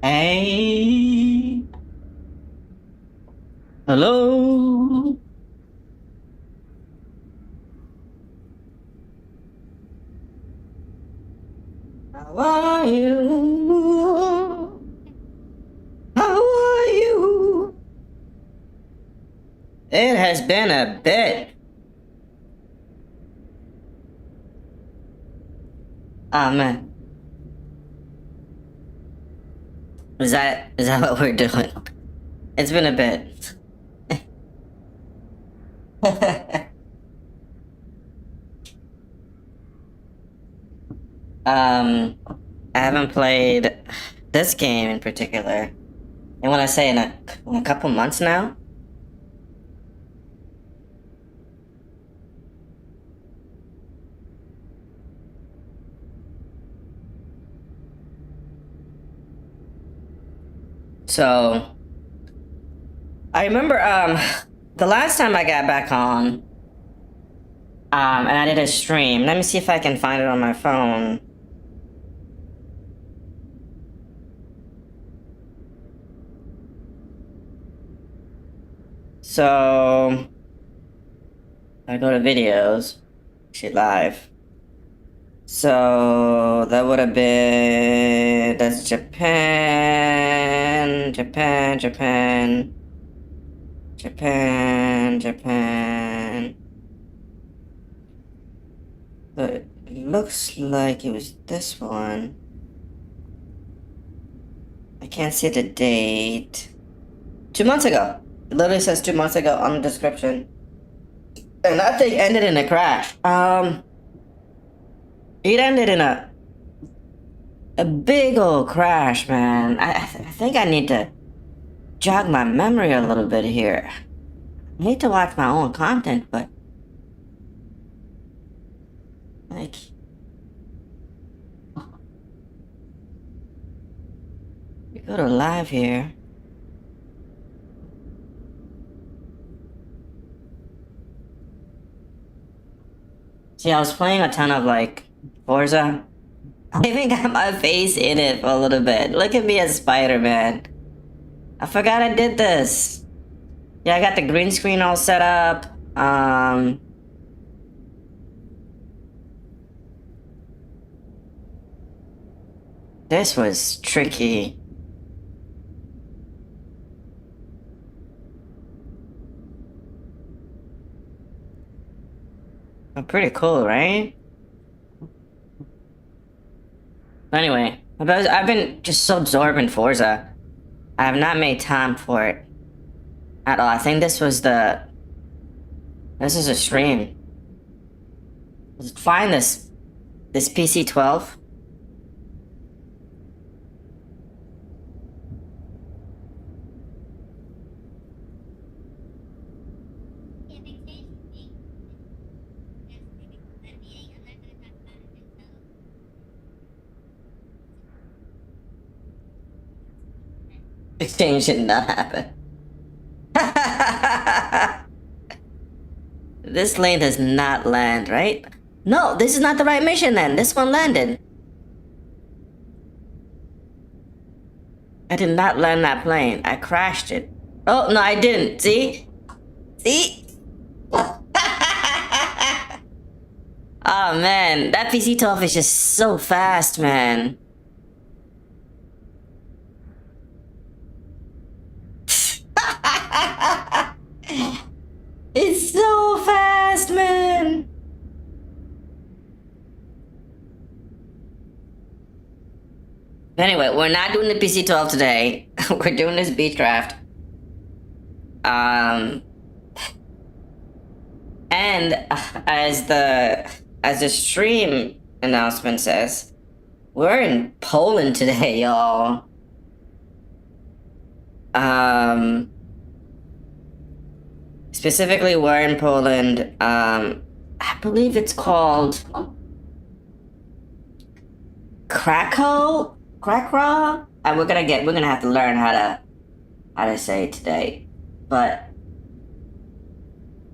Hey. Hello. How are you? How are you? It has been a bit. Oh man. Is that what we're doing? It's been a bit. I haven't played this game in particular. And when I say in a couple months now. So I remember the last time I got back on and I did a stream. Let me see if I can find it on my phone. So I go to videos, shit live. So that would have been, that's Japan, Japan, Japan, Japan, Japan. But it looks like it was this one. I can't see the date. 2 months ago. It literally says 2 months ago on the description. And that thing ended in a crash. It ended in a big old crash, man. I think I need to jog my memory a little bit here. I hate to watch my own content, but like, we go to live here. See, I was playing a ton of like Forza. I even got my face in it for a little bit. Look at me as Spider-Man. I forgot I did this. Yeah, I got the green screen all set up. This was tricky. But pretty cool, right? Anyway, I've been just so absorbed in Forza. I have not made time for it at all. I think this is a stream. Let's find this PC-12. Exchange did not happen. This lane does not land, right? No, this is not the right mission then. This one landed. I did not land that plane. I crashed it. Oh, no, I didn't. See? See? Oh, man. That PC-12 is just so fast, man. It's so fast, man. Anyway, we're not doing the PC-12 today. We're doing this Beechcraft. And as the stream announcement says, we're in Poland today, y'all. Specifically, we're in Poland. I believe it's called Kraków. And we're gonna have to learn how to say it today. But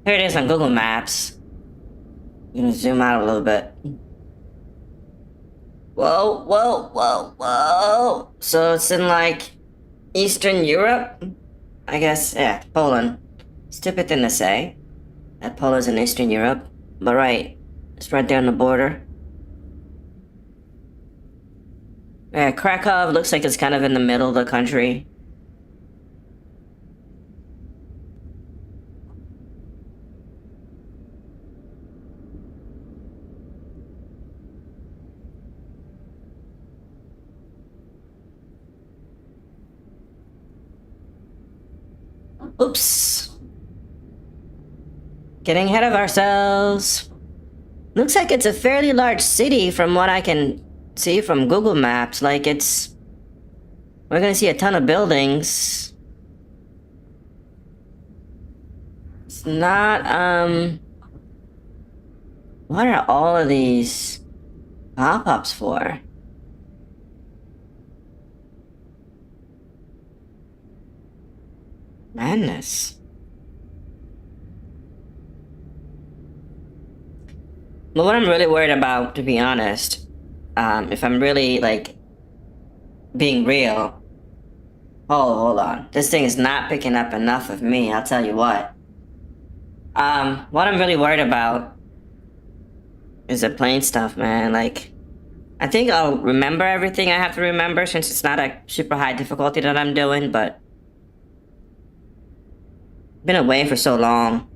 here it is on Google Maps. I'm gonna zoom out a little bit. Whoa, whoa, whoa, whoa. So it's in like Eastern Europe? I guess, yeah, Poland. Stupid thing to say. That Poland's in Eastern Europe. But right, it's right there on the border. Yeah, Kraków looks like it's kind of in the middle of the country. Oops. Getting ahead of ourselves. Looks like it's a fairly large city from what I can see from Google Maps. Like it's... We're gonna see a ton of buildings. It's not, what are all of these pop-ups for? Madness. But what I'm really worried about, to be honest, if I'm really, like, being real... Oh, hold on. This thing is not picking up enough of me, I'll tell you what. What I'm really worried about is the plane stuff, man. Like, I think I'll remember everything I have to remember since it's not a super high difficulty that I'm doing, but... Been away for so long.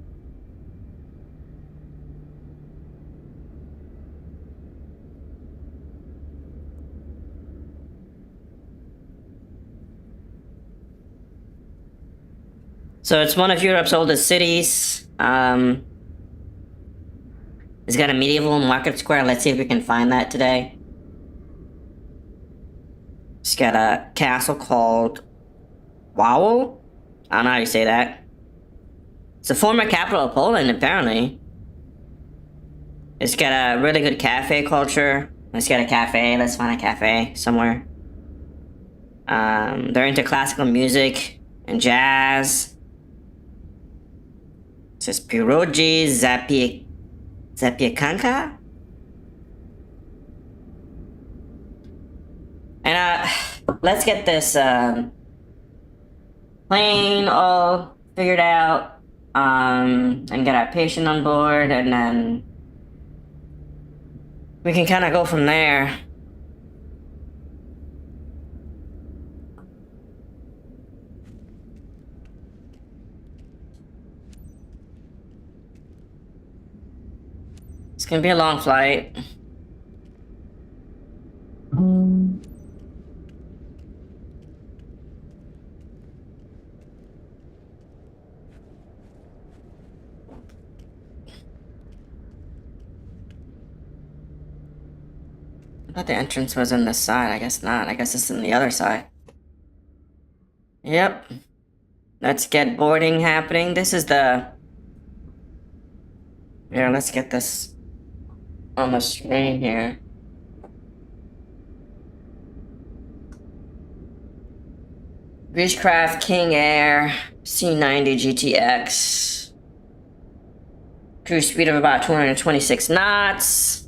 So it's one of Europe's oldest cities. It's got a medieval market square. Let's see if we can find that today. It's got a castle called Wawel. I don't know how you say that. It's the former capital of Poland, apparently. It's got a really good cafe culture. Let's get a cafe. Let's find a cafe somewhere. They're into classical music and jazz. It says Pierogi Zapiekanka? And let's get this plane all figured out. And get our patient on board, and then we can kind of go from there. It's gonna be a long flight. I thought the entrance was on this side. I guess not. I guess it's on the other side. Yep. Let's get boarding happening. This is the... Here, let's get this on the screen here. Beechcraft King Air C90 GTX. Cruise speed of about 226 knots.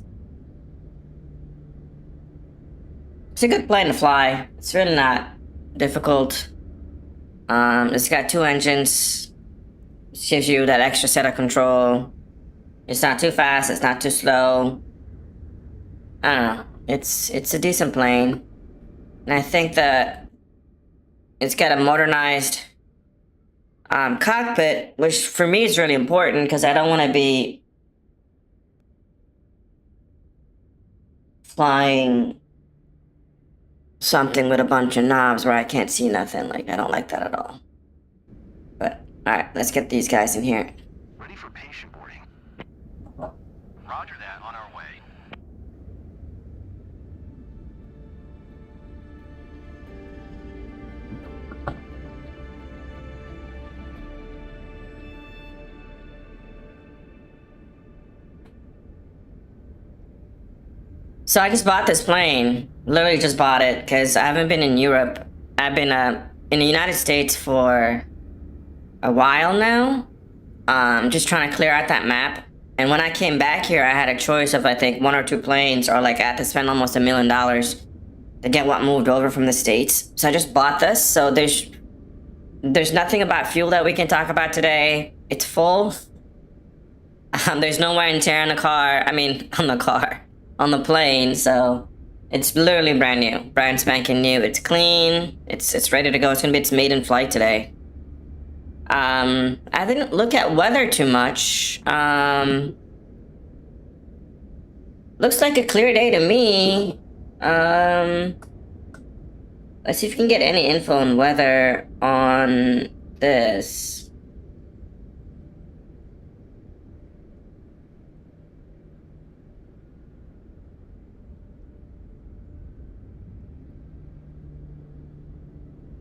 It's a good plane to fly. It's really not difficult. It's got 2 engines. It gives you that extra set of control. It's not too fast, it's not too slow. I don't know. It's a decent plane. And I think that it's got a modernized cockpit, which for me is really important because I don't want to be flying something with a bunch of knobs where I can't see nothing. Like, I don't like that at all. But, alright, let's get these guys in here. Ready for patient boarding. Roger that, on our way. So I just bought this plane. Literally just bought it because I haven't been in Europe. I've been in the United States for a while now. Just trying to clear out that map. And when I came back here, I had a choice of, I think, 1 or 2 planes, or like I had to spend almost $1 million to get what moved over from the States. So I just bought this. So there's nothing about fuel that we can talk about today. It's full. There's no wear and tear on the car. I mean, on the plane. So it's literally brand new, brand spanking new. It's clean. It's ready to go. It's gonna be its maiden flight today. I didn't look at weather too much. Looks like a clear day to me. Let's see if we can get any info on weather on this.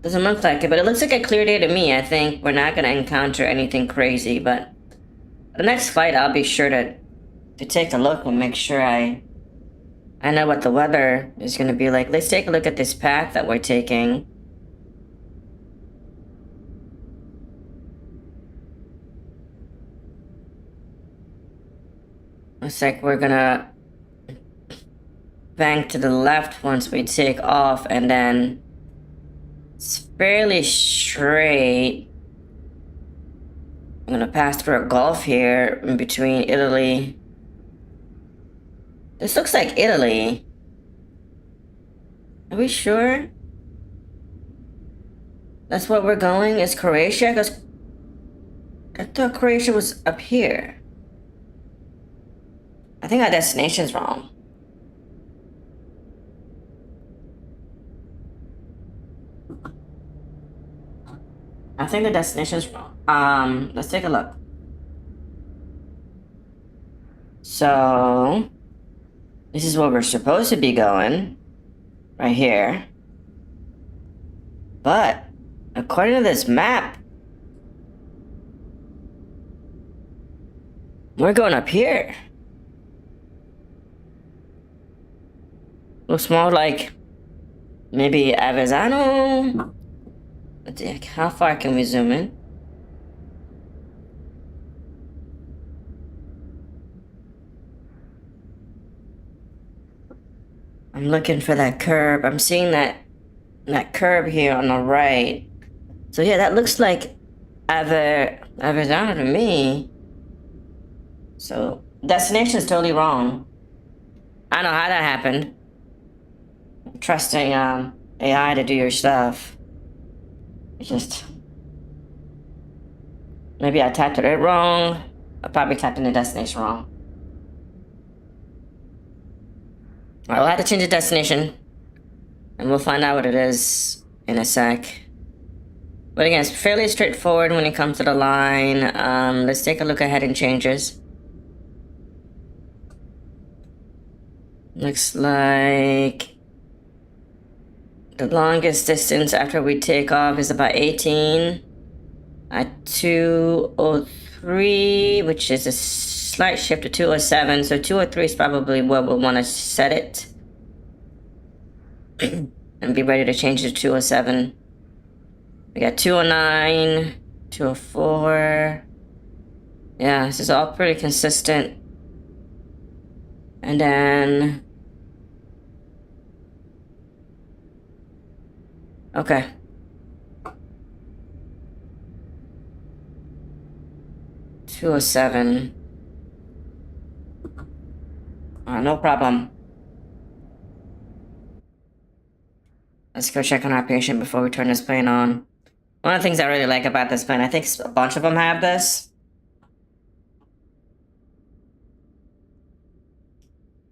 Doesn't look like it, but it looks like a clear day to me. I think we're not gonna encounter anything crazy, but the next flight I'll be sure to take a look and make sure I know what the weather is gonna be like. Let's take a look at this path that we're taking. Looks like we're gonna bank to the left once we take off, and then it's fairly straight. I'm gonna pass through a gulf here in between Italy. This looks like Italy. Are we sure? That's where we're going, is Croatia? Because I thought Croatia was up here. I think our destination's wrong. I think the destination's wrong. Let's take a look. So this is where we're supposed to be going. Right here. But according to this map, we're going up here. Looks more like maybe Avezzano. How far can we zoom in? I'm looking for that curb. I'm seeing that curb here on the right. So yeah, that looks like Avezzano to me. So destination is totally wrong. I don't know how that happened. I'm trusting AI to do your stuff. It's just maybe I typed it wrong. I probably typed in the destination wrong. Alright, we'll have to change the destination, and we'll find out what it is in a sec. But again, it's fairly straightforward when it comes to the line. Let's take a look at heading changes. Looks like the longest distance after we take off is about 18 at 203, which is a slight shift to 207. So 203 is probably where we'll want to set it. And be ready to change it to 207. We got 209, 204. Yeah, this is all pretty consistent. And then okay. $207. No problem. Let's go check on our patient before we turn this plane on. One of the things I really like about this plane, I think a bunch of them have this,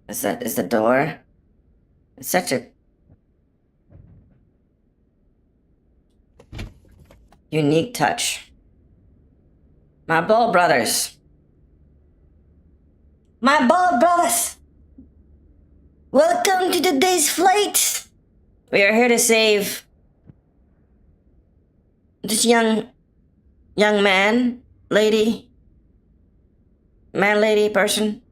is the door. It's such a unique touch. My ball brothers. My ball brothers! Welcome to today's flight! We are here to save this young man, lady, person.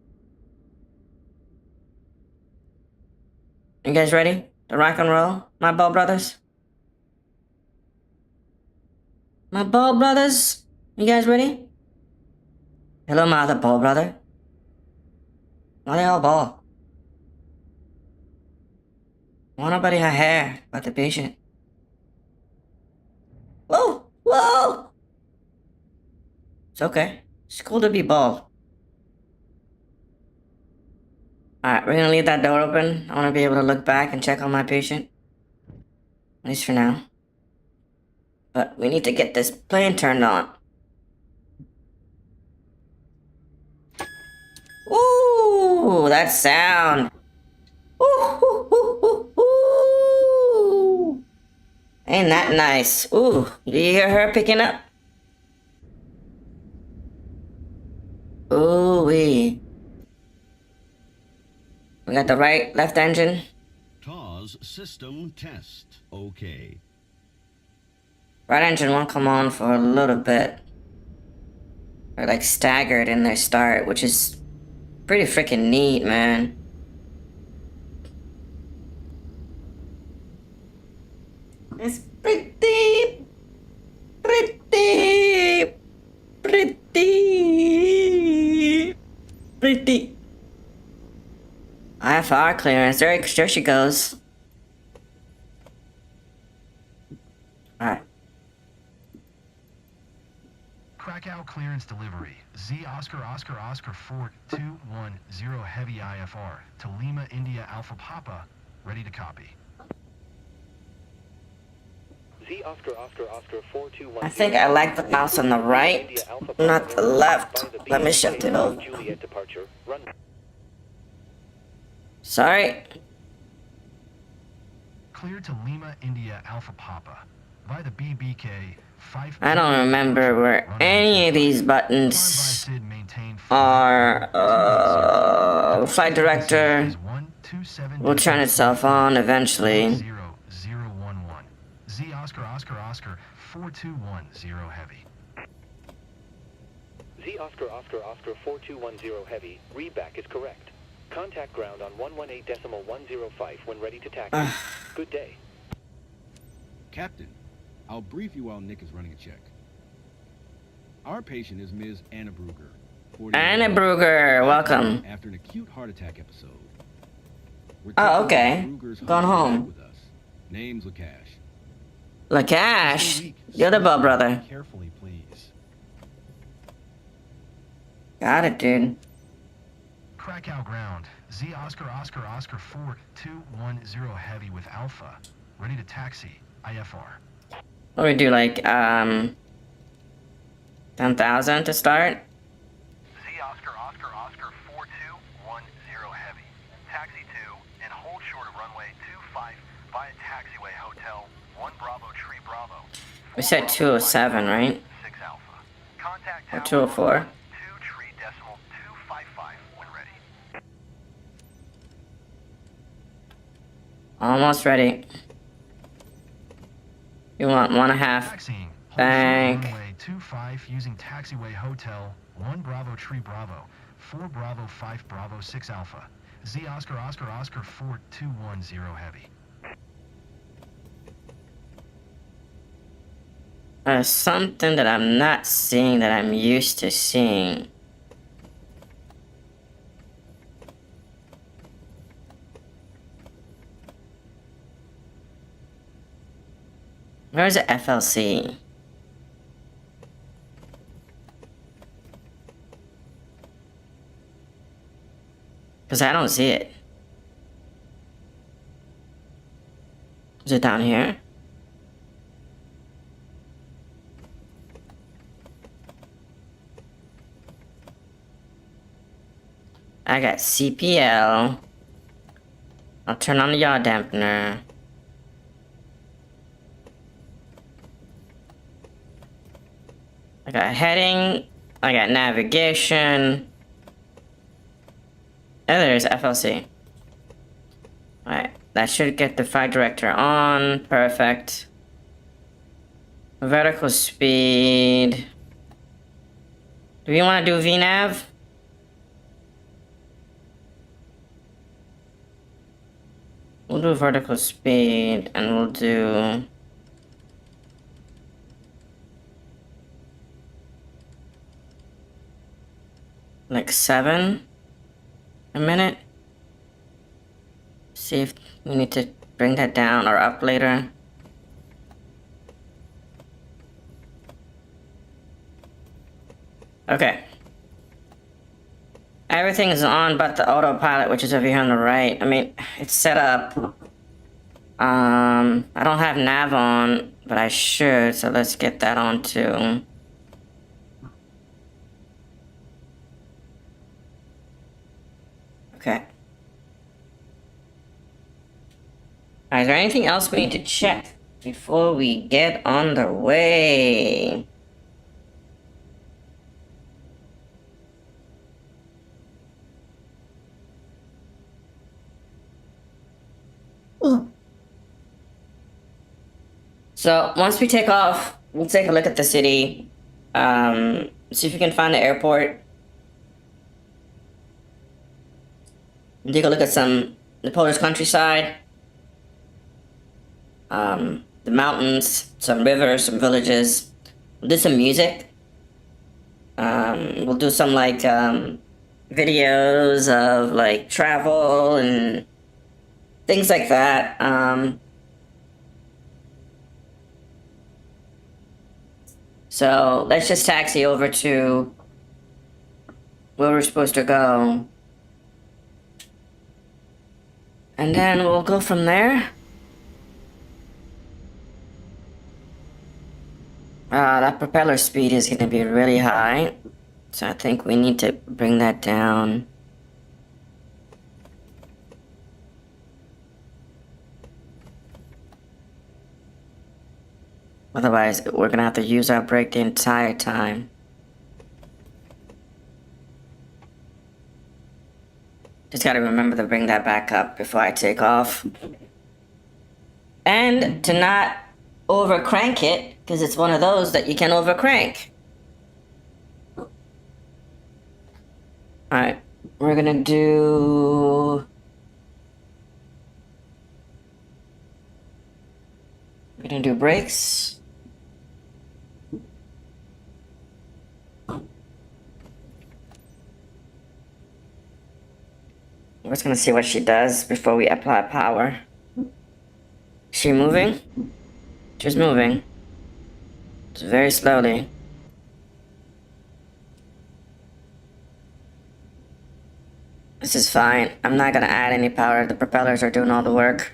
You guys ready to rock and roll, my ball brothers? My ball brothers, you guys ready? Hello, my other ball brother. Why they all bald? Why nobody have hair but the patient? Whoa! Whoa! It's okay. It's cool to be bald. Alright, we're gonna leave that door open. I wanna be able to look back and check on my patient. At least for now. But we need to get this plane turned on. Ooh, that sound. Ooh, ooh, ooh, ooh, ooh. Ain't that nice? Ooh, do you hear her picking up? Ooh wee. We got the right, left engine. TAWS system test. Okay. Right engine won't come on for a little bit. They're like staggered in their start, which is pretty freaking neat, man. It's pretty. IFR clearance. There she goes. Alright. Krakow clearance delivery. Z Oscar Oscar Oscar 4210 Heavy IFR to Lima India Alpha Papa. Ready to copy. Z Oscar Oscar Oscar 4210. I think I like the mouse on the right, not the left. Let me shift it over. Juliet departure. Run. Sorry. Clear to Lima India Alpha Papa. Via the BBK 5. I don't remember where any of these buttons are. Flight director will turn itself on eventually. 011. Z Oscar Oscar Oscar 4210 Heavy. Z Oscar Oscar Oscar 4210 Heavy. Readback is correct. Contact ground on 118.105 when ready to taxi. Good day. Captain, I'll brief you while Nick is running a check. Our patient is Ms. Anna Brugger. 40 Anna Brugger, welcome. After an acute heart attack episode. We're Oh, taking okay. Brugger's Gone home home. with us. Name's Lakash. Lakash, you're the bell brother. Carefully, please. Got it, dude. Krakow ground. Z Oscar Oscar Oscar 4210 Heavy with Alpha. Ready to taxi. IFR. What do we do, like, 10,000 to start? Z Oscar Oscar Oscar 4210 Heavy. Taxi 2 and hold short of runway 25 via taxiway hotel 1 Bravo Tree Bravo. We said 207, right? 6 Alpha. Contact Or tower 204? 2 Tree decimal 255 when ready. Almost ready. You want 1.5. Taxiing. Hold Bank. short runway 25 using taxiway hotel 1 Bravo Tree Bravo 4 Bravo 5 Bravo 6 Alpha. Z Oscar Oscar Oscar 4210 Heavy. There's something that I'm not seeing that I'm used to seeing. Where's the FLC? Because I don't see it. Is it down here? I got CPL. I'll turn on the yaw dampener. I got heading. I got navigation. And there's FLC. Alright, that should get the flight director on. Perfect. Vertical speed. Do we want to do VNAV? We'll do vertical speed and we'll do like 7. a minute. See if we need to bring that down or up later. Okay. Everything is on but the autopilot, which is over here on the right. I mean, it's set up. I don't have nav on, but I should, so let's get that on too. Okay. Alright, is there anything else we need to check before we get on the way? So once we take off, we'll take a look at the city. See if we can find the airport. Take a look at the Polish countryside. The mountains, some rivers, some villages. We'll do some music. We'll do some like videos of like travel and things like that. So let's just taxi over to where we're supposed to go. And then we'll go from there. That propeller speed is going to be really high. So I think we need to bring that down. Otherwise, we're going to have to use our brake the entire time. Just got to remember to bring that back up before I take off. And to not over-crank it, because it's one of those that you can over-crank. Alright, we're gonna do... We're gonna do brakes. We're just gonna see what she does before we apply power. Is she moving? She's moving. It's very slowly. This is fine. I'm not gonna add any power. The propellers are doing all the work.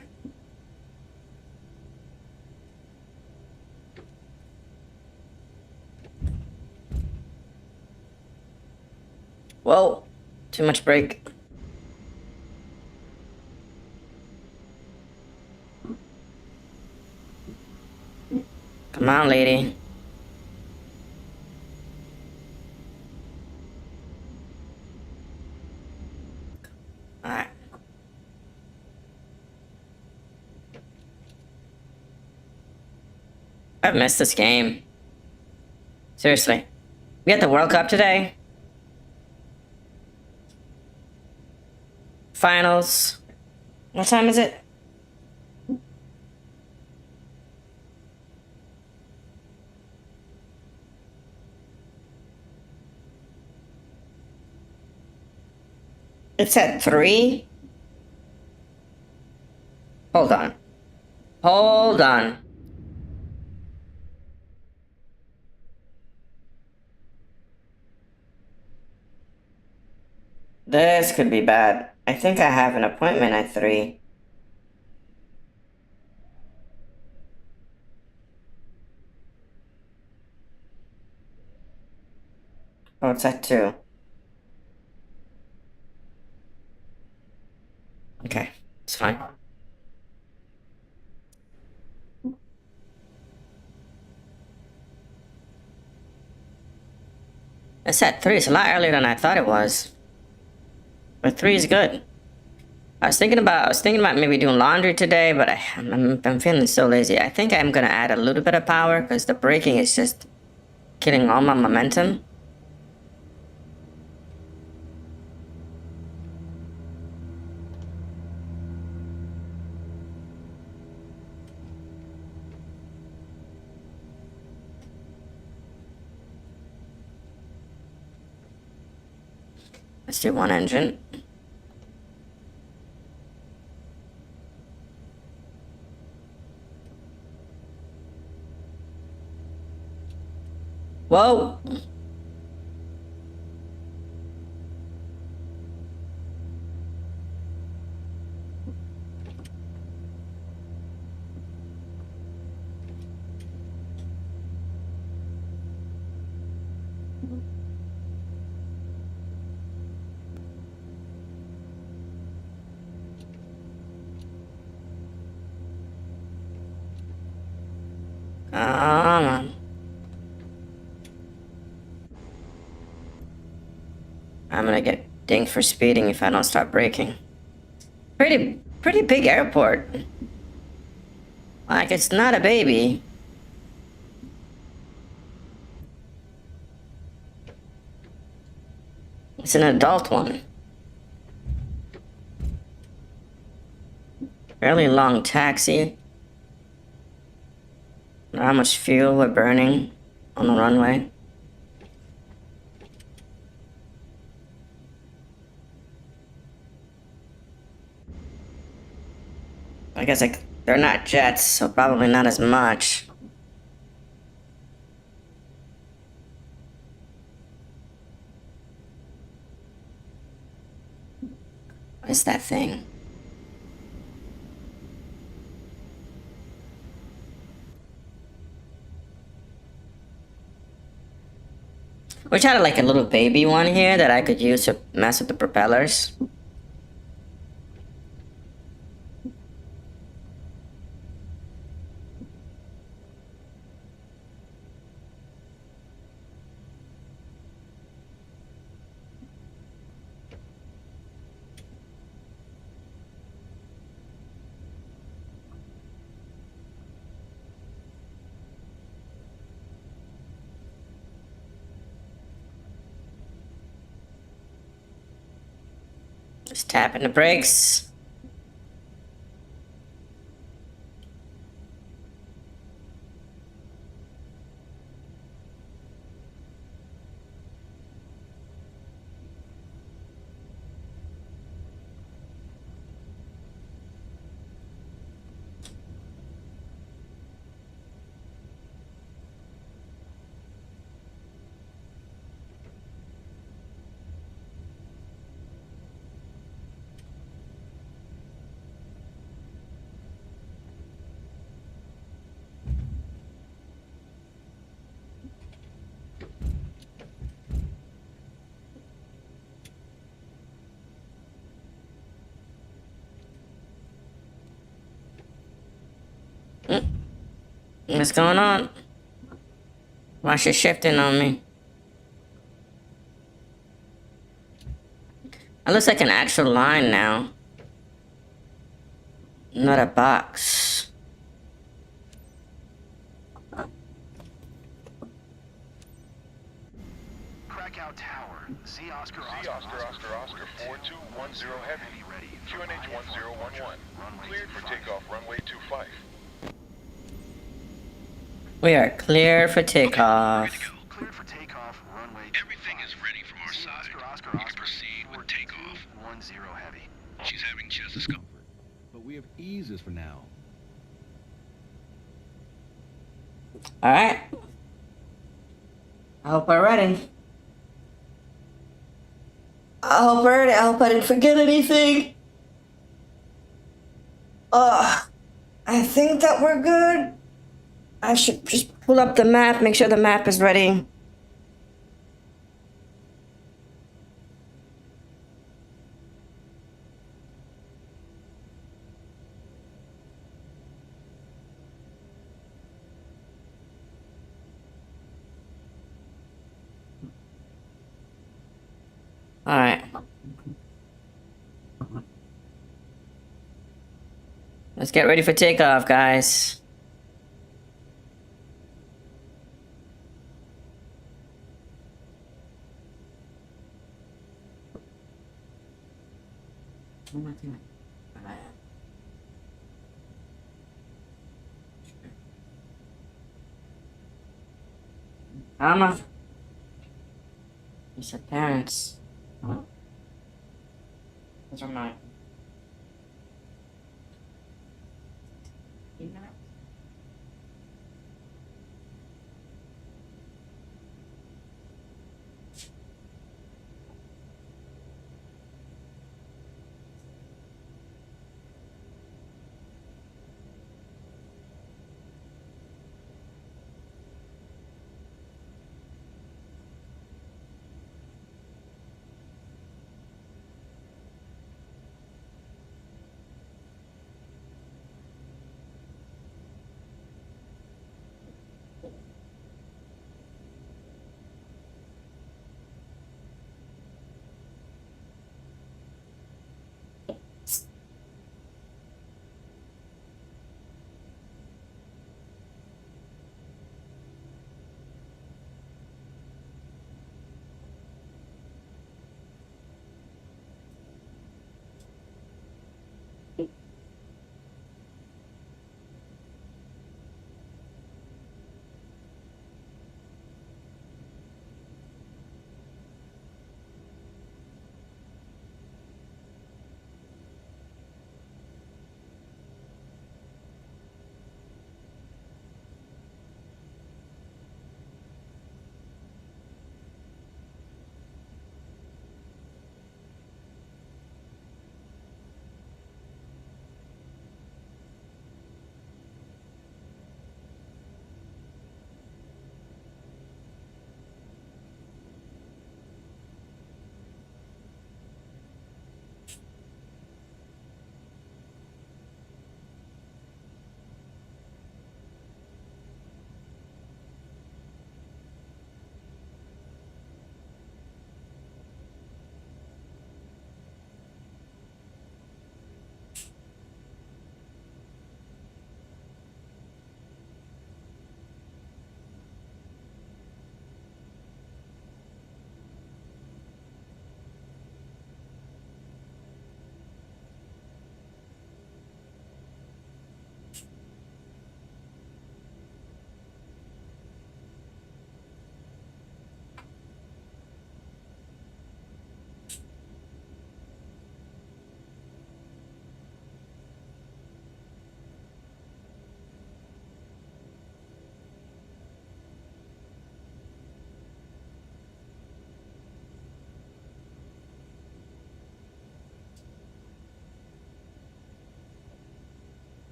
Whoa! Too much brake. Come on, lady. Alright. I've missed this game. Seriously. We got the World Cup today. Finals. What time is it? It's at 3? Hold on. Hold on. This could be bad. I think I have an appointment at 3. Oh, it's at 2. Okay, it's fine. It's at 3. It's a lot earlier than I thought it was. But 3 is good. I was thinking about maybe doing laundry today, but I'm feeling so lazy. I think I'm gonna add a little bit of power because the braking is just killing all my momentum. Let's do one engine. Whoa! Come on. I'm gonna get dinged for speeding if I don't start braking. Pretty big airport. Like, it's not a baby. It's an adult one. Fairly long taxi. How much fuel we're burning on the runway. I guess like they're not jets, so probably not as much. What is that thing? Wish I had like a little baby one here that I could use to mess with the propellers. Just tapping the brakes. What's going on? Why she shifting on me? It looks like an actual line now. Not a box. Krakow Tower. Z Oscar 4210 heavy. Ready. QNH 1011. Cleared for takeoff runway 25. We are clear for takeoff. Cleared for takeoff runway. Everything is ready from our side. You can proceed with takeoff. 10 heavy. She's having chest discomfort. But we have eases for now. Alright. I hope we're ready. I hope we're ready. I hope I didn't forget anything. I think that we're good. I should just pull up the map, make sure the map is ready. Alright. Let's get ready for takeoff, guys. Mama. You said parents. Those are mine.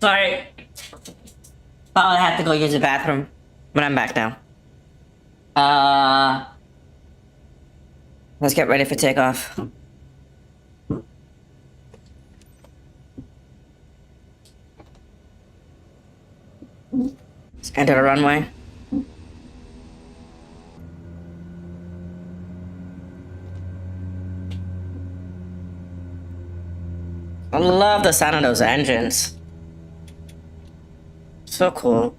Sorry. Thought I had to go use the bathroom, but I'm back now. Let's get ready for takeoff. Let's enter the runway. I love the sound of those engines. So cool.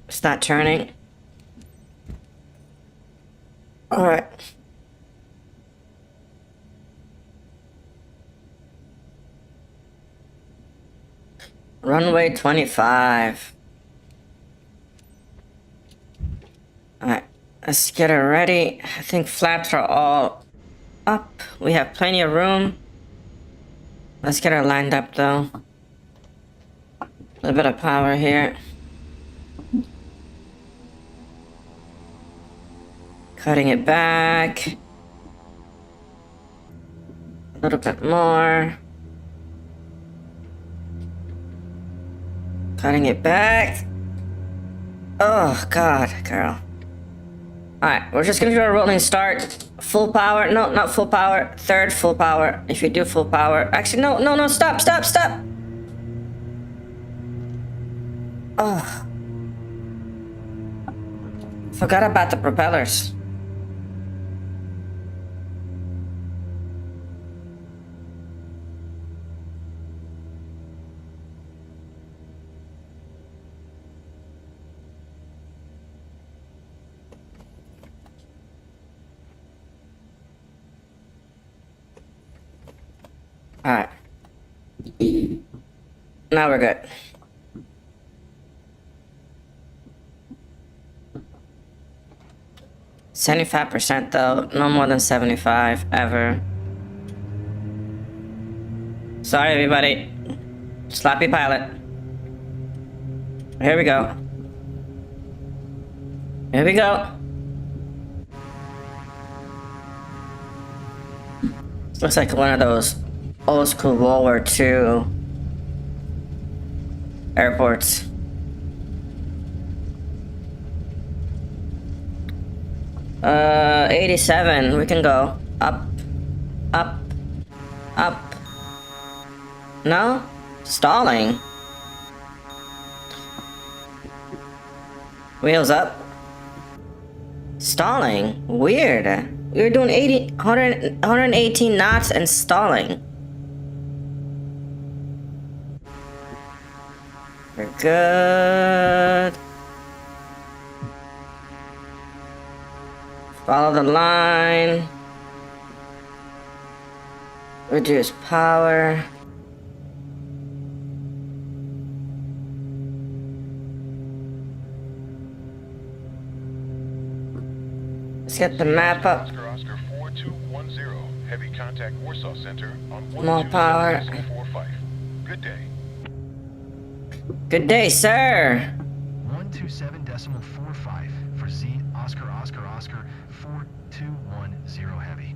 It's not turning. Alright. Runway 25. Alright, let's get it ready. I think flaps are all up. We have plenty of room. Let's get her lined up though. A little bit of power here. Cutting it back. A little bit more. Cutting it back. Oh, God, girl. Alright, we're just gonna do a rolling start. Full power. No, not full power. Third full power. If you do full power. Actually, no, stop. Oh. Forgot about the propellers. Alright. Now we're good. %75% though, no more than 75 ever. Sorry everybody. Sloppy pilot. Here we go. Here we go. Looks like one of those old school World War II airports. Uh, 87, we can go. Up. No? Stalling. Wheels up. Stalling. Weird. We were doing 118 knots and stalling. We're good. Follow the line. Reduce power. Let's get the map up. Oscar 4210, heavy contact Warsaw Center on More power. 127.45. Good day. Good day, sir. 127.45 for Z Oscar 4210 heavy.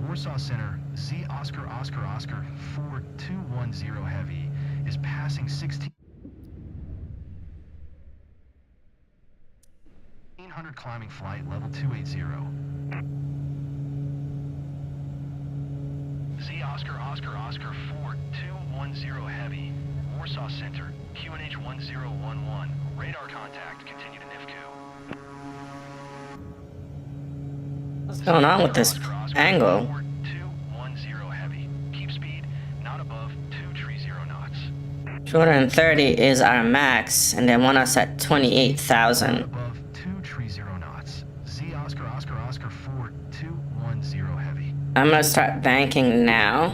Warsaw Center Z Oscar 4210 heavy is passing 1600 climbing flight level 280. Z Oscar 4210 heavy, Warsaw Center, QNH 1011, radar contact, continue to NIFCU. What's going on with this angle? 4210 heavy, keep speed, not above 230 knots. 230 is our max, and they want us at 28,000. Above 230 knots. Z Oscar 4210 heavy. I'm gonna start banking now.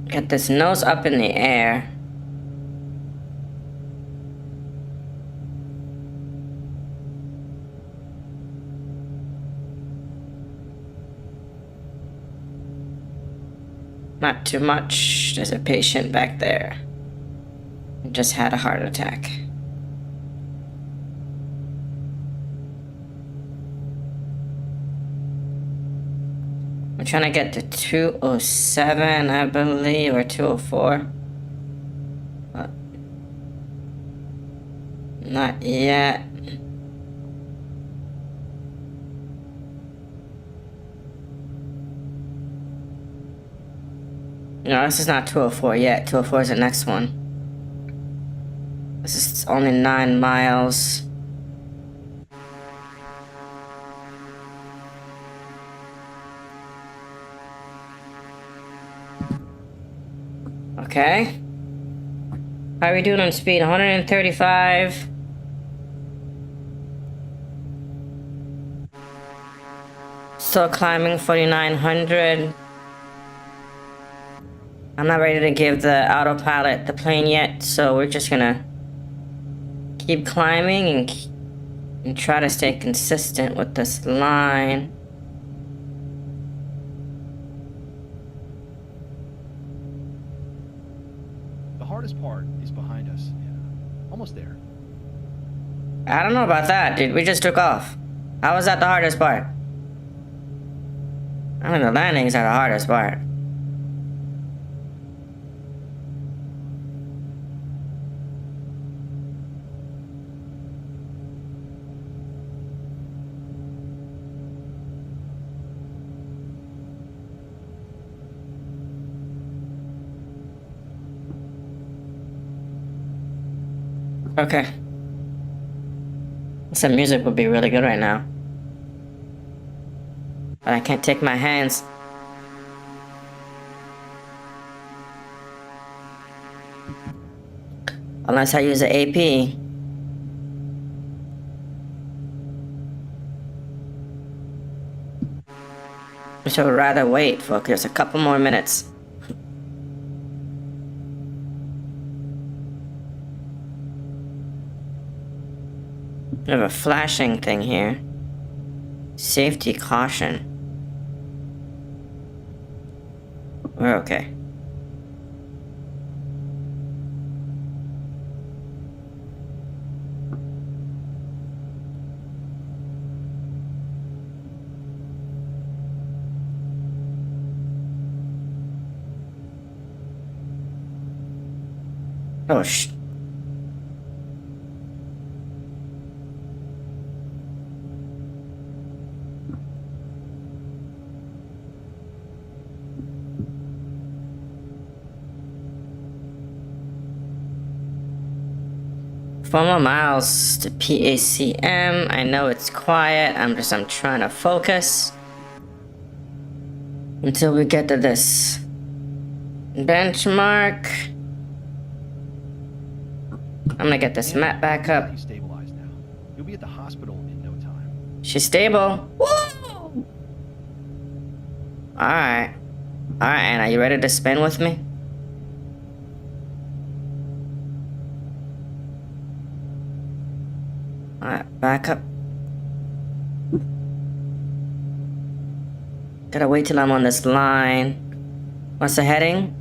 Get this nose up in the air. Not too much. There's a patient back there. Who just had a heart attack. I'm trying to get to 207, I believe, or 204. But not yet. No, this is not 204 yet. 204 is the next one. This is only 9 miles. Okay. How are we doing on speed? 135. Still climbing 4,900. I'm not ready to give the autopilot the plane yet, so we're just gonna keep climbing and try to stay consistent with this line. The hardest part is behind us. Yeah. Almost there. I don't know about that, dude. We just took off. How was that the hardest part? I mean, the landings are the hardest part. Okay. Some music would be really good right now. But I can't take my hands. Unless I use the AP. Which I would rather wait for just a couple more minutes. We have a flashing thing here. Safety caution. We're okay. Oh, Four more miles to PACM. I know it's quiet. I'm trying to focus until we get to this benchmark. I'm gonna get this map back up. You stabilized now. You'll be at the hospital in no time. She's stable. Woo! Alright. Alright, Anna, you ready to spin with me? Alright, back up. Gotta wait till I'm on this line. What's the heading?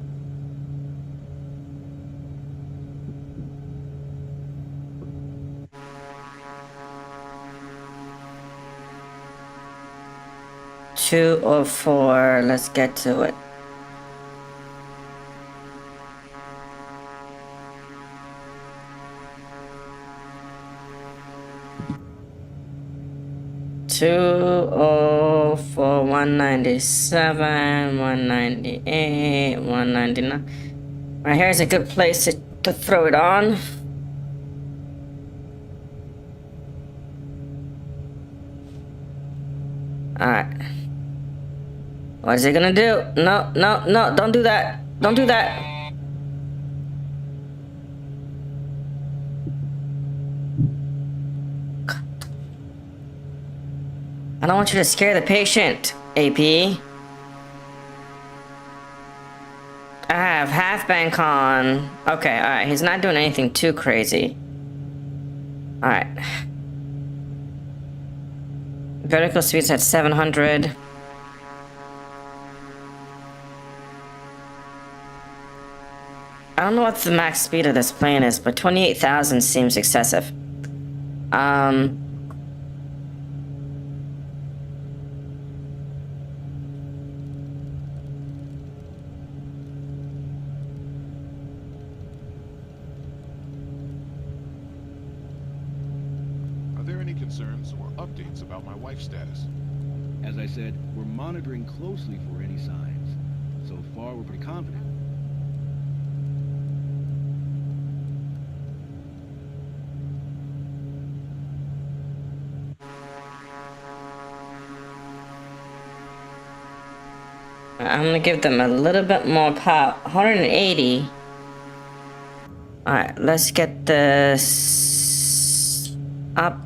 Two or four. Let's get to it. Two oh four 197, 198, 199. Right here's a good place to throw it on. Alright. What is it gonna do? No, no, no, don't do that. Don't do that. I don't want you to scare the patient, AP. I have half bank on. Okay, alright, he's not doing anything too crazy. Alright. Vertical speed's at 700. I don't know what the max speed of this plane is, but 28,000 seems excessive. Are there any concerns or updates about my wife's status? As I said, we're monitoring closely for any signs. So far, we're pretty confident. I'm gonna give them a little bit more power. 180. Alright, let's get this up.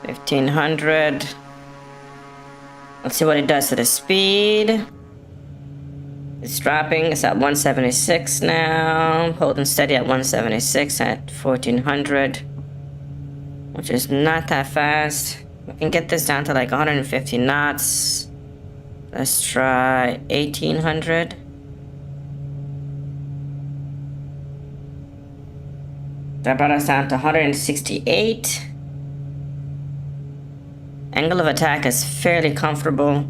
$1,500. Let's see what it does to the speed. It's dropping. It's at 176 now. Holding steady at 176 at 1,400. Which is not that fast. We can get this down to like 150 knots. Let's try 1,800. That brought us down to 168. Angle of attack is fairly comfortable.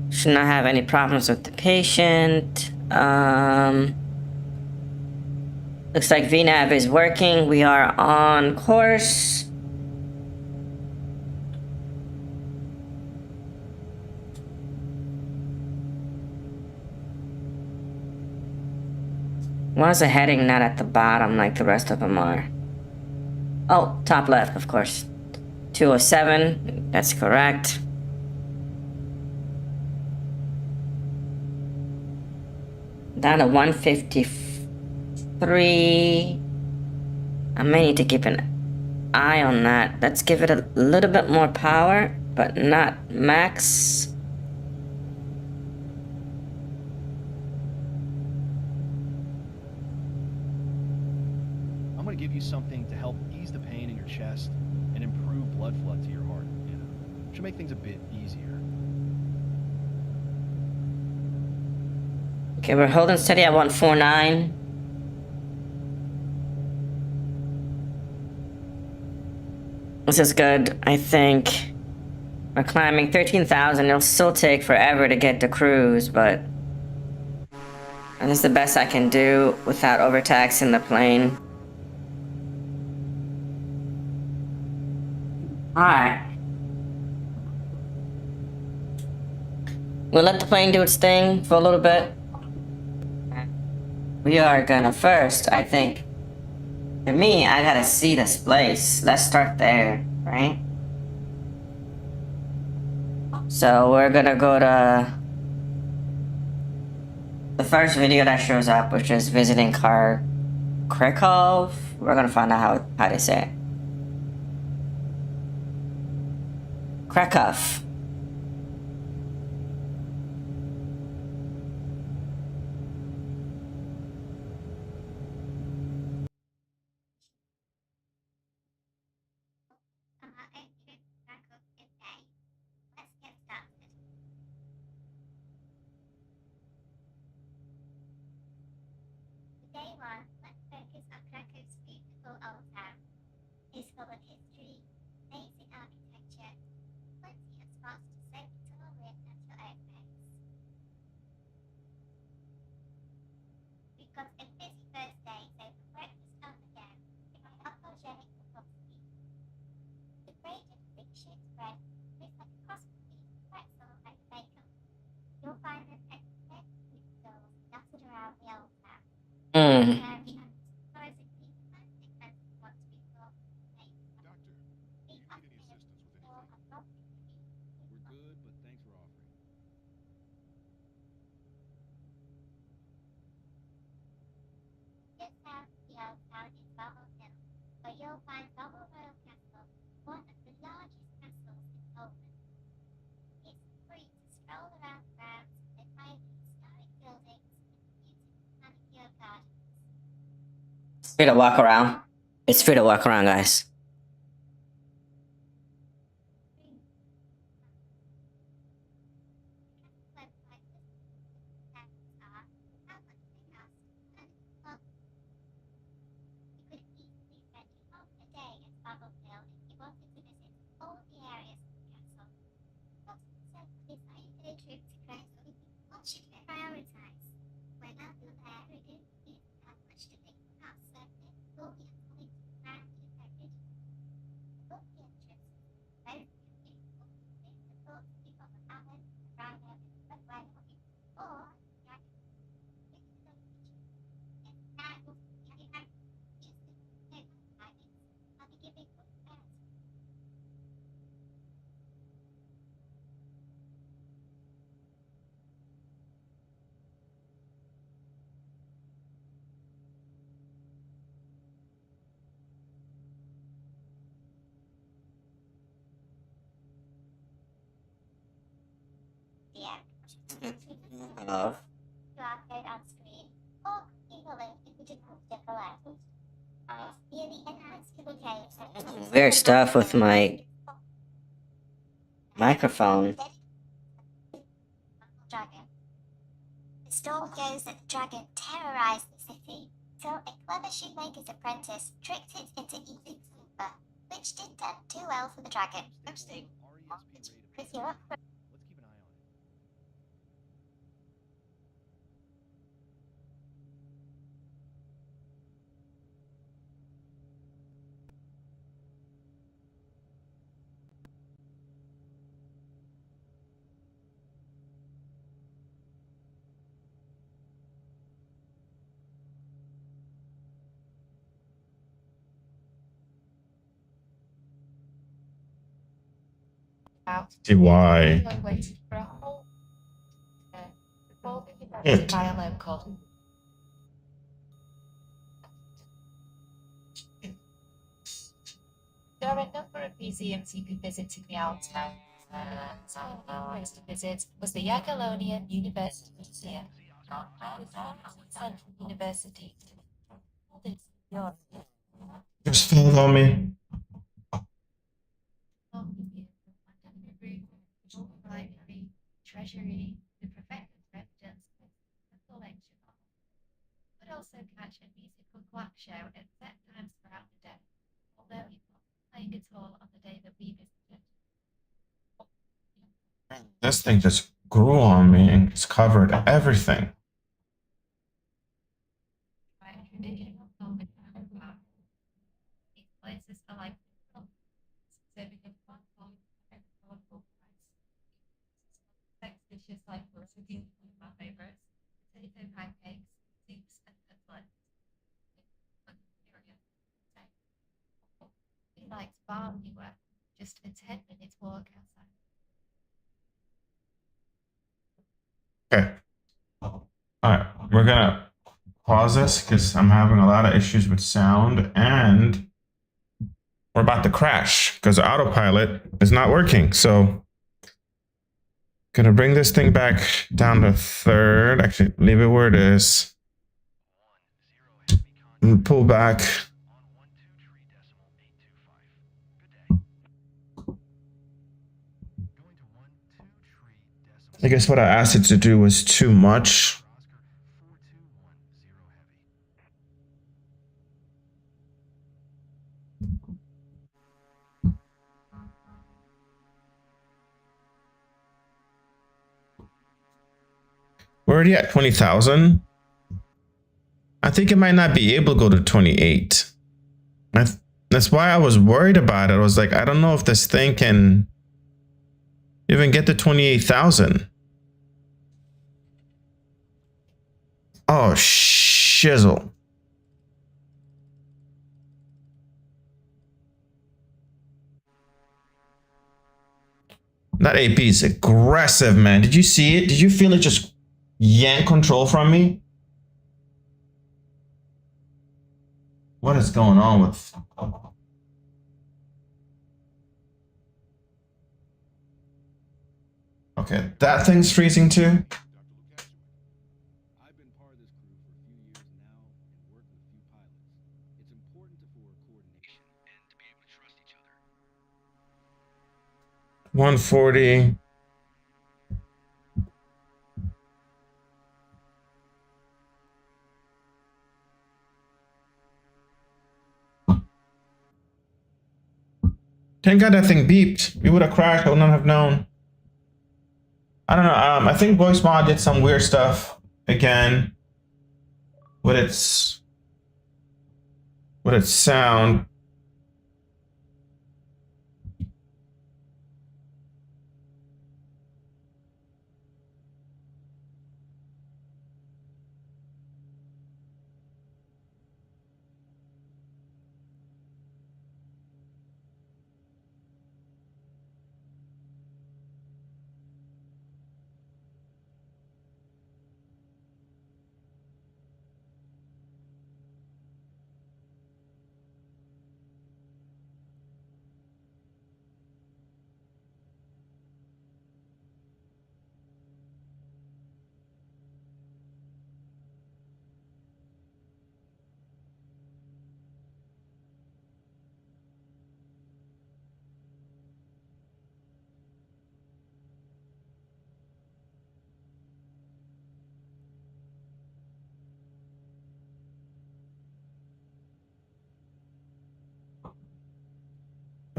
Should not have any problems with the patient. Looks like VNAV is working. We are on course. Why is the heading not at the bottom like the rest of them are? Oh, top left, of course. 207, that's correct. Down to 153. I may need to keep an eye on that. Let's give it a little bit more power, but not max. I'm going to give you something to help ease the pain in your chest and improve blood flow to your heart. Should make things a bit easier. Okay, we're holding steady at 149. This is good, I think. We're climbing 13,000. It'll still take forever to get to cruise, but this is the best I can do without overtaxing the plane. Alright. We'll let the plane do its thing for a little bit. We are gonna first, I think. For me, I gotta see this place. Let's start there, right? So we're gonna go to the first video that shows up, which is visiting Kraków. We're gonna find out how to say it. Kraków. Day one, let's focus on Krakow's beautiful old town. It's full of history, amazing architecture, plenty of spots to safely tour with at your own pace. We've got a busy first day, so for breakfast on the go, my unapologetic philosophy. The braided thick sheet bread looks like a cross between pretzel and bacon. You'll find them at the with stalls dotted around the old town. Mm. We're good, but thanks for offering. Just south of the old town is Bubble Hill, where you'll find Bubble Royal Castle, one of the largest castles in Poland. It's free to stroll around the grounds and admire the historic buildings and beautiful manicured gardens. It's free to walk around. It's free to walk around, guys. Oh. QR code on screen, or click the link in the description below. Via the enhanced communication. Weird stuff with my microphone. Dragon. The story goes that the dragon terrorized the city, so a clever shoemaker's apprentice tricked it into eating silver, which didn't end too well for the dragon. RESP rate If you're up for Let's keep an eye on it. See why. Waited for a whole before being It. by a local. There are a number of museums you could visit in the old town. Some place to visit was the Jagiellonian University Museum. Central University. Europe. Just fell on me. Library, treasury, the prefect's residence, and the lecture hall. Could also catch a musical clock show at set times throughout the day, although it's not playing at all on the day that we visited. This thing just grew on me and it's covered everything. By tradition of Norman these places are like serving a fun point at affordable price. Sex dishes like roasting, one of my favorites, potato pancakes, soups, and cutlets. We liked bar we were, just a 10-minute walk outside. Okay. Alright, we're gonna pause this because I'm having a lot of issues with sound and we're about to crash because autopilot is not working. So gonna bring this thing back down to third. Actually, leave it where it is. And pull back. I guess what I asked it to do was too much. We're already at 20,000. I think it might not be able to go to 28. That's why I was worried about it. I was like, I don't know if this thing can even get to 28,000. Oh, shizzle. That AP is aggressive, man. Did you see it? Did you feel it just yank control from me? What is going on with... Okay, that thing's freezing too. I've been part of this crew for a few years now and worked with a few pilots. It's important for coordination And to be able to trust each other. 140. Thank God that thing beeped. We would have crashed. I would not have known. I don't know. I think voice mod did some weird stuff again with its sound.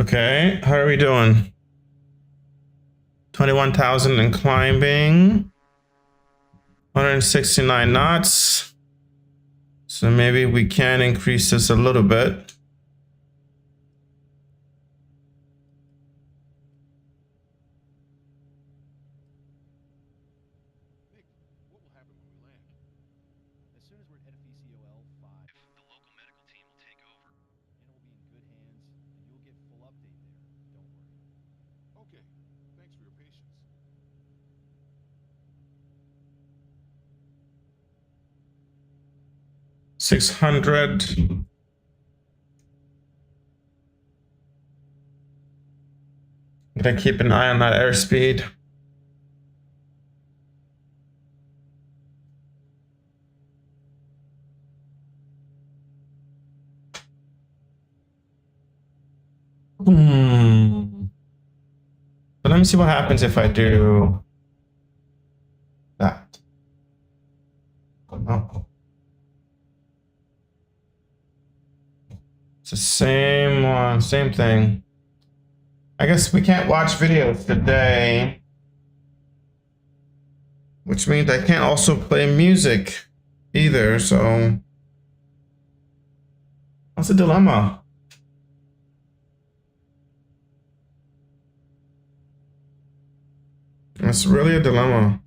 Okay, how are we doing? 21,000 and climbing. 169 knots. So maybe we can increase this a little bit. Nick, what will happen when we land? As soon as we're at FlightSim 5, The local medical team will take over. Anna will be in good hands, and you'll get full update there. Don't worry. Okay, thanks for your patience. $600. Gotta keep an eye on that airspeed. But let me see what happens if I do that. Oh. It's the same one, same thing. I guess we can't watch videos today, which means I can't also play music either, so that's a dilemma. It's really a dilemma.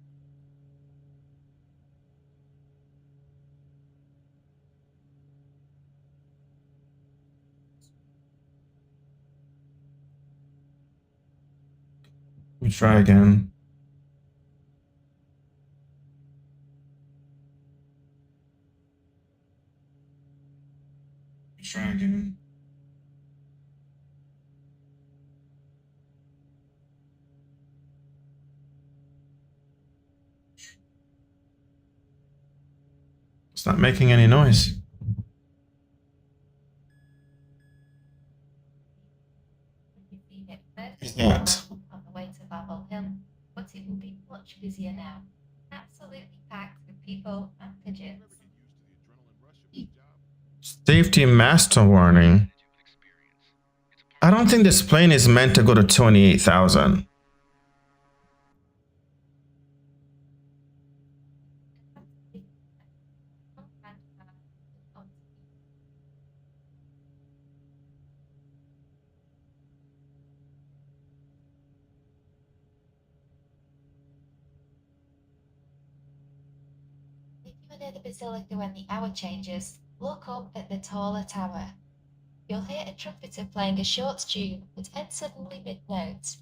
Let me try again. Try again. It's not making any noise. Is that? On the way to Babel Hill, but it will be much busier now. Absolutely packed with people and pigeons. Safety master warning. I don't think this plane is meant to go to 28,000. If you are near the basilica when the hour changes, look up at the taller tower. You'll hear a trumpeter playing a short tune that ends suddenly mid-note.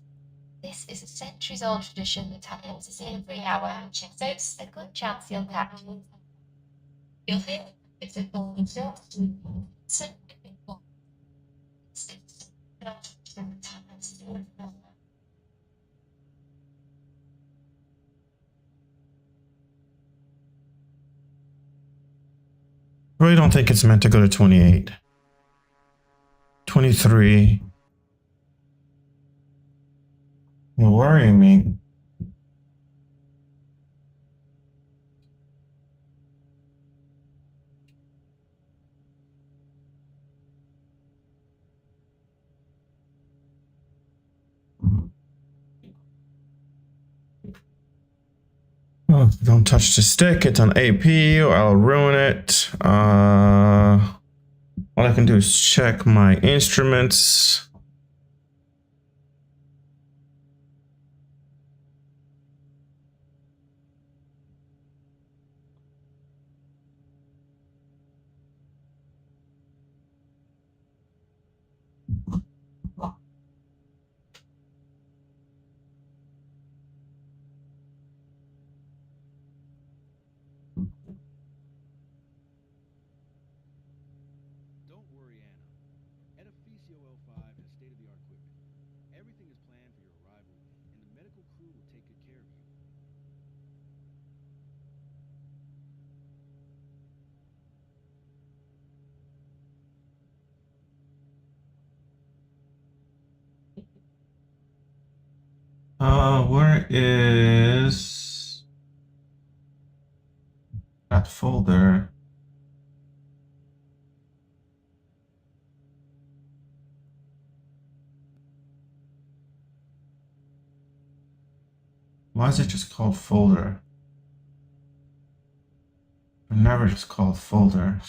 This is a centuries-old tradition that happens every hour, so it's a good chance you'll catch it. You'll hear a trumpeter playing a short tune suddenly mid-note. I really don't think it's meant to go to 28. 23. You're worrying me. Oh, don't touch the stick. It's on AP or I'll ruin it. All I can do is check my instruments. Don't worry, Anna. FlightSim 5 has state-of-the-art equipment. Everything is planned for your arrival, and the medical crew will take good care of you. Where is that folder? Why is it just called folder? But never just called folder.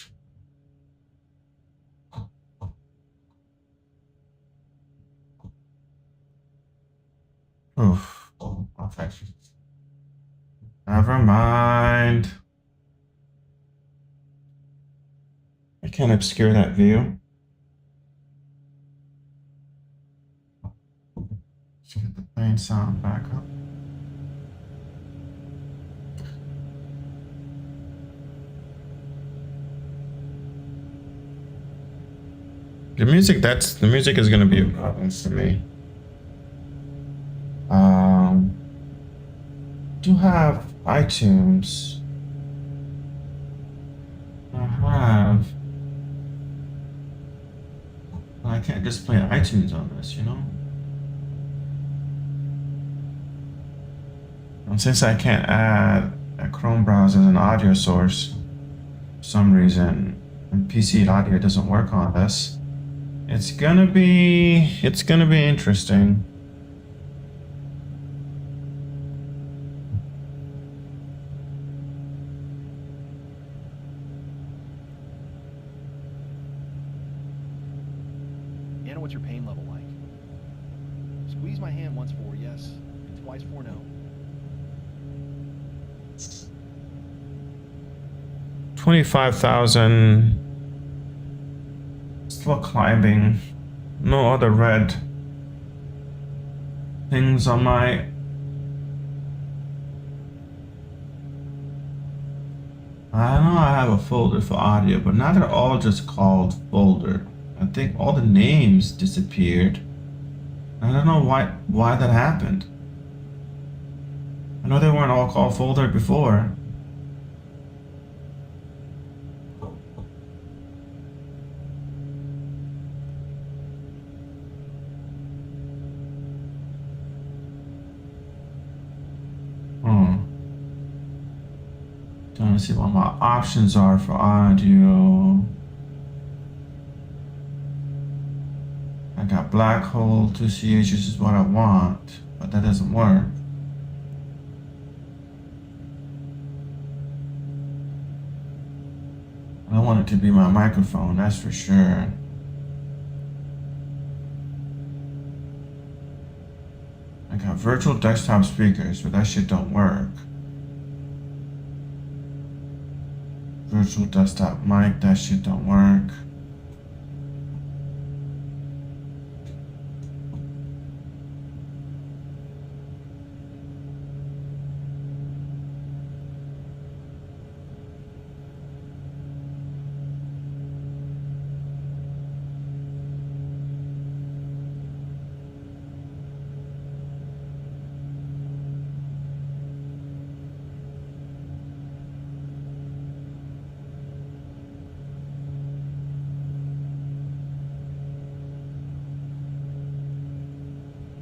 Oof. Okay. Never mind. I can't obscure that view. Let's get the plane sound back up. The music is gonna be a problem for me. Do have iTunes. I can't just play iTunes on this, you know? And since I can't add a Chrome browser as an audio source, for some reason, and PC audio doesn't work on this, it's gonna be interesting. Anna, what's your pain level like? Squeeze my hand once for yes, and twice for no. 25,000. Still climbing. No other red things on my. I know I have a folder for audio, but now they're all just called folder. I think all the names disappeared. I don't know why that happened. I know they weren't all called folder before. Trying to see what my options are for audio. I got black hole 2CH, which is what I want, but that doesn't work. I want it to be my microphone, that's for sure. I got virtual desktop speakers, but that shit don't work. Virtual desktop mic, that shit don't work.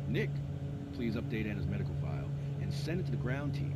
Nick, please update Anna's medical file and send it to the ground team.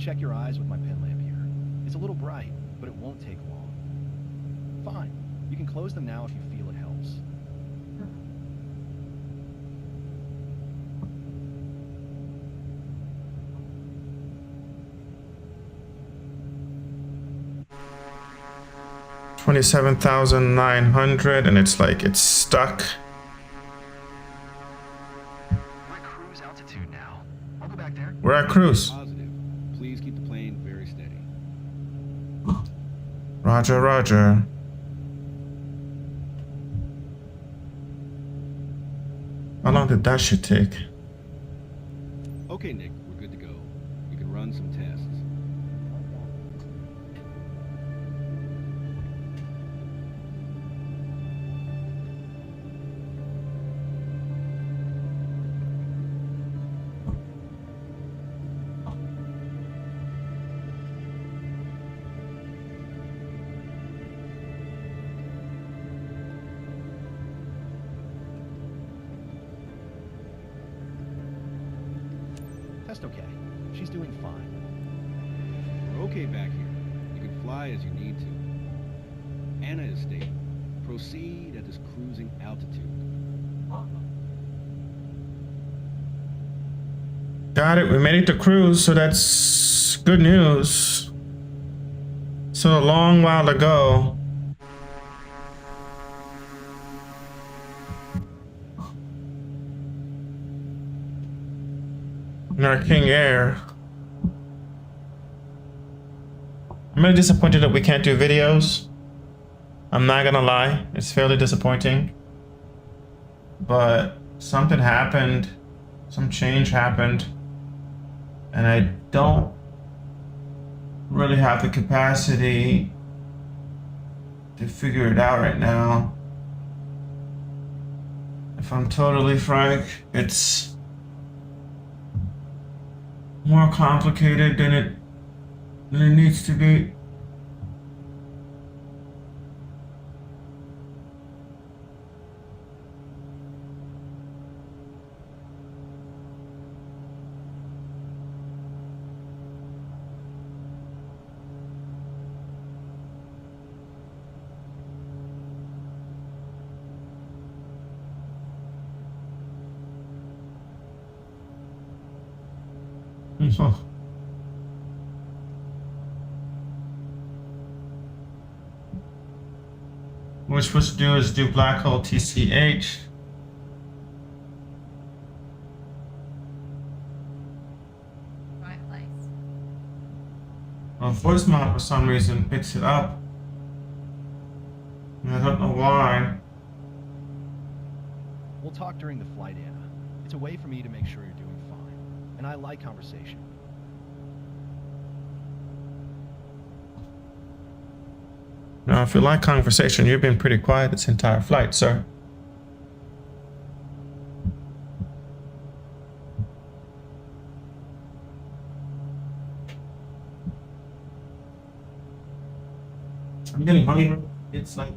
check your eyes with my pen lamp here. It's a little bright, but it won't take long. Fine. You can close them now if you feel it helps. $27,900, and it's like it's stuck. We're at cruise altitude now. I'll go back there. We're at cruise. Positive. Please keep the plane very steady. Roger, Roger. How long did that shit take? Okay, Nick, we're good to go. You can run some tests. Test okay. She's doing fine. We're okay back here. You can fly as you need to. Anna is stable. Proceed at this cruising altitude. Got it. We made it to cruise, so that's good news. So a long while to go. In our King Air. I'm really disappointed that we can't do videos. I'm not gonna lie, it's fairly disappointing. But something happened, some change happened, and I don't really have the capacity to figure it out right now. If I'm totally frank, it's more complicated than it needs to be. What we're supposed to do is do black hole TCH. Right place. Well, voicemail for some reason picks it up. I don't know why. We'll talk during the flight, Anna. It's a way for me to make sure you're doing fine. And I like conversation. Now, if you like conversation, you've been pretty quiet this entire flight, sir. I'm getting hungry. It's like...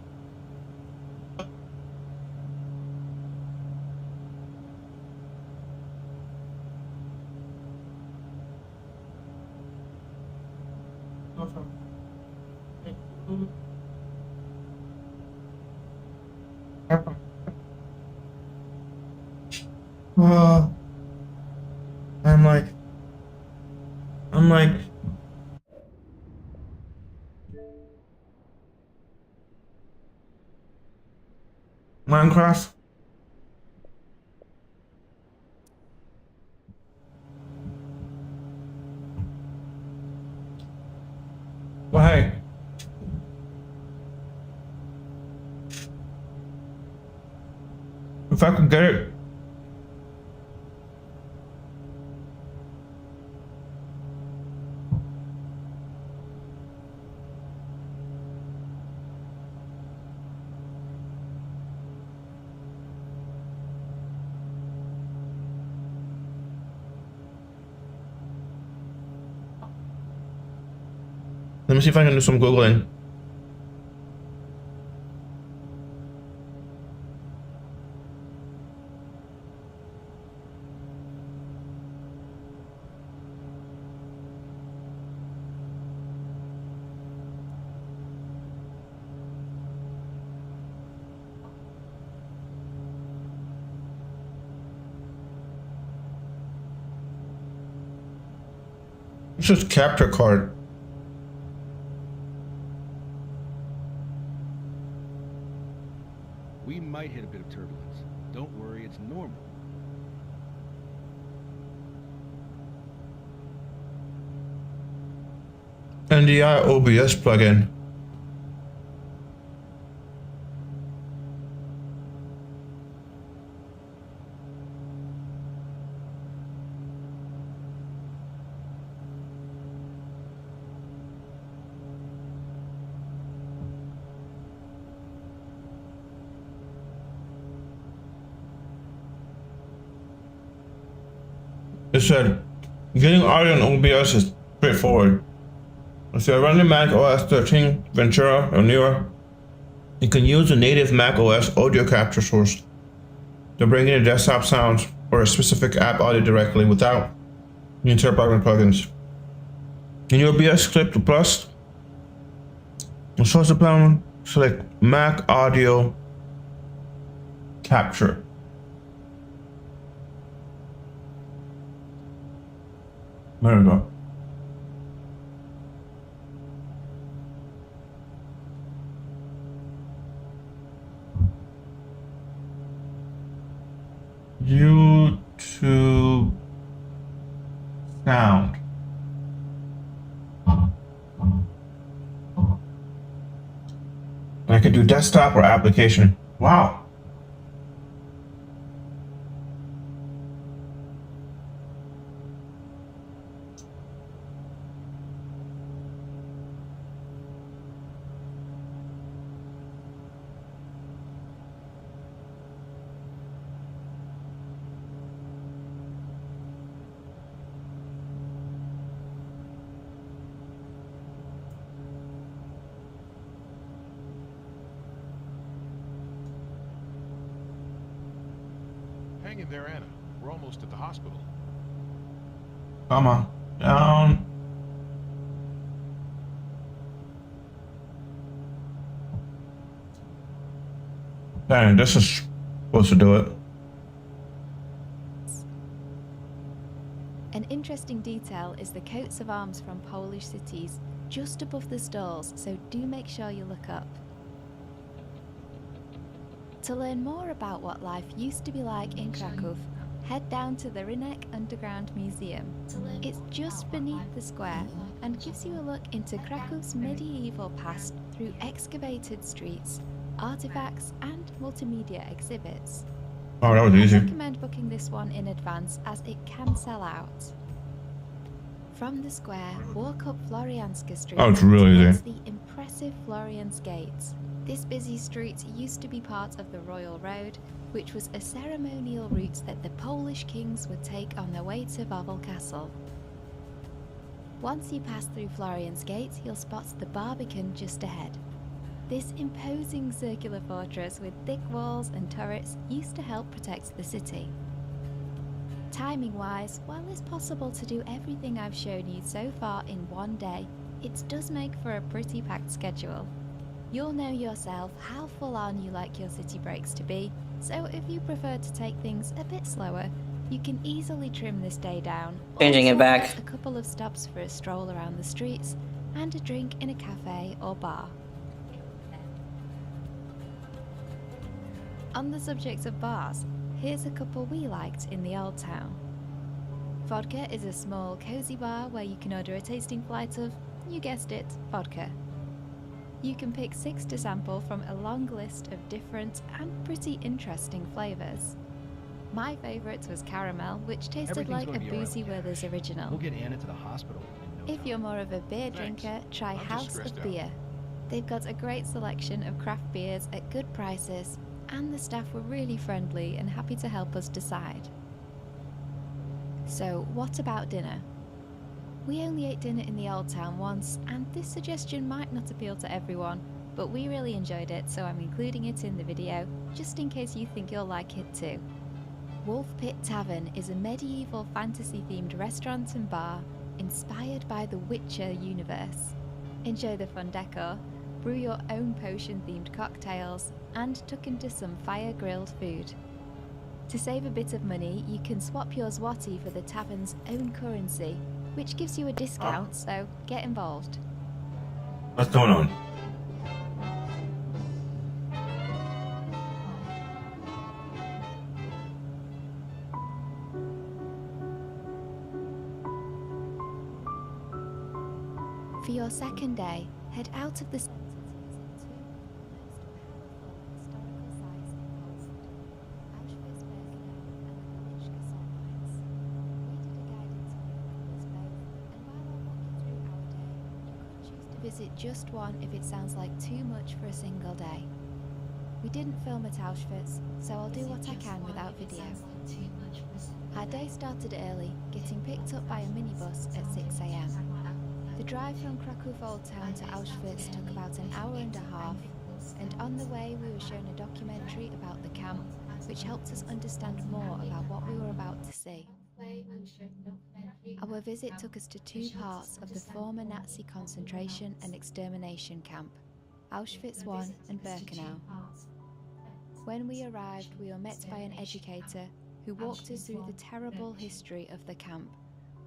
I'm like Minecraft. Well, hey. If I could get it. Let me see if I can do some Googling. This is capture card. We might hit a bit of turbulence. Don't worry, it's normal. NDI OBS plugin. It said, getting audio on OBS is straightforward. If you're running Mac OS 13, Ventura, or newer, you can use the native Mac OS audio capture source to bring in desktop sounds or a specific app audio directly without the inter-program plugins. In your OBS clip to plus, the source of plan, select Mac Audio Capture. There we go. YouTube sound. I can do desktop or application. Wow. Hang in there, Anna. We're almost at the hospital. Come on. Down. Dang, this is supposed to do it. An interesting detail is the coats of arms from Polish cities just above the stalls, so do make sure you look up. To learn more about what life used to be like in Kraków, head down to the Rynek Underground Museum. It's just beneath the square and gives you a look into Krakow's medieval past through excavated streets, artifacts and multimedia exhibits. Oh, that was easy. I recommend booking this one in advance as it can sell out. From the square, walk up Florianska Street. Oh, it's really towards easy. the impressive Florian's Gates. This busy street used to be part of the Royal Road, which was a ceremonial route that the Polish kings would take on their way to Wawel Castle. Once you pass through Florian's Gate, you'll spot the Barbican just ahead. This imposing circular fortress with thick walls and turrets used to help protect the city. Timing-wise, while it's possible to do everything I've shown you so far in one day, it does make for a pretty packed schedule. You'll know yourself how full on you like your city breaks to be, so if you prefer to take things a bit slower, you can easily trim this day down. Changing it back. A couple of stops for a stroll around the streets, and a drink in a cafe or bar. On the subject of bars, here's a couple we liked in the Old Town. Vodka is a small, cozy bar where you can order a tasting flight of, you guessed it, vodka. You can pick 6 to sample from a long list of different and pretty interesting flavours. My favourite was caramel, which tasted like a Boozy Withers original. We'll get Anna to the hospital in no If you're more of a beer drinker, try I'm just House stressed of out. Beer. They've got a great selection of craft beers at good prices, and the staff were really friendly and happy to help us decide. So, what about dinner? We only ate dinner in the Old Town once, and this suggestion might not appeal to everyone, but we really enjoyed it, so I'm including it in the video, just in case you think you'll like it too. Wolf Pit Tavern is a medieval fantasy-themed restaurant and bar inspired by the Witcher universe. Enjoy the fun decor, brew your own potion-themed cocktails, and tuck into some fire-grilled food. To save a bit of money, you can swap your zloty for the tavern's own currency, which gives you a discount, so get involved. What's going on? For your second day, head out of the centre visit just one if it sounds like too much for a single day. We didn't film at Auschwitz, so I'll do what I can without video. Our day started early, getting picked up by a minibus at 6 AM. The drive from Kraków Old Town to Auschwitz took about an hour and a half, and on the way we were shown a documentary about the camp, which helped us understand more about what we were about to see. Our visit took us to two parts of the former Nazi concentration and extermination camp, Auschwitz I and Birkenau. When we arrived, we were met by an educator who walked us through the terrible history of the camp,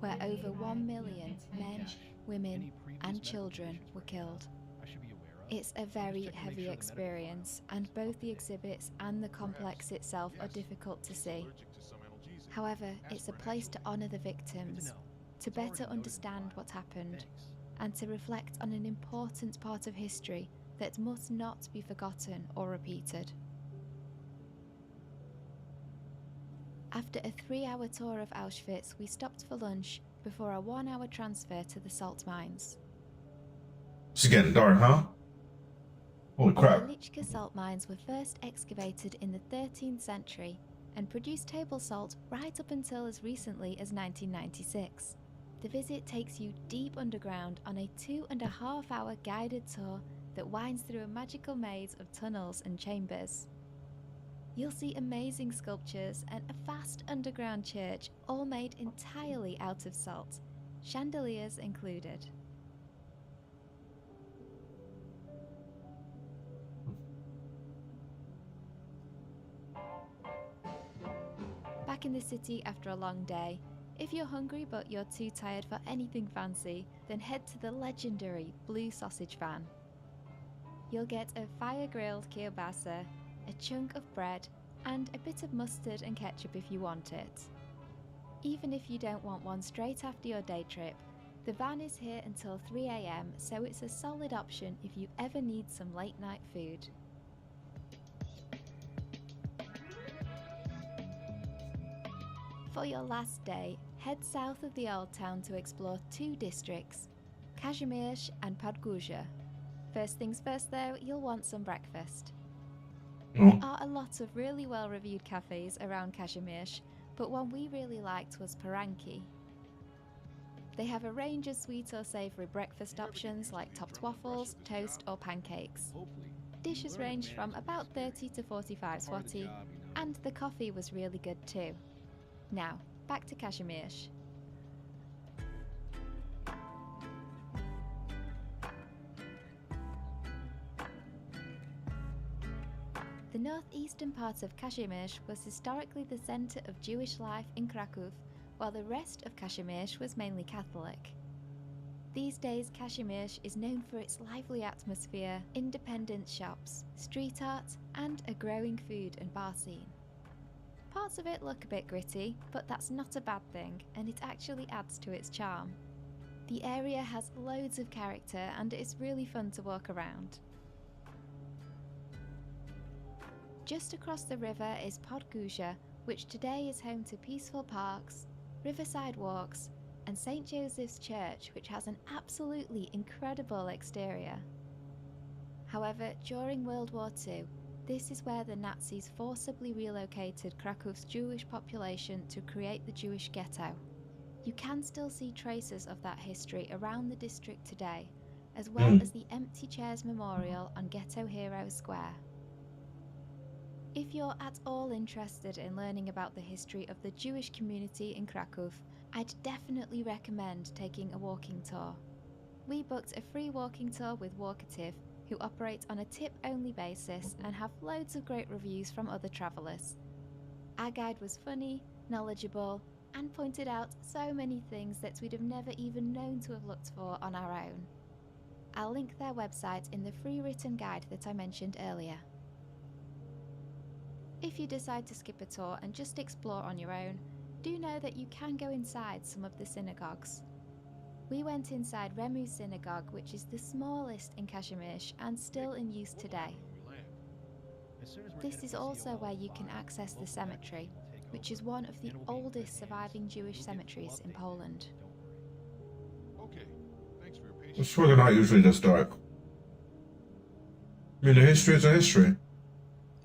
where over 1 million men, women, and children were killed. It's a very heavy experience, and both the exhibits and the complex itself are difficult to see. However, it's a place to honour the victims, to better understand what happened, and to reflect on an important part of history that must not be forgotten or repeated. After a 3-hour tour of Auschwitz, we stopped for lunch before a 1-hour transfer to the salt mines. It's getting dark, huh? Holy crap. The Lichka salt mines were first excavated in the 13th century and produced table salt right up until as recently as 1996. The visit takes you deep underground on a 2.5-hour guided tour that winds through a magical maze of tunnels and chambers. You'll see amazing sculptures and a vast underground church, all made entirely out of salt, chandeliers included. Back in the city after a long day, if you're hungry but you're too tired for anything fancy, then head to the legendary Blue Sausage Van. You'll get a fire-grilled kielbasa, a chunk of bread, and a bit of mustard and ketchup if you want it. Even if you don't want one straight after your day trip, the van is here until 3 AM, so it's a solid option if you ever need some late-night food. For your last day, head south of the Old Town to explore two districts, Kazimierz and Podgórze. First things first though, you'll want some breakfast. There are a lot of really well-reviewed cafes around Kazimierz, but one we really liked was Poranki. They have a range of sweet or savoury breakfast options like topped waffles, toast or pancakes. Dishes range from about 30 to 45 zloty, and the coffee was really good too. Now, back to Kazimierz. The northeastern part of Kazimierz was historically the centre of Jewish life in Kraków, while the rest of Kazimierz was mainly Catholic. These days, Kazimierz is known for its lively atmosphere, independent shops, street art, and a growing food and bar scene. Parts of it look a bit gritty, but that's not a bad thing, and it actually adds to its charm. The area has loads of character, and it's really fun to walk around. Just across the river is Podgórze, which today is home to peaceful parks, riverside walks, and St. Joseph's Church, which has an absolutely incredible exterior. However, during World War II, this is where the Nazis forcibly relocated Krakow's Jewish population to create the Jewish ghetto. You can still see traces of that history around the district today, as well as the Empty Chairs Memorial on Ghetto Heroes Square. If you're at all interested in learning about the history of the Jewish community in Kraków, I'd definitely recommend taking a walking tour. We booked a free walking tour with Walkative, who operate on a tip-only basis and have loads of great reviews from other travellers. Our guide was funny, knowledgeable, and pointed out so many things that we'd have never even known to have looked for on our own. I'll link their website in the free written guide that I mentioned earlier. If you decide to skip a tour and just explore on your own, do know that you can go inside some of the synagogues. We went inside Remu Synagogue, which is the smallest in Kazimierz and still in use today. This is also where you can access the cemetery, which is one of the oldest surviving Jewish cemeteries in Poland. Okay, thanks for your patience. That's why they're not usually this dark. I mean, the history is a history.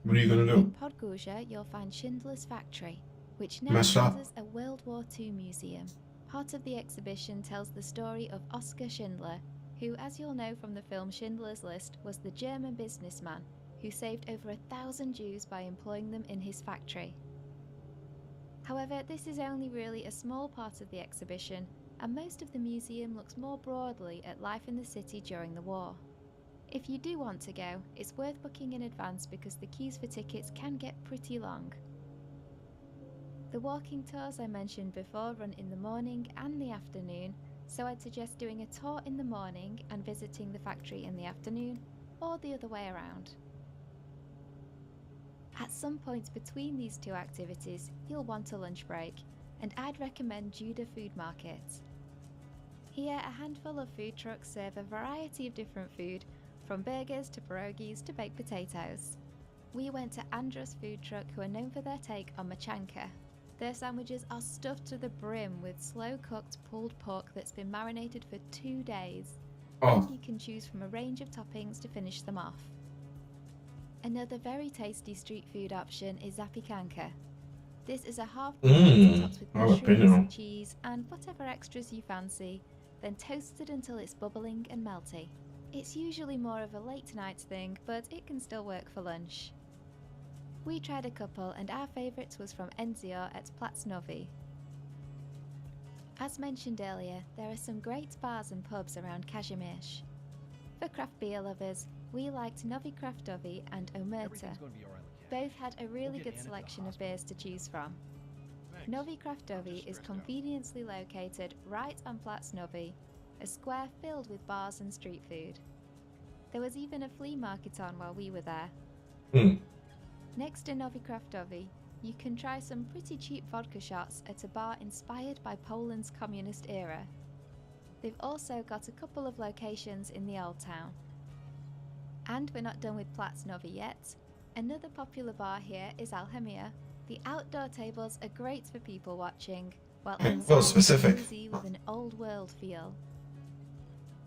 What are you gonna do? In Podgorze, you'll find Schindler's Factory, which now Messed up. houses a World War II museum. Part of the exhibition tells the story of Oskar Schindler, who, as you'll know from the film Schindler's List, was the German businessman who saved over 1,000 Jews by employing them in his factory. However, this is only really a small part of the exhibition, and most of the museum looks more broadly at life in the city during the war. If you do want to go, it's worth booking in advance because the queues for tickets can get pretty long. The walking tours I mentioned before run in the morning and the afternoon, so I'd suggest doing a tour in the morning and visiting the factory in the afternoon, or the other way around. At some points between these two activities, you'll want a lunch break, and I'd recommend Judah Food Market. Here, a handful of food trucks serve a variety of different food, from burgers to pierogies to baked potatoes. We went to Andros Food Truck, who are known for their take on machanka. Their sandwiches are stuffed to the brim with slow-cooked pulled pork that's been marinated for 2 days. And you can choose from a range of toppings to finish them off. Another very tasty street food option is zapiekanka. This is a half-baked topped with mushrooms, cheese, and whatever extras you fancy, then toasted until it's bubbling and melty. It's usually more of a late-night thing, but it can still work for lunch. We tried a couple, and our favourite was from Enzio at Plac Novi. As mentioned earlier, there are some great bars and pubs around Kazimierz. For craft beer lovers, we liked Novi Kraftovi and Omerta. Both had a really good selection of beers to choose from. Novi Kraftovi is conveniently located right on Plac Novi, a square filled with bars and street food. There was even a flea market on while we were there. Next to Novi Kraftovi, you can try some pretty cheap vodka shots at a bar inspired by Poland's communist era. They've also got a couple of locations in the Old Town. And we're not done with Plac Novi yet. Another popular bar here is Alchemia. The outdoor tables are great for people watching, while inside specific. it's cozy with an old world feel.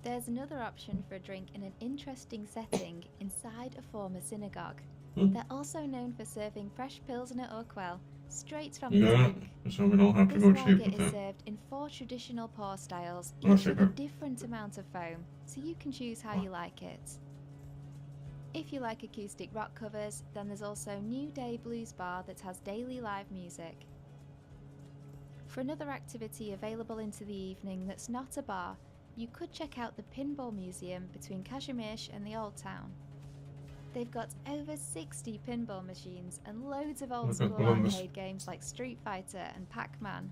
There's another option for a drink in an interesting setting inside a former synagogue. They're also known for serving fresh Pilsner Urquell straight from the tank. So we don't have to This go lager cheap with is it. served in 4 traditional pour styles, Oh, each with a super. different amount of foam, so you can choose how you like it. If you like acoustic rock covers, then there's also New Day Blues Bar that has daily live music. For another activity available into the evening that's not a bar, you could check out the Pinball Museum between Kazimierz and the Old Town. They've got over 60 pinball machines and loads of old Look at school Columbus. arcade games like Street Fighter and Pac-Man.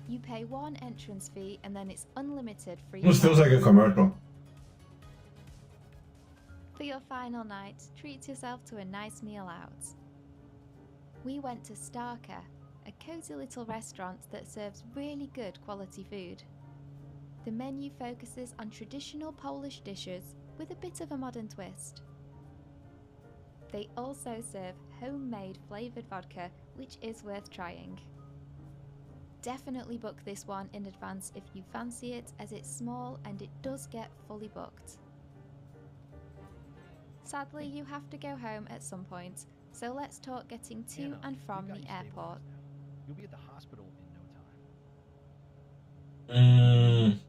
You pay 1 entrance fee and then it's unlimited free This feels like a commercial. For your final night, treat yourself to a nice meal out. We went to Starka, a cozy little restaurant that serves really good quality food. The menu focuses on traditional Polish dishes with a bit of a modern twist. They also serve homemade flavoured vodka, which is worth trying. Definitely book this one in advance if you fancy it, as it's small and it does get fully booked. Sadly, you have to go home at some point, so let's talk getting to and from the airport. You'll be at the hospital in no time.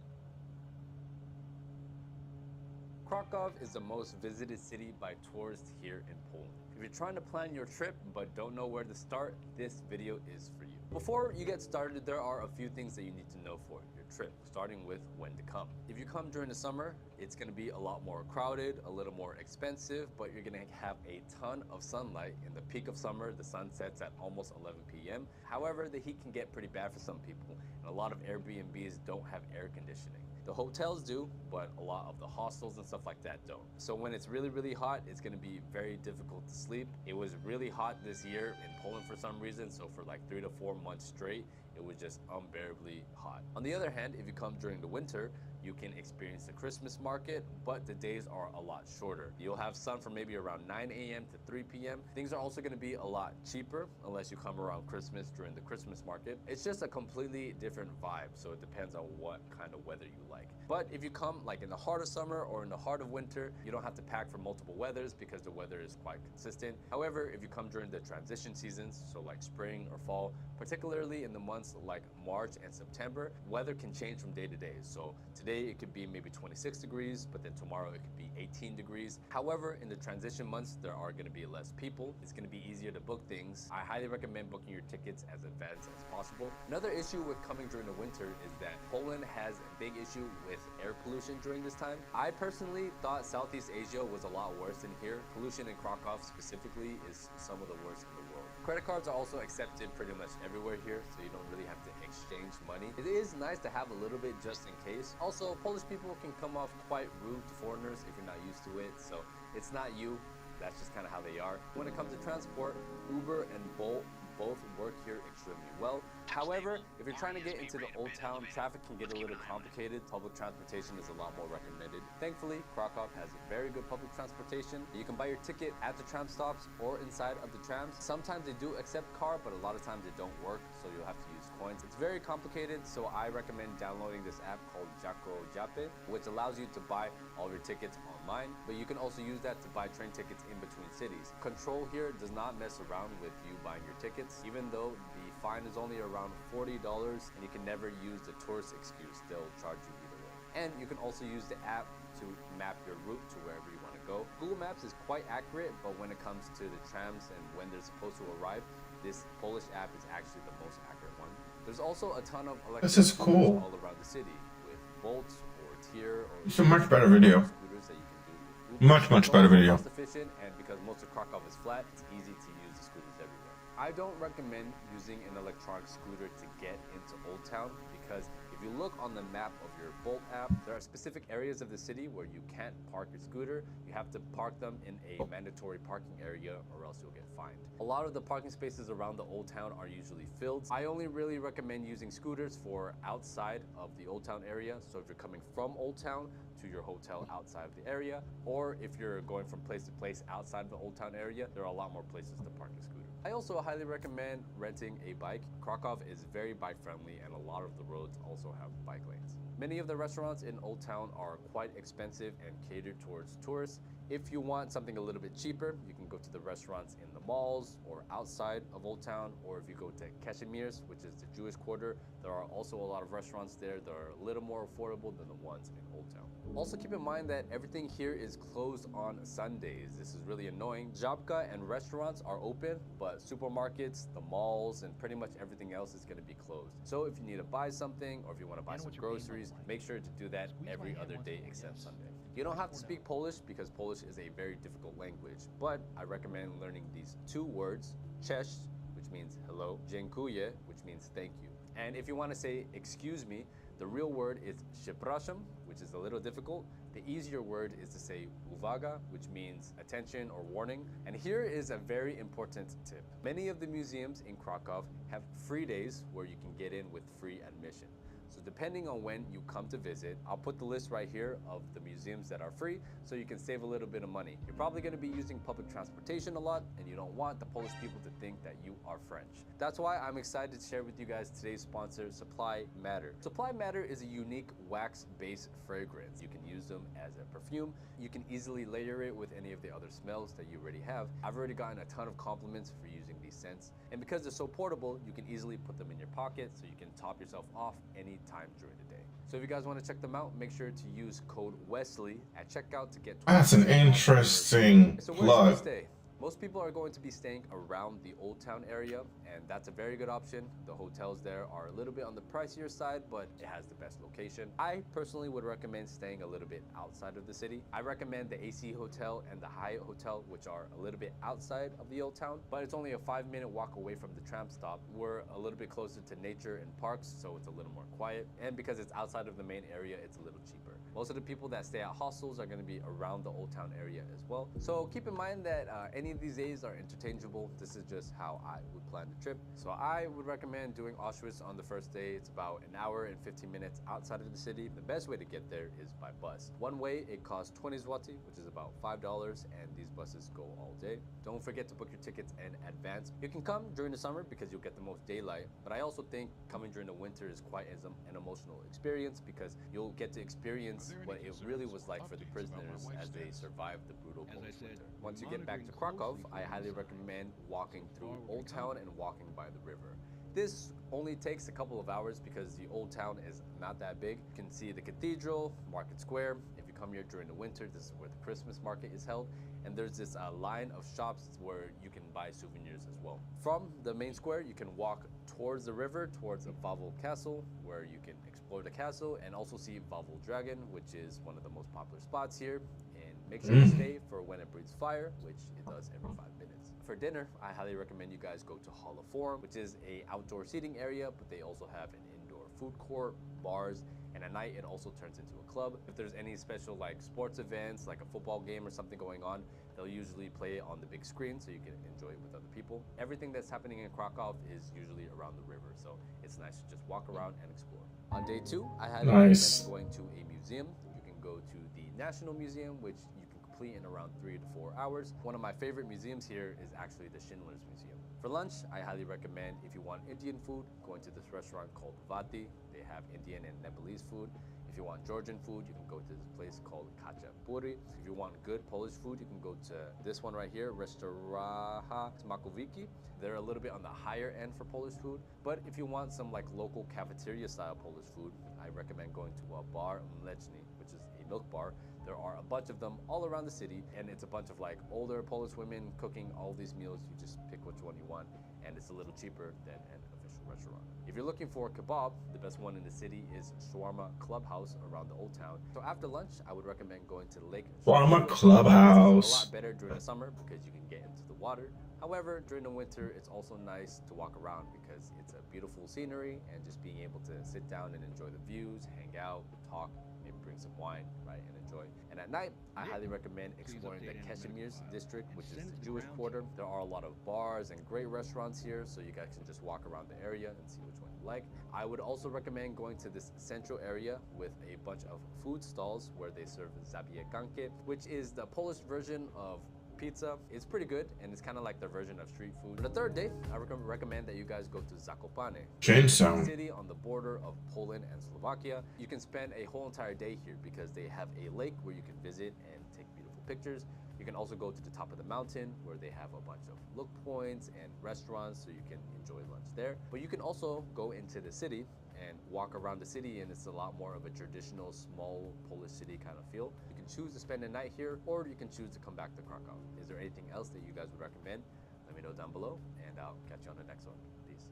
Kraków is the most visited city by tourists here in Poland. If you're trying to plan your trip but don't know where to start, this video is for you. Before you get started, there are a few things that you need to know for your trip, starting with when to come. If you come during the summer, it's going to be a lot more crowded, a little more expensive, but you're going to have a ton of sunlight. In the peak of summer, the sun sets at almost 11 p.m. However, the heat can get pretty bad for some people, and a lot of Airbnbs don't have air conditioning. The hotels do, but a lot of the hostels and stuff like that don't. So when it's really, really hot, it's gonna be very difficult to sleep. It was really hot this year in Poland for some reason, so for like 3 to 4 months straight, it was just unbearably hot. On the other hand, if you come during the winter, you can experience the Christmas market, but the days are a lot shorter. You'll have sun from maybe around 9 a.m. to 3 p.m. Things are also gonna be a lot cheaper unless you come around Christmas during the Christmas market. It's just a completely different vibe, so it depends on what kind of weather you like. But if you come like in the heart of summer or in the heart of winter, you don't have to pack for multiple weathers because the weather is quite consistent. However, if you come during the transition seasons, so like spring or fall, particularly in the months like March and September, weather can change from day to day. So today it could be maybe 26 degrees, but then tomorrow it could be 18 degrees. However, in the transition months, there are gonna be less people. It's gonna be easier to book things. I highly recommend booking your tickets as advanced as possible. Another issue with coming during the winter is that Poland has a big issue with air pollution during this time. I personally thought Southeast Asia was a lot worse than here. Pollution in Kraków specifically is some of the worst in the world. Credit cards are also accepted pretty much everywhere here, so you don't really have to exchange money. It is nice to have a little bit just in case. Also, Polish people can come off quite rude to foreigners if you're not used to it, so it's not you. That's just kind of how they are. When it comes to transport, Uber and Bolt both work here extremely well. However, if you're trying to get into the old town, traffic can get a little complicated. Public transportation is a lot more recommended. Thankfully, Kraków has very good public transportation. You can buy your ticket at the tram stops or inside of the trams. Sometimes they do accept card, but a lot of times they don't work, so you'll have to use coins. It's very complicated, so I recommend downloading this app called Jako Jape, which allows you to buy all your tickets online, but you can also use that to buy train tickets in between cities. Control here does not mess around with you buying your tickets, even though the fine is only around $40 and you can never use the tourist excuse. They'll charge you either way. And you can also use the app to map your route to wherever you want to go. Google Maps is quite accurate, but when it comes to the trams and when they're supposed to arrive, this Polish app is actually the most accurate one. There's also a ton of electric This is scooters cool. all around the city with Bolt or Tier or It's a much better video. scooters that you can do with Uber. Much It's better also video. cost efficient, and because most of Kraków is flat, it's easy to use the scooters everywhere. I don't recommend using an electronic scooter to get into Old Town because if you look on the map of your Bolt app, there are specific areas of the city where you can't park your scooter. You have to park them in a mandatory parking area or else you'll get fined. A lot of the parking spaces around the Old Town are usually filled. I only really recommend using scooters for outside of the Old Town area. So if you're coming from Old Town to your hotel outside of the area, or if you're going from place to place outside of the Old Town area, there are a lot more places to park your scooter. I also highly recommend renting a bike. Kraków is very bike friendly and a lot of the roads also have bike lanes. Many of the restaurants in Old Town are quite expensive and catered towards tourists. If you want something a little bit cheaper, you can go to the restaurants in the malls or outside of Old Town, or if you go to Kazimierz, which is the Jewish quarter, there are also a lot of restaurants there that are a little more affordable than the ones in Old Town. Also keep in mind that everything here is closed on Sundays. This is really annoying. Żabka and restaurants are open, but supermarkets, the malls, and pretty much everything else is going to be closed. So if you need to buy something or if you want to buy some groceries, make sure to do that every other day except Sunday. You don't have to speak Polish because Polish is a very difficult language, but I recommend learning these two words, cześć, which means hello, dziękuję, which means thank you. And if you want to say excuse me, the real word is przepraszam, which is a little difficult. The easier word is to say uwaga, which means attention or warning. And here is a very important tip. Many of the museums in Kraków have free days where you can get in with free admission. So depending on when you come to visit, I'll put the list right here of the museums that are free so you can save a little bit of money. You're probably going to be using public transportation a lot and you don't want the Polish people to think that you are French. That's why I'm excited to share with you guys today's sponsor, Supply Matter. Supply Matter is a unique wax-based fragrance. You can use them as a perfume. You can easily layer it with any of the other smells that you already have. I've already gotten a ton of compliments for using cents. And because they're so portable, you can easily put them in your pocket so you can top yourself off anytime during the day. So if you guys want to check them out, make sure to use code Wesley at checkout to get 20%. That's an interesting So where should you plug. stay? Most people are going to be staying around the Old Town area, and that's a very good option. The hotels there are a little bit on the pricier side, but it has the best location. I personally would recommend staying a little bit outside of the city. I recommend the AC Hotel and the Hyatt Hotel, which are a little bit outside of the Old Town, but it's only a 5-minute walk away from the tram stop. We're a little bit closer to nature and parks, so it's a little more quiet. And because it's outside of the main area, it's a little cheaper. Most of the people that stay at hostels are going to be around the Old Town area as well. So keep in mind that any of these days are interchangeable. This is just how I would plan the trip. So I would recommend doing Auschwitz on the first day. It's about an hour and 15 minutes outside of the city. The best way to get there is by bus. One way, it costs 20 zloty, which is about $5, and these buses go all day. Don't forget to book your tickets in advance. You can come during the summer because you'll get the most daylight, but I also think coming during the winter is quite an emotional experience because you'll get to experience what it really was like for the prisoners as they survived the brutal Polish winter. Once you get back to Kraków, I highly recommend walking through Old Town and walking by the river. This only takes a couple of hours because the Old Town is not that big. You can see the cathedral, Market Square. If you come here during the winter, this is where the Christmas market is held. And there's this line of shops where you can buy souvenirs as well. From the main square, you can walk towards the river, towards the Wawel Castle, where you can explore the castle and also see Wawel Dragon, which is one of the most popular spots here. And make sure to stay for when it breathes fire, which it does every 5 minutes. For dinner, I highly recommend you guys go to Hall of Forum, which is a outdoor seating area, but they also have an indoor food court, bars, and at night it also turns into a club. If there's any special like sports events, like a football game or something going on, they'll usually play it on the big screen so you can enjoy it with other people. Everything that's happening in Kraków is usually around the river, so it's nice to just walk around and explore. On day 2, I highly recommend going to a museum. You can go to the National Museum, which you can complete in around 3 to 4 hours. One of my favorite museums here is actually the Schindler's Museum. For lunch, I highly recommend, if you want Indian food, going to this restaurant called Vati. They have Indian and Nepalese food. If you want Georgian food, you can go to this place called Khachapuri. If you want good Polish food, you can go to this one right here, Restauraha Smakowiki. They're a little bit on the higher end for Polish food, but if you want some like local cafeteria style Polish food, I recommend going to a Bar Mleczny, which is a milk bar. There are a bunch of them all around the city, and it's a bunch of like older Polish women cooking all these meals. You just pick which one you want, and it's a little cheaper than an official restaurant. If you're looking for kebab, the best one in the city is Shawarma Clubhouse around the Old Town. So after lunch, I would recommend going to Lake Shawarma Clubhouse. It's a lot better during the summer because you can get into the water. However, during the winter, it's also nice to walk around because it's a beautiful scenery, and just being able to sit down and enjoy the views, hang out, talk, maybe bring some wine, right, and enjoy. And at night, I highly recommend exploring the Kazimierz district, which is the Jewish quarter. There are a lot of bars and great restaurants here, so you guys can just walk around the area and see which one you like. I would also recommend going to this central area with a bunch of food stalls where they serve zabiekanki, which is the Polish version of pizza. It's pretty good, and it's kind of like their version of street food. For the third day, I recommend that you guys go to Zakopane, Chainsaw. city on the border of Poland and Slovakia. You can spend a whole entire day here because they have a lake where you can visit and take beautiful pictures. You can also go to the top of the mountain where they have a bunch of look points and restaurants, so you can enjoy lunch there. But you can also go into the city and walk around the city, and it's a lot more of a traditional small Polish city kind of feel. You can choose to spend a night here, or you can choose to come back to Kraków. Is there anything else that you guys would recommend? Let me know down below, and I'll catch you on the next one. Peace.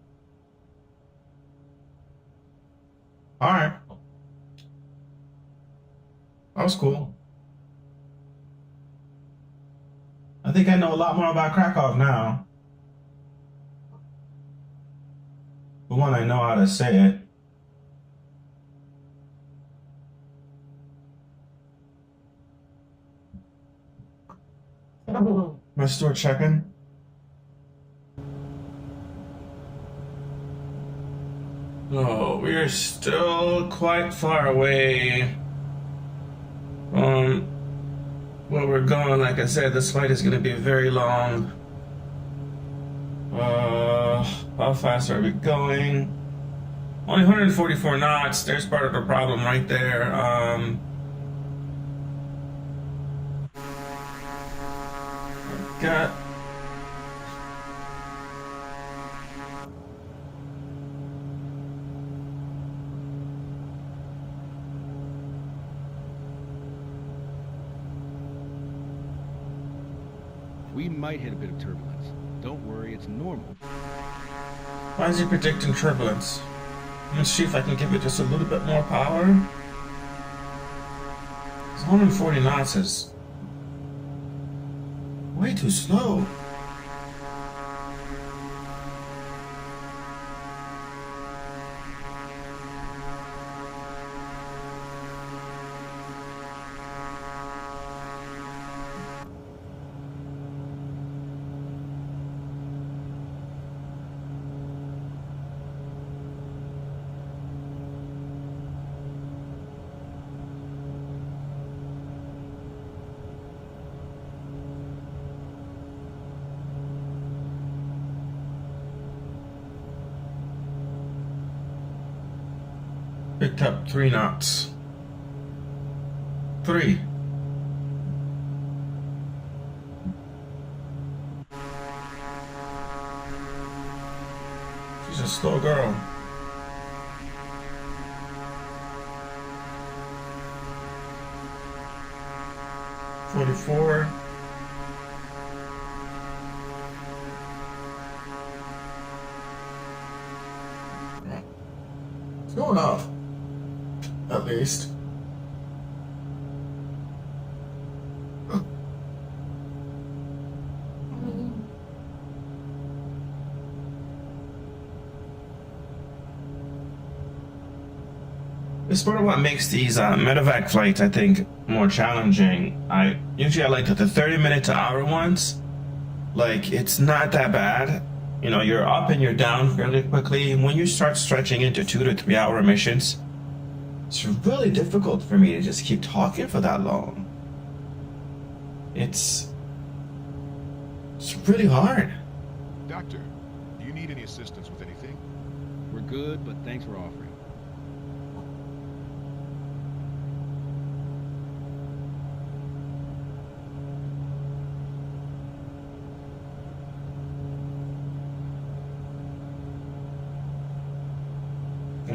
All right. That was cool. I think I know a lot more about Kraków now. For one, I know how to say it. Am I still checking? Oh, we are still quite far away from where we're going. Like I said, this flight is going to be very long. How fast are we going? Only 144 knots. There's part of the problem right there. We might hit a bit of turbulence. Don't worry, it's normal. Why is he predicting turbulence? Let's see if I can give it just a little bit more power. It's 140 knots is way too slow. Picked up 3 knots. 3. She's a slow girl. .44. It's going up. At least. It's part of what makes these Medevac flights, I think, more challenging. I like the 30-minute to hour ones. Like, it's not that bad. You know, you're up and you're down fairly quickly. When you start stretching into 2 to 3 hour missions, it's really difficult for me to just keep talking for that long. It's really hard. Doctor, do you need any assistance with anything? We're good, but thanks for offering.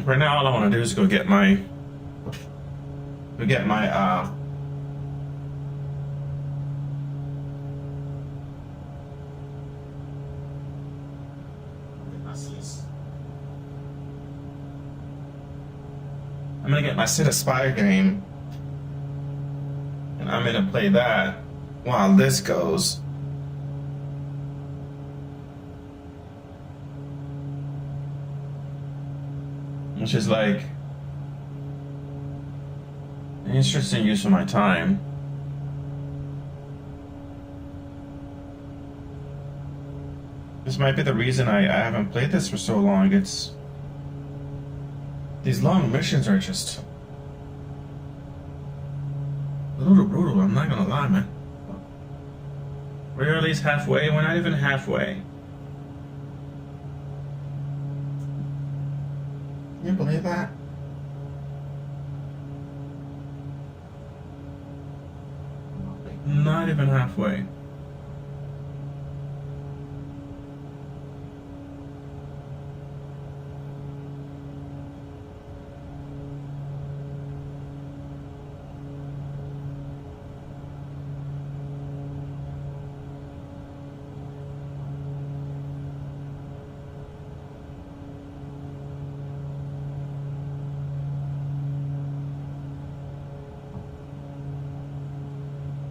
Right now, all I want to do is go get my I'm gonna get my Sid Aspire game, and I'm gonna play that while this goes. Which is like an interesting use of my time. This might be the reason I haven't played this for so long. It's these long missions are just a little brutal, I'm not gonna lie, man. We're at least halfway, we're not even halfway. Can you believe that? Not even halfway.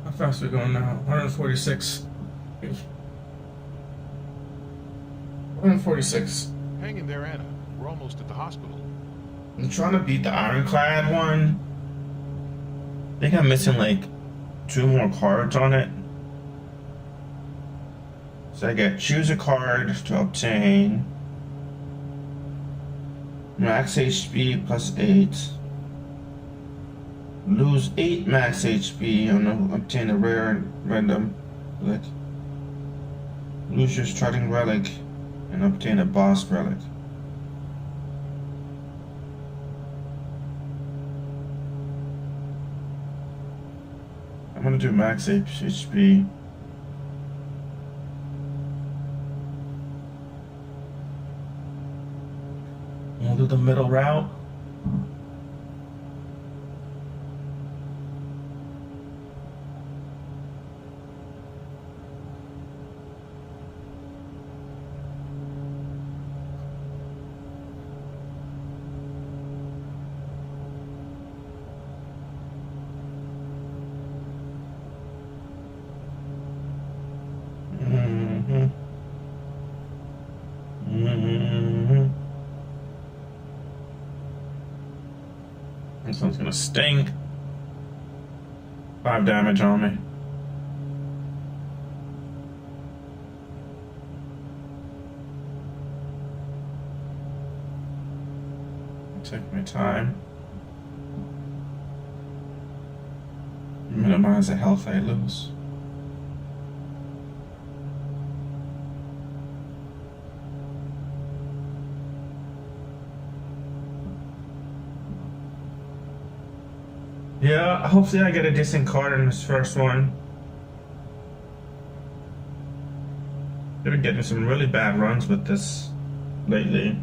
How fast are we going now? 146. 146. Hang in there, Anna. We're almost at the hospital. I'm trying to beat the ironclad one. I think I'm missing like 2 more cards on it. So I get choose a card to obtain max HP plus 8. Lose 8 max HP and obtain a rare random relic. Lose your starting relic and obtain a boss relic. I'm gonna do max HP. We'll do the middle route. This one's gonna sting. 5 damage on me. Take my time. Minimize the health I lose. Yeah, hopefully I get a decent card in this first one. I've been getting some really bad runs with this lately.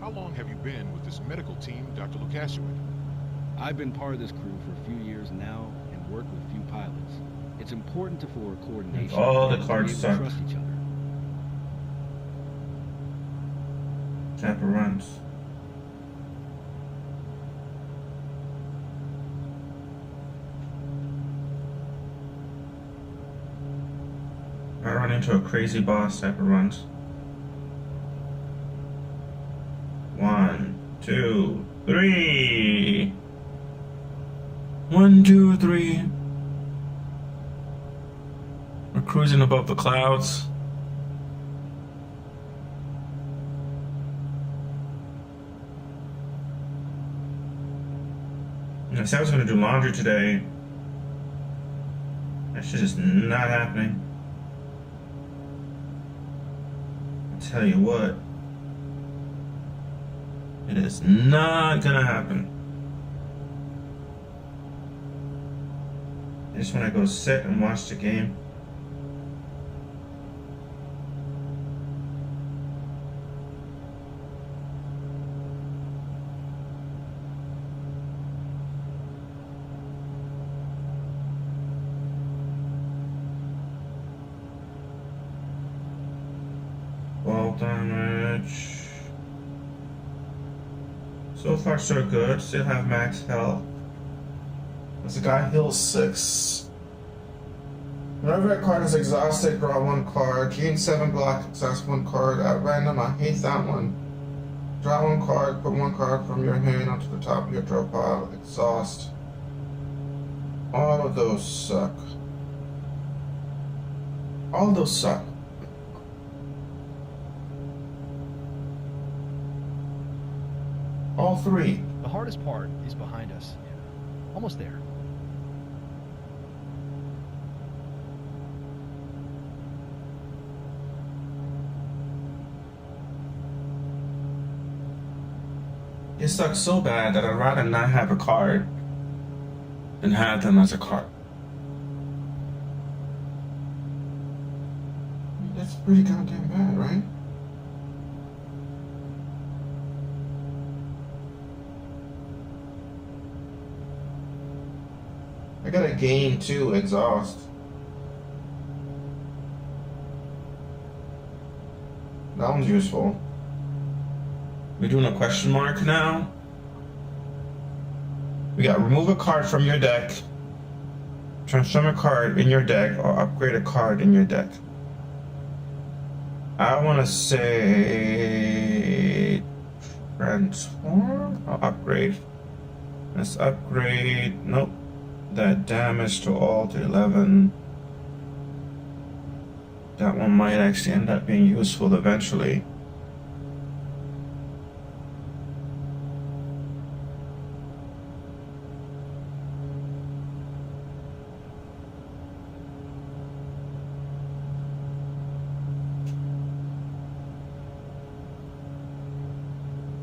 How long have you been with this medical team, Dr. Lukasiewicz? I've been part of this crew for a few years now and worked with a few pilots. It's important to forward coordination. All the and to cards be able to suck. trust each other. Type of runs. I run into a crazy boss type of runs. 1, 2, 3. 1, 2, 3. We're cruising above the clouds. I said I was going to do laundry today. That shit is not happening. I tell you what. It is not gonna happen. I just want to go sit and watch the game. Damage. So far so good. Still have max health. There's a guy heals 6. Whenever a card is exhausted, draw 1 card. Gain 7 block, exhaust 1 card. At random, I hate that one. Draw 1 card, put 1 card from your hand onto the top of your draw pile. Exhaust. All of those suck. All of those suck. All 3. The hardest part is behind us. Almost there. It sucks so bad that I'd rather not have a card than have them as a card. That's pretty goddamn bad, right? I got a gain 2 exhaust. That one's useful. We're doing a question mark now. We got remove a card from your deck, transform a card in your deck, or upgrade a card in your deck. I want to say transform or upgrade. Let's upgrade. Nope. That damage to all to 11. That one might actually end up being useful eventually.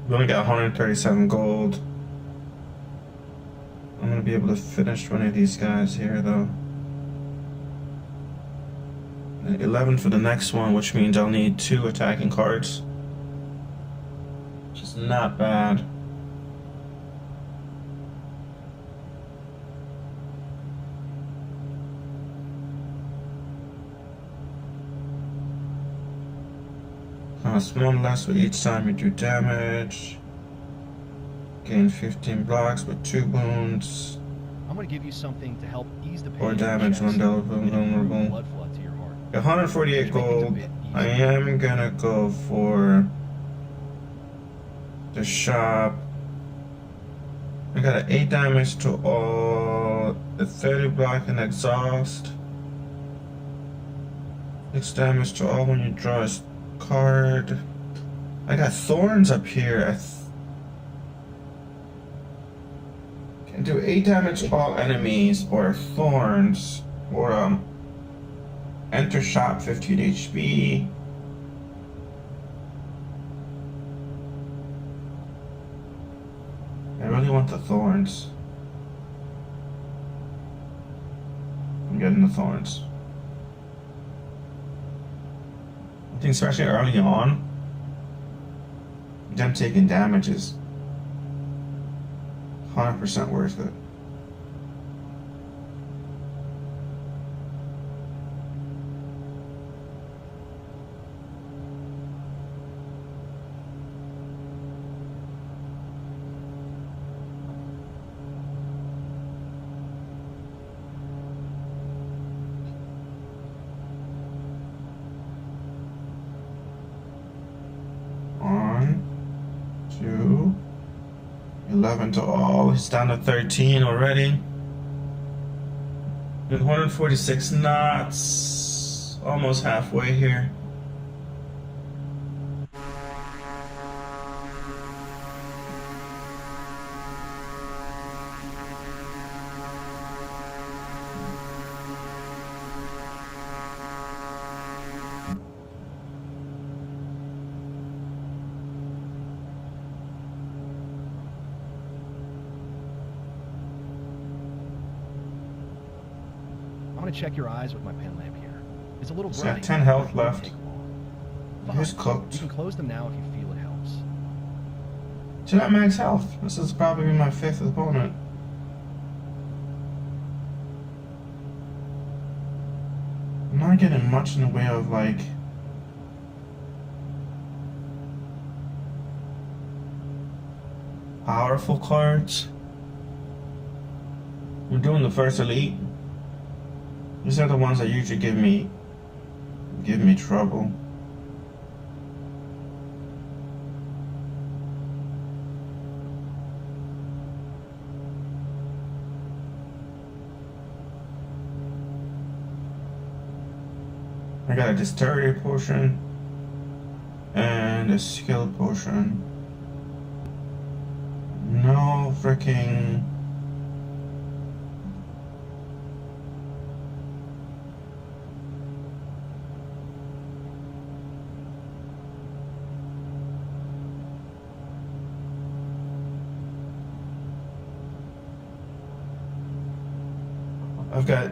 We only got 137 gold. I'm gonna be able to finish one of these guys here though. 11 for the next one, which means I'll need 2 attacking cards. Which is not bad. Cost 1 less with each time you do damage. Gain 15 blocks with 2 wounds. I'm going to give you something to help ease the pain. Or damage when vulnerable. Blood flow to your heart. 148 gold. I am gonna go for the shop. I got an 8 damage to all, the 30 block and exhaust. 6 damage to all when you draw a card. I got thorns up here. Can do 8 damage to all enemies, or thorns, or enter shop 15 HP. I really want the thorns. I'm getting the thorns. I think especially early on, them taking damage is 100% worth it. One, two, 11 to all. He's down to 13 already. With 146 knots. Almost halfway here. I'm gonna check your eyes with my pen lamp here. It's a little He's bright. got 10 health but it won't left. take long. He's Fine. cooked. You can close them now if you feel it helps. She's at max health. This is probably my 5th opponent. I'm not getting much in the way of like powerful cards. We're doing the first elite. These are the ones that usually give me trouble. I got a dexterity potion and a skill potion. No freaking. I've got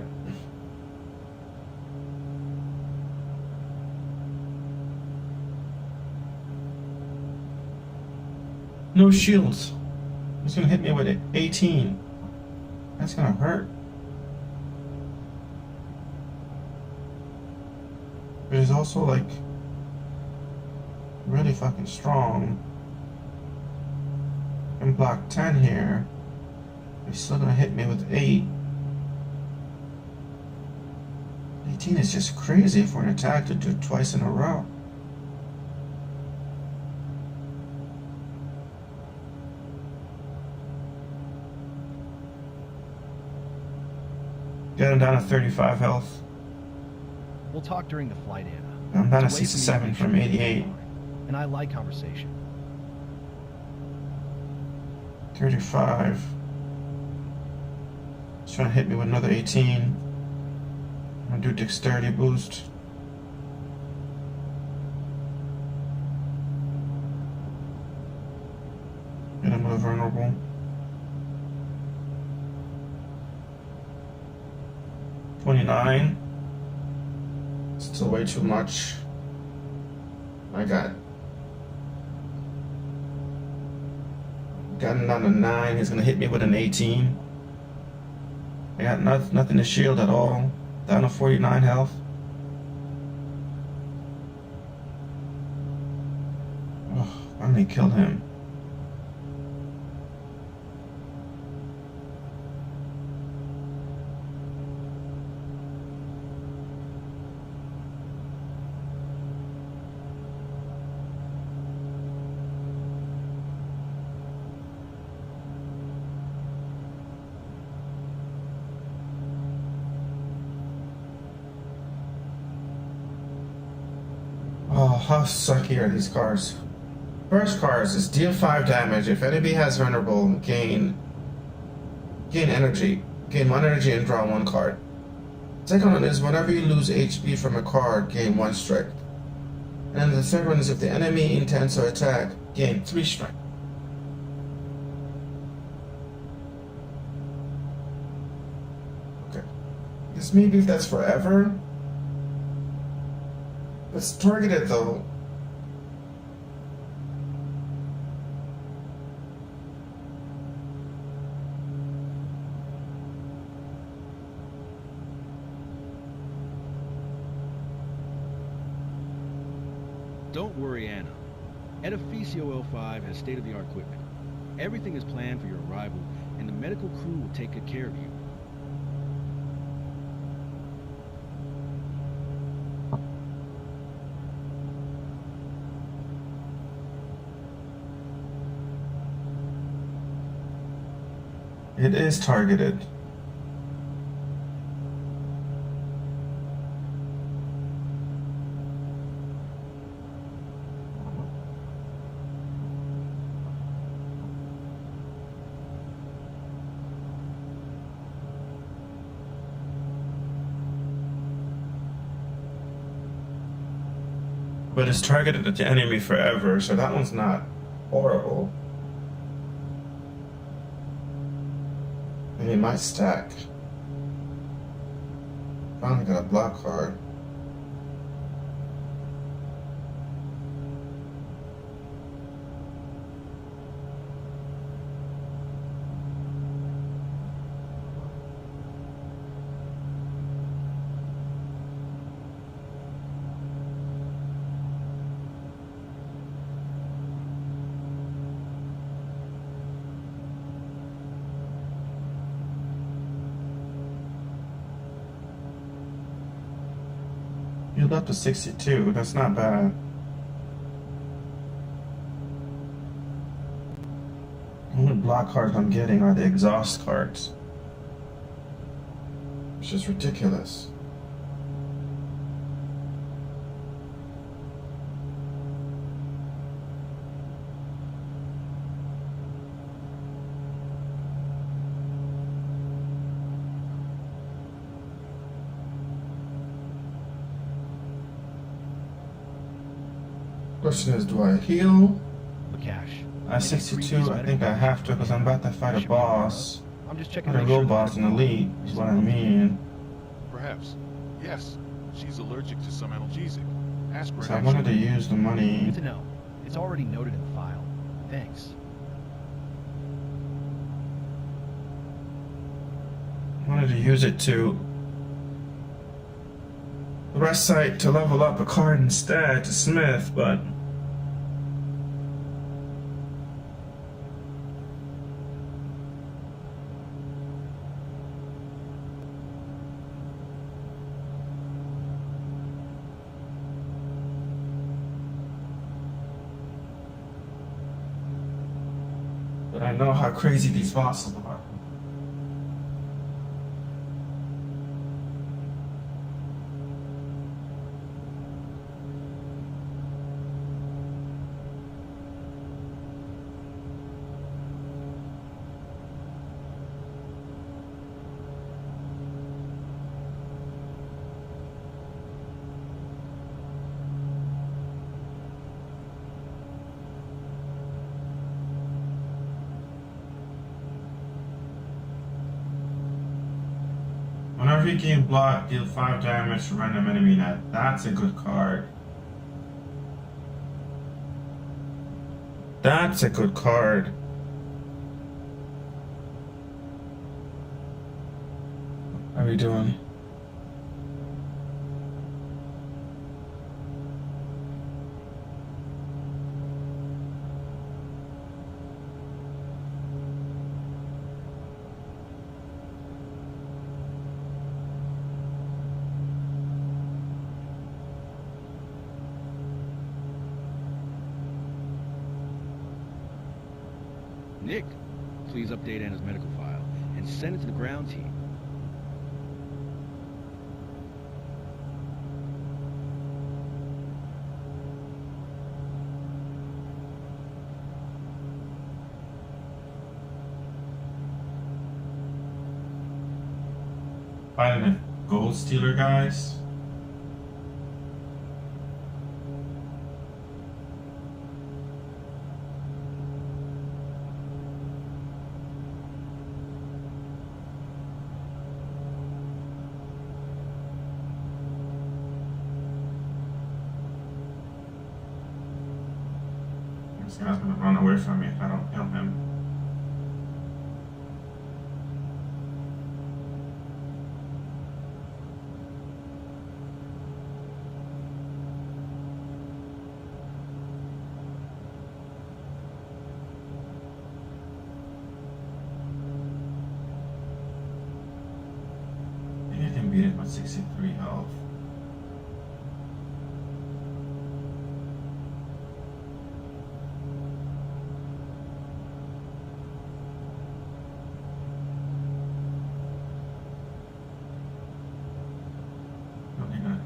no shields. He's gonna hit me with an 18. That's gonna hurt. But he's also like really fucking strong. I can block 10 here. He's still gonna hit me with 8. 18 is just crazy for an attack to do twice in a row. Got him down to 35 health. We'll talk during the flight, Anna. I'm down to It's a way for me 67 make from sure you feel 88. fine. And I like conversation. 35. He's trying to hit me with another 18. I'm gonna do dexterity boost. Get him with a vulnerable. 29. Still way too much. I got him down to 9. He's gonna hit me with an 18. I got nothing to shield at all. Down to 49 health. Oh, finally killed him. how sucky are these cards? First cards is deal 5 damage. If enemy has vulnerable, gain energy. Gain 1 energy and draw 1 card. Second one is whenever you lose HP from a card, gain 1 strength. And the third one is if the enemy intends to attack, gain 3 strength. Okay. I guess maybe if that's forever. Let's target it though. Don't worry, Anna. Edificio L5 has state-of-the-art equipment. Everything is planned for your arrival, and the medical crew will take good care of you. It is targeted. But it's targeted at the enemy forever, so that one's not horrible. And it might stack. Finally got a block card. You're up to 62, that's not bad. The only block cards I'm getting are the exhaust cards. Which is ridiculous. Question is, do I heal? Cash. At 62, I think I have to because I'm about to fight a boss. I'm just checking. Not a real boss, an elite, is what I mean. Perhaps. Yes. She's allergic to some analgesic. Aspirin. So I wanted to use the money. Good to know. It's already noted in the file. Thanks. I wanted to use it to the rest site to level up a card instead to Smith, but I know how crazy these bosses are. Whenever you gain block, deal 5 damage to random enemy net. That's a good card. That's a good card. How are we doing? Nick, please update Anna's medical file and send it to the ground team. fighting the gold stealer guys. This guy's gonna run away from me if I don't kill him. Maybe I can beat it with 63 health.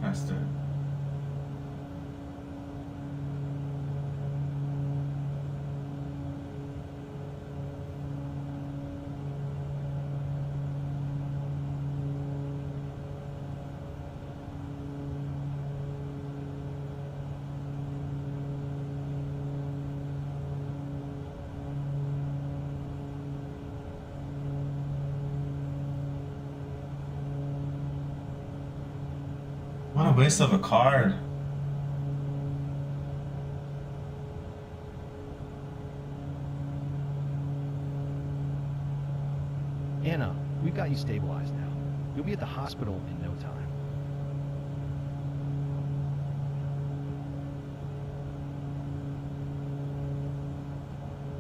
Test it. What a waste of a card. Anna, we've got you stabilized now. You'll be at the hospital in no time.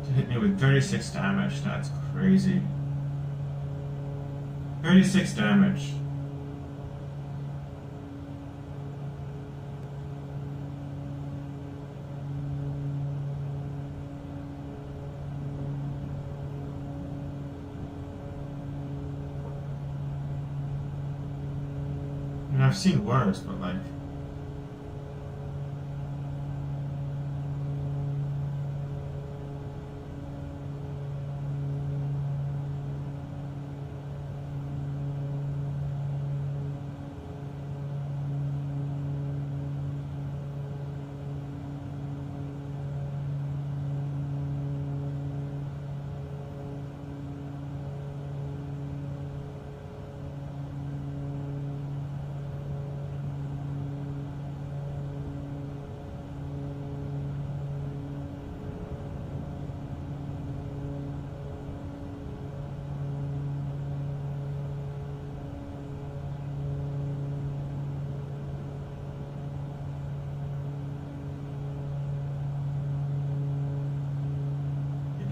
To hit me with 36 damage, that's crazy. 36 damage. I've seen worse, but like...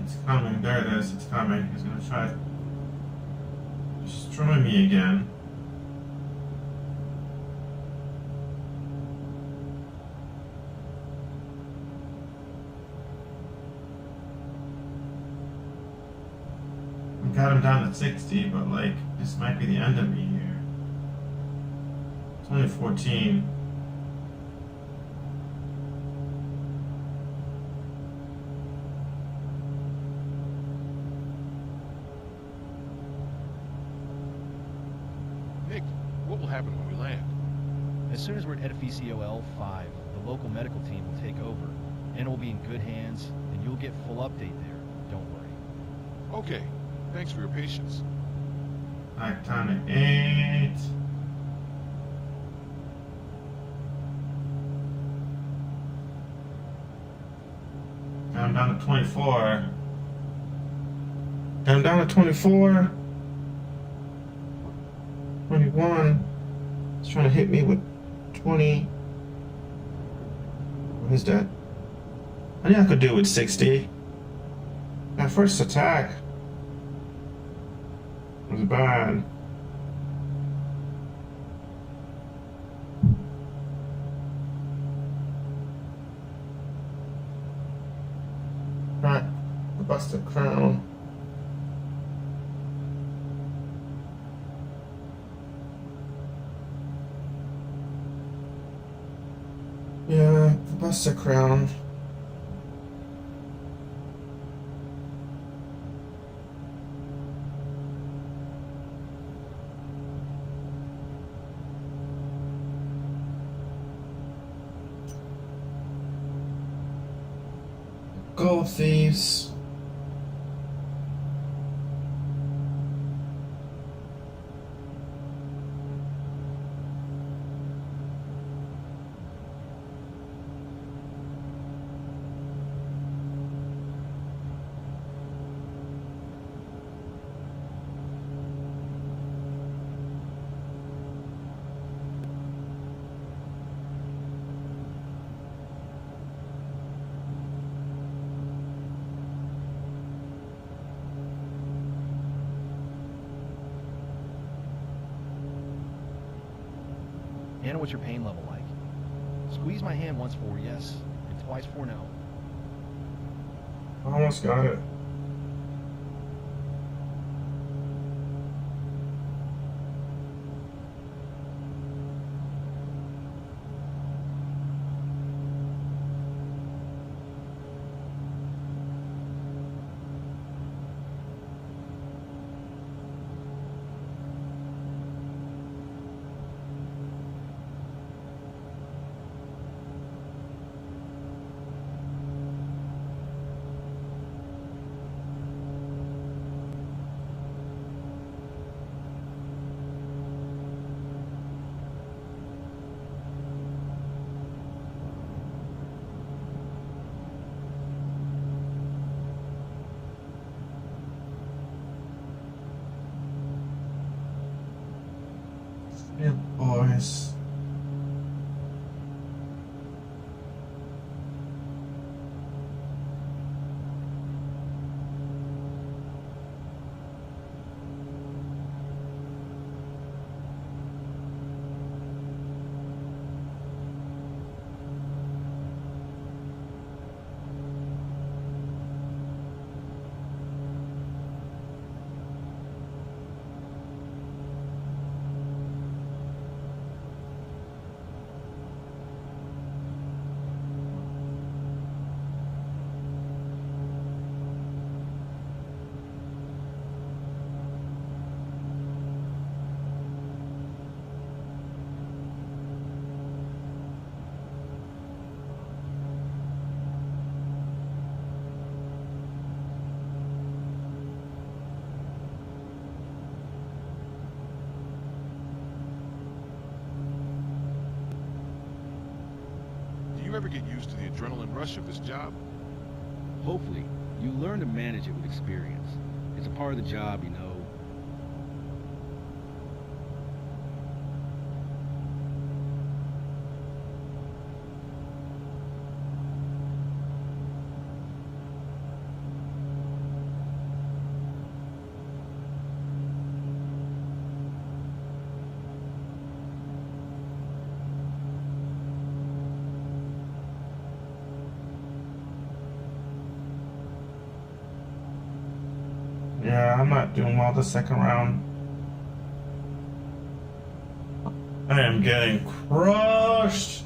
It's coming. There it is. It's coming. He's gonna try destroy me again. I got him down to 60, but like, this might be the end of me here. It's only 14. Nick, what will happen when we land? As soon as we're at Edificio L5, the local medical team will take over, and we'll be in good hands, and you'll get full update there. Don't worry. Okay, thanks for your patience. Alright, time to 8. I'm down to 24. I'm down to 24. 21. He's trying to hit me with 20. What is that? I think I could do it with 60. That first attack was bad. Right, bust the crown. Yeah, bust the crown. Gold thieves. Anna, what's your pain level like? Squeeze my hand once for yes, and twice for no. Almost got it. Yeah, boys. Do you ever get used to the adrenaline rush of this job? Hopefully, you learn to manage it with experience. It's a part of the job, you know. Yeah, I'm not doing well the second round. I am getting crushed.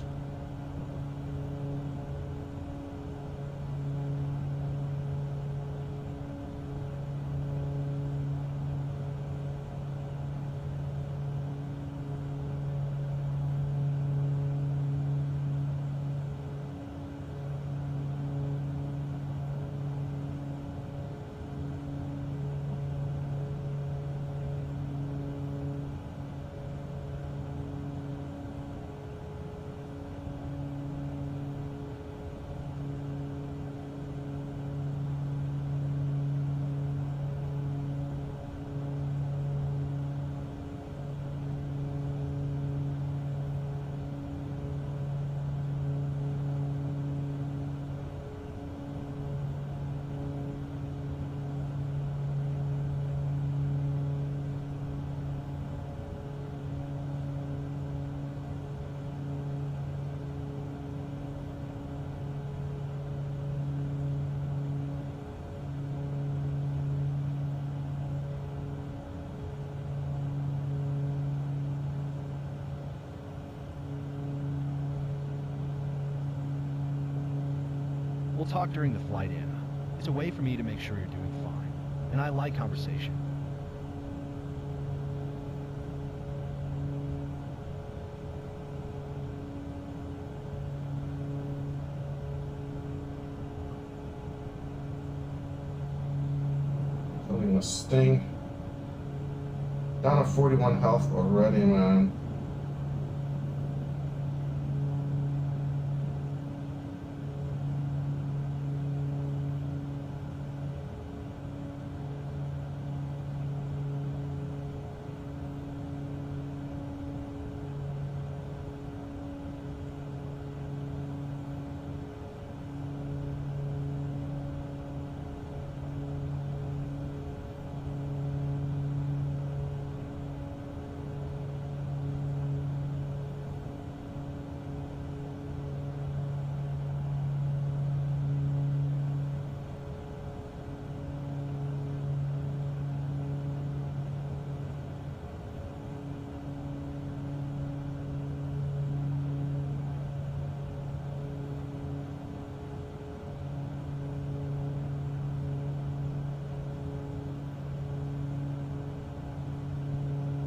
We'll talk during the flight, Anna. It's a way for me to make sure you're doing fine. And I like conversation. gonna stink. Down to 41 health already, man.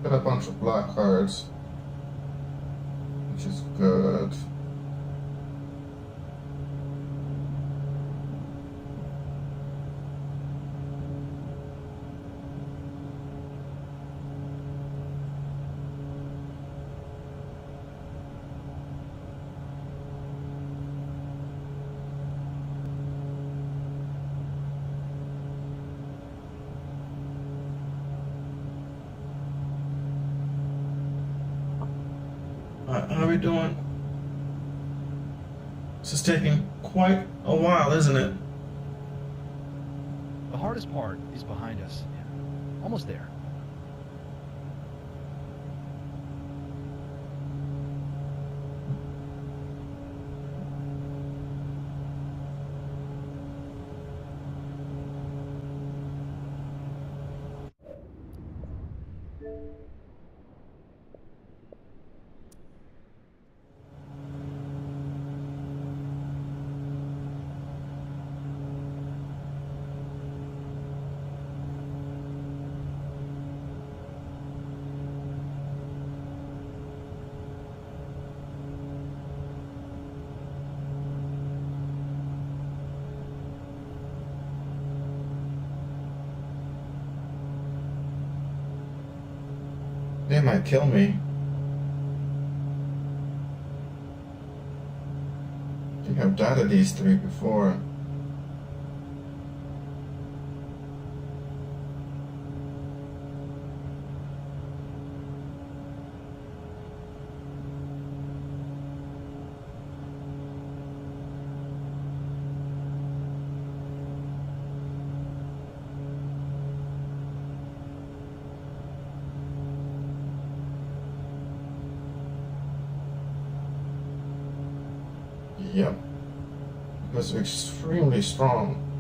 Got a bunch of black cards, which is good. How are we doing? This is taking quite a while, isn't it? The hardest part is behind us. Almost there. They might kill me. I think I've died at these three before. Yep. Because they're extremely strong.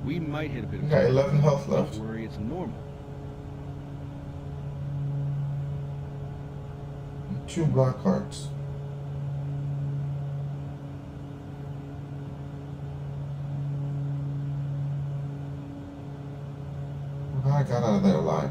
We might hit a bit of Got 11 health left. Don't worry, it's normal. 2 black cards. I got out of there alive.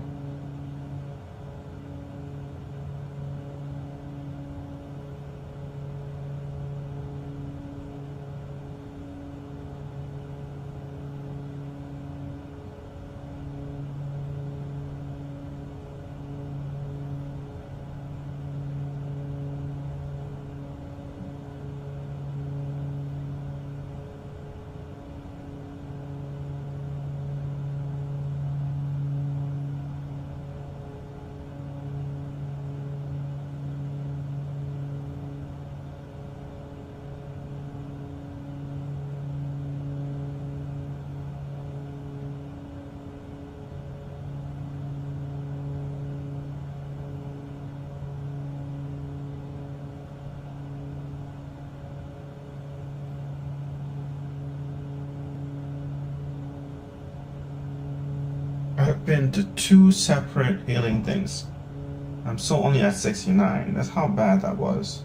been to 2 separate healing things. I'm still only at 69. That's how bad that was.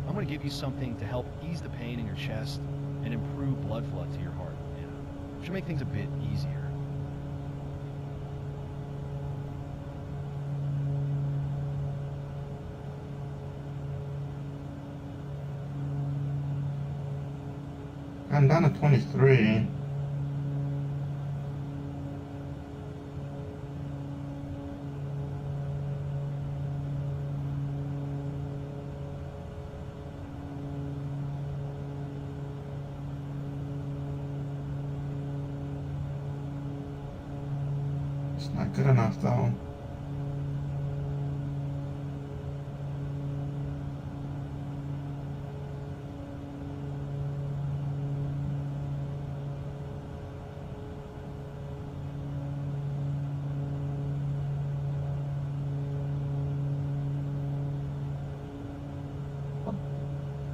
I'm going to give you something to help ease the pain in your chest and improve blood flow to your heart. Should make things a bit easier. I'm down to 23. It's not good enough though.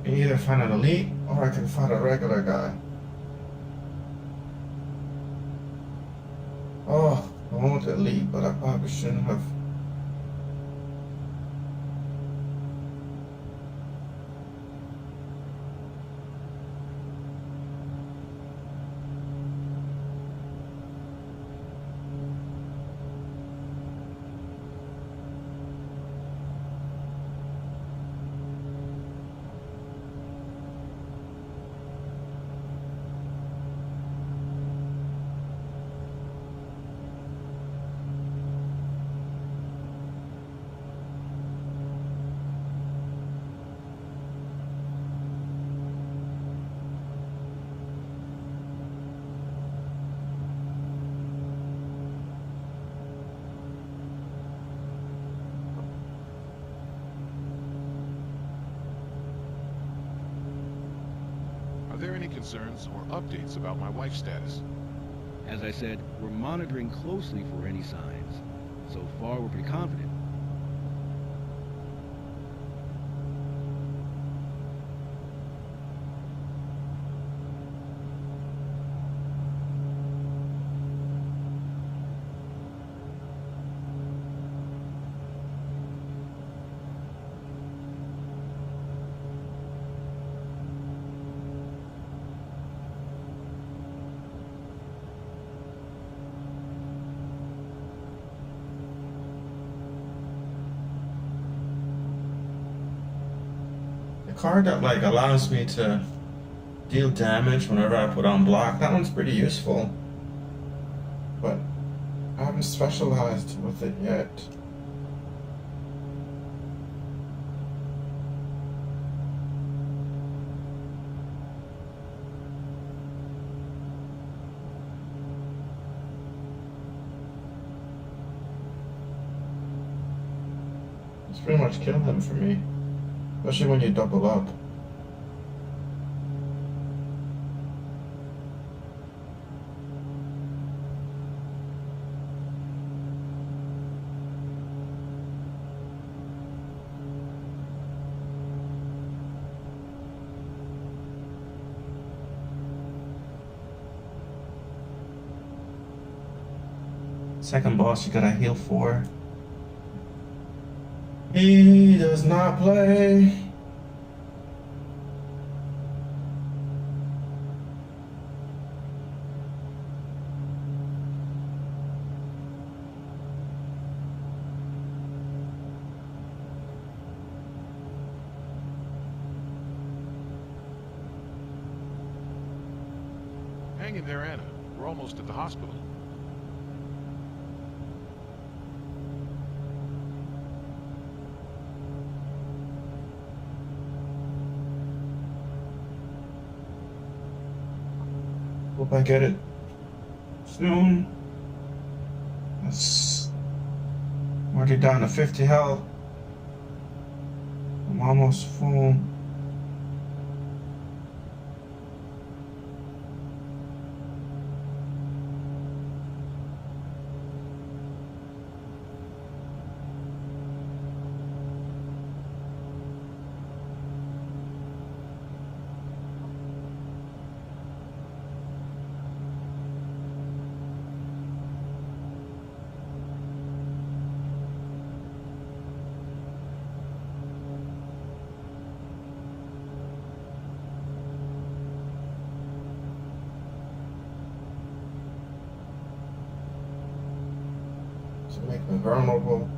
I can either find an elite or I can find a regular guy. Oh, I want the elite, but I probably shouldn't have. Are there any concerns or updates about my wife's status? As I said, we're monitoring closely for any signs. So far, we're pretty confident. Card that like allows me to deal damage whenever I put on block. That one's pretty useful, but I haven't specialized with it yet. It's pretty much killed him for me. Especially when you double up. Second boss, you gotta heal 4. He does not play. Hang in there, Anna. We're almost at the hospital. Hope I get it soon. I'm already down to 50 health. I'm almost full. To make me vulnerable.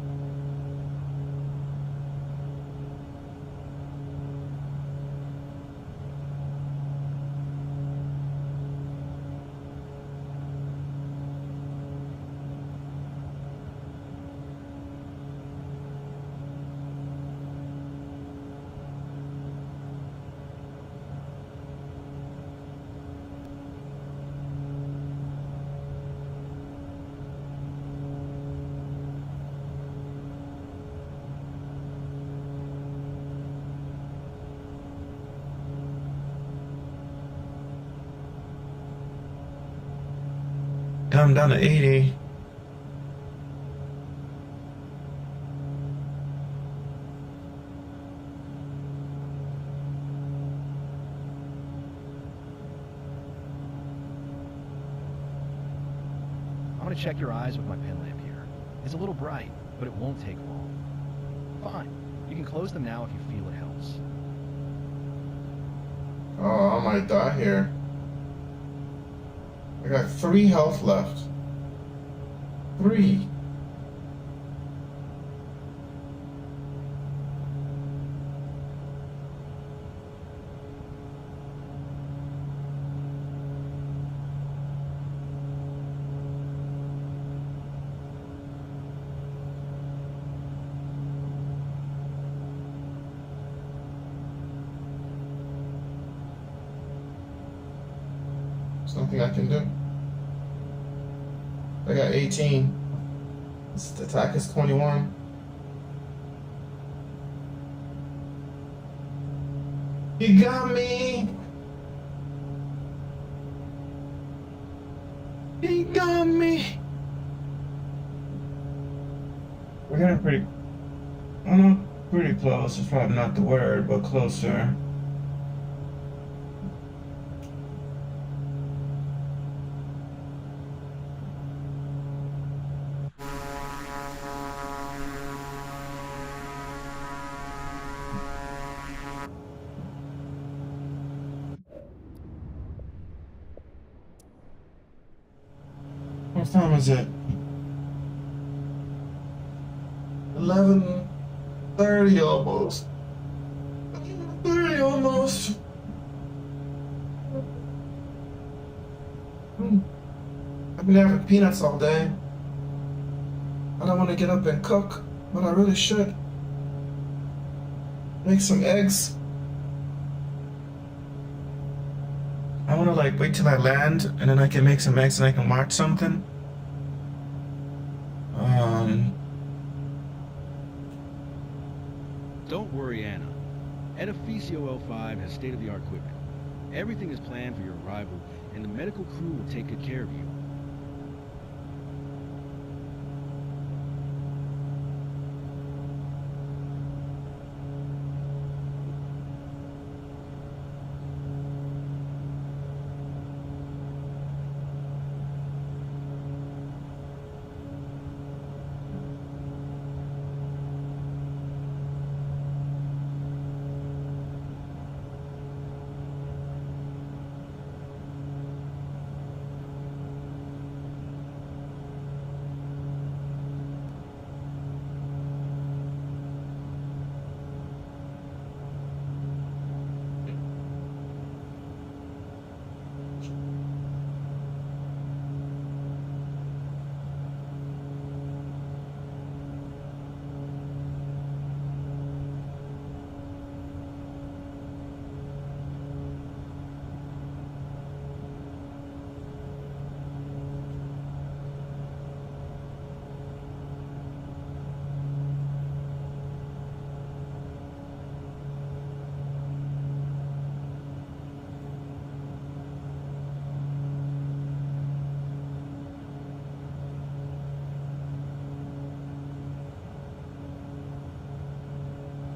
I'm down to 80. I'm gonna check your eyes with my pen lamp here. It's a little bright, but it won't take long. Fine. You can close them now if you feel it helps. Oh, I might die here. I got 3 health left. 3. There's nothing I can do. I got 18. This attack is 21. You got me. He got me. We're getting pretty, I don't know, pretty close. It's probably not the word, but closer. What time is it? 11:30 almost. 30 almost. I've been having peanuts all day. I don't want to get up and cook, but I really should. Make some eggs. I want to like wait till I land and then I can make some eggs and I can watch something. Don't worry, Anna. Edificio L5 has state-of-the-art equipment. Everything is planned for your arrival, and the medical crew will take good care of you.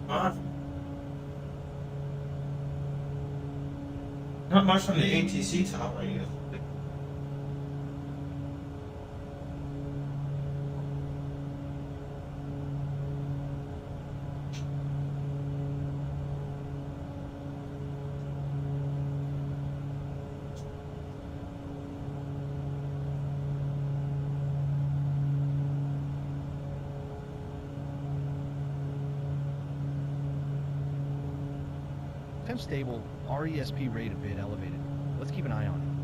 Not much on the ATC tower either. Temp stable, RESP rate a bit elevated. Let's keep an eye on it.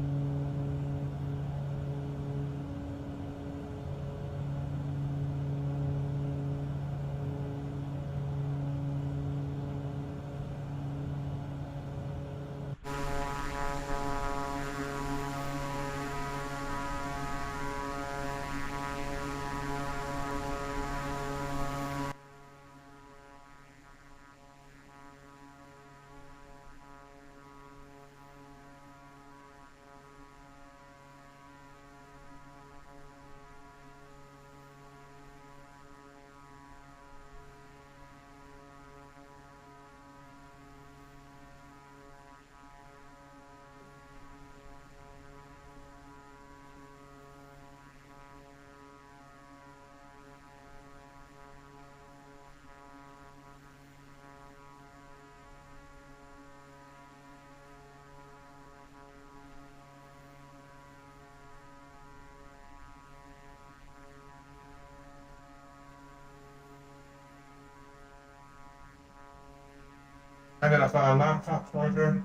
I gotta find a laptop charger.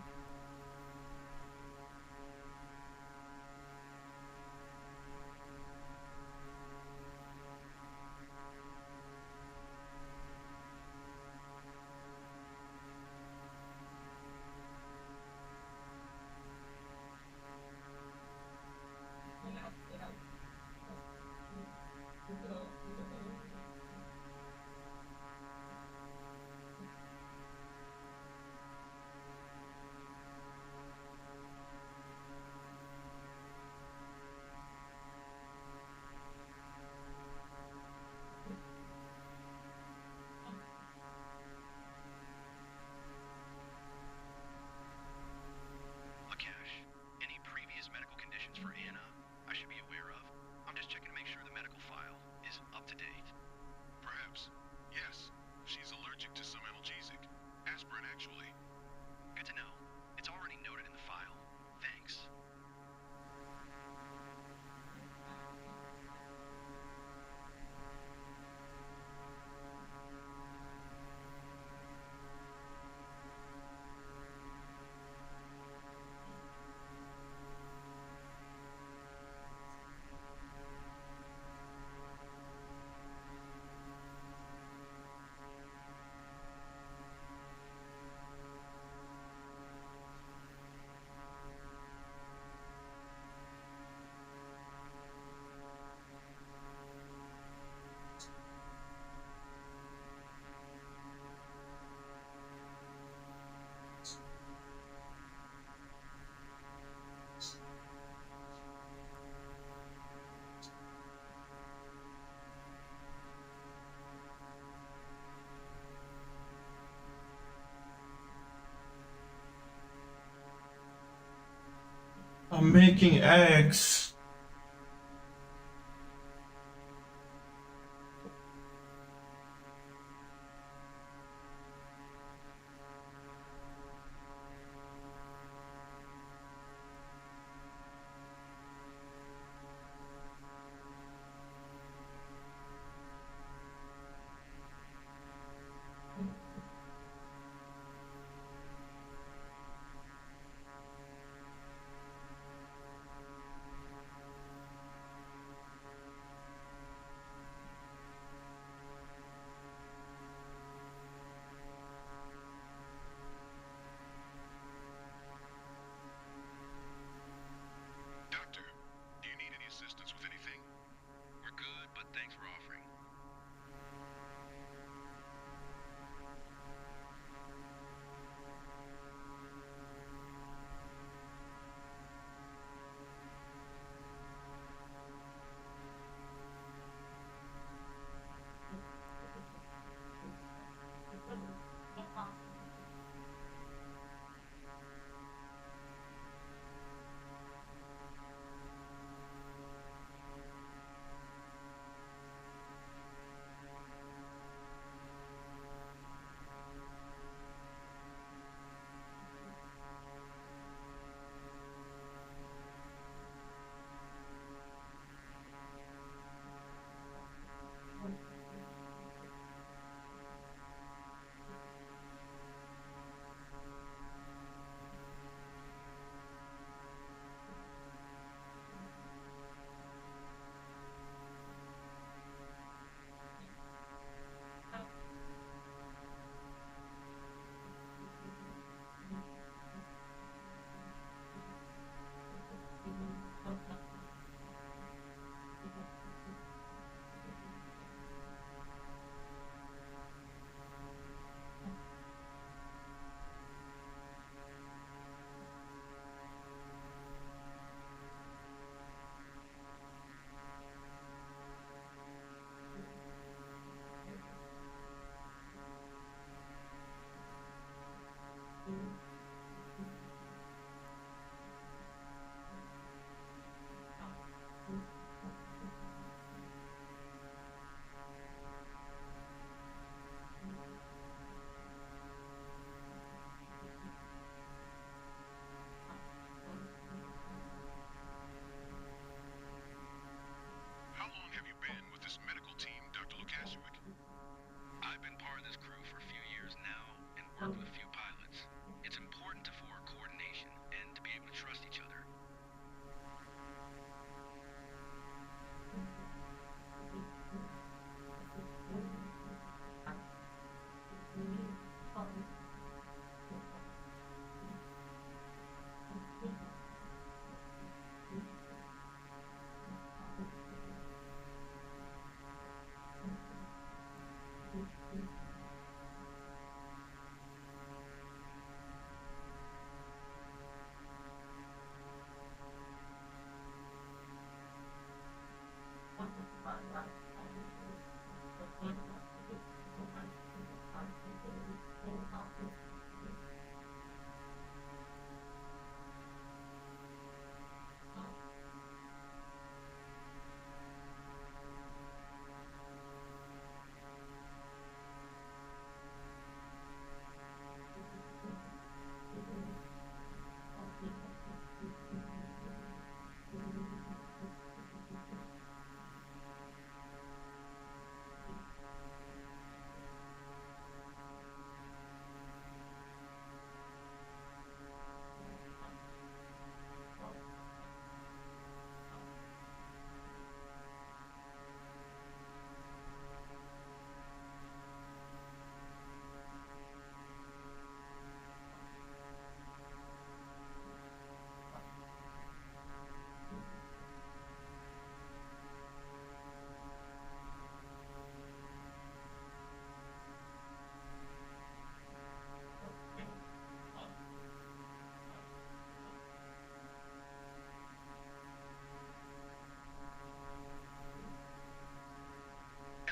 Lakash, any previous medical conditions for Anna I should be aware of? I'm just checking to make sure the medical file is up to date. Perhaps. Yes. She's allergic to some analgesic. Aspirin, actually. Good to know. It's already noted in the file. Thanks. I'm making eggs.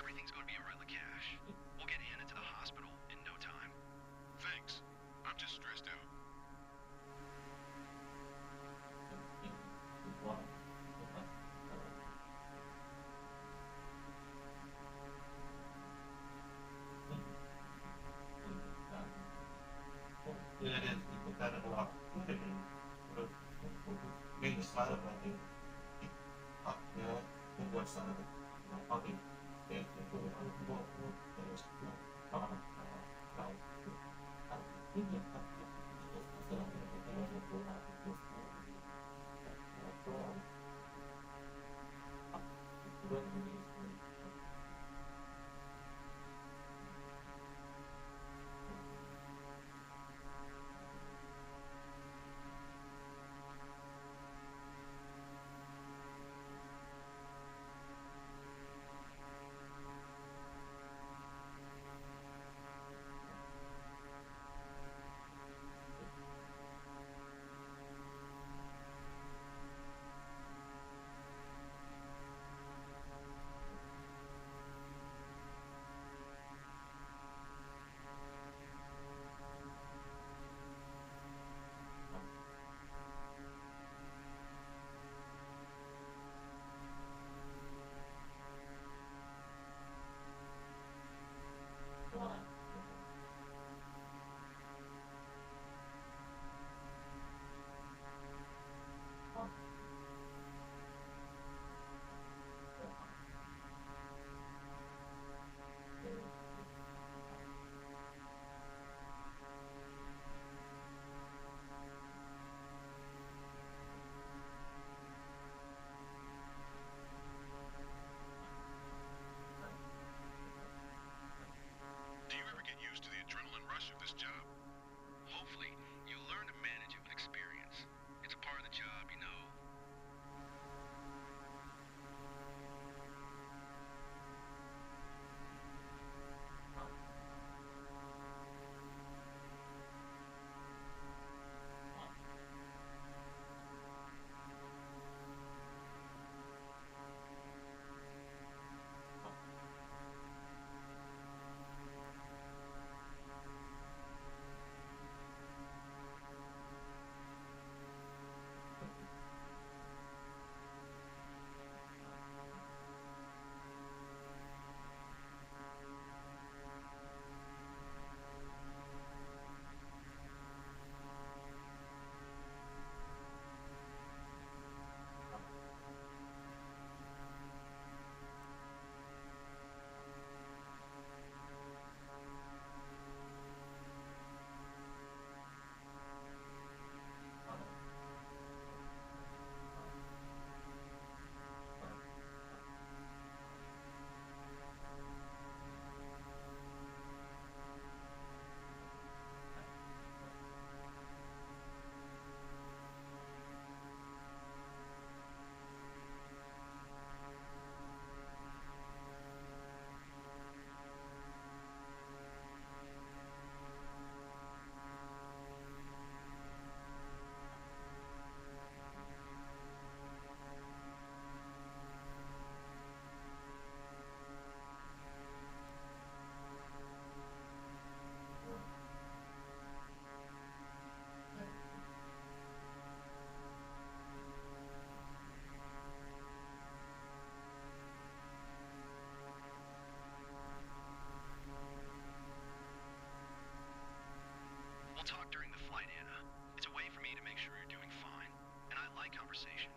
Everything's gonna be alright, Cash. We'll get Anna to the hospital in no time. Thanks. I'm just stressed out. Do you ever get used to the adrenaline rush of this job? Hopefully, you learn to manage it with experience. It's a part of the job, you know. We'll talk during the flight, Anna. It's a way for me to make sure you're doing fine. And I like conversation.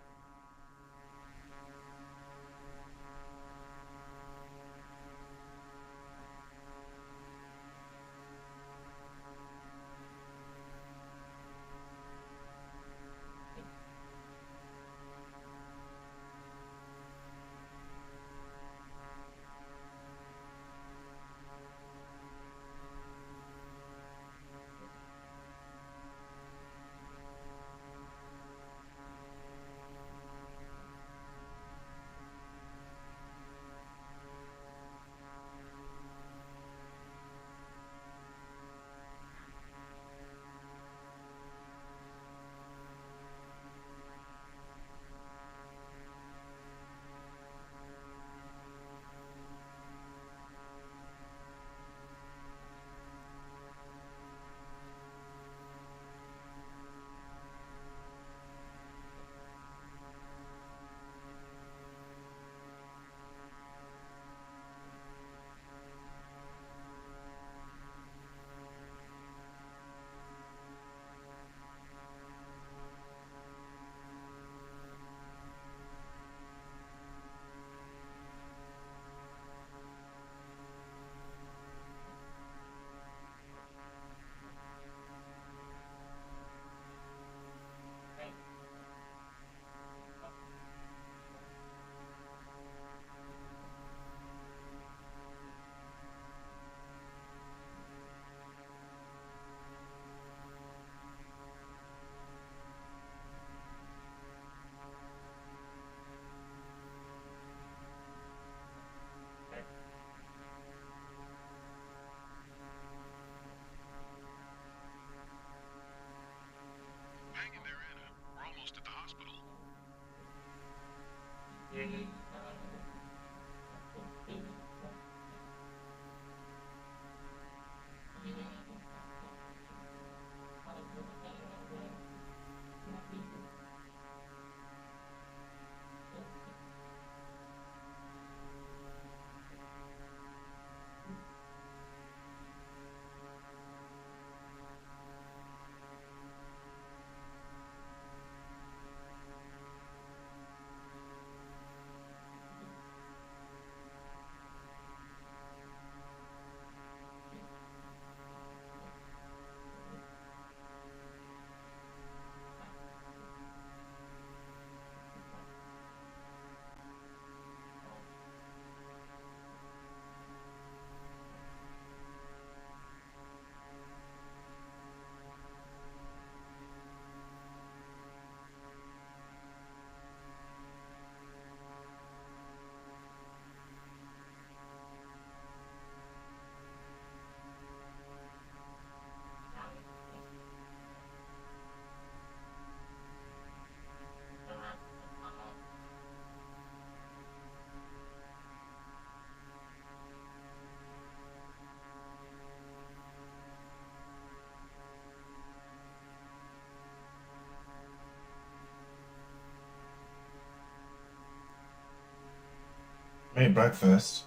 Made breakfast.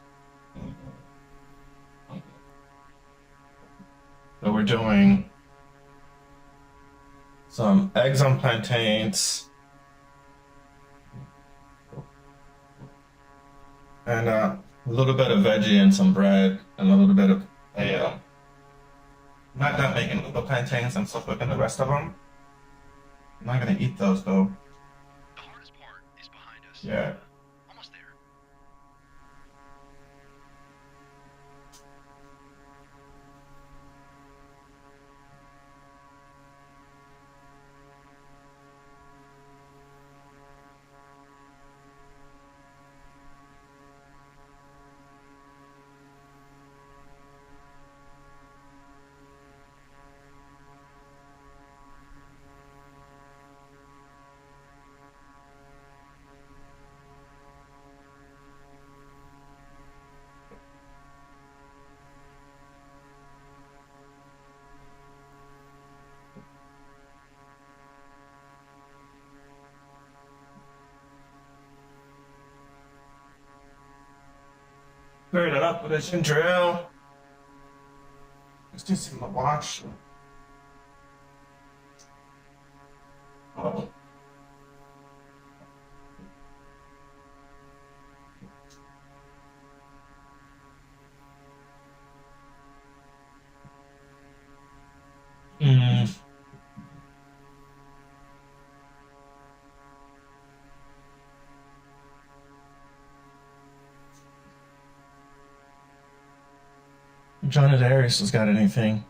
So we're doing some eggs on plantains and a little bit of veggie and some bread and a little bit of mayo. Not done making the plantains. I'm still cooking the rest of them. I'm not gonna eat those though. The hardest part is behind us. Yeah. Almost there. Cleared it up with a chin drill. Just do some of the watch. Oh. John at Aries has got anything.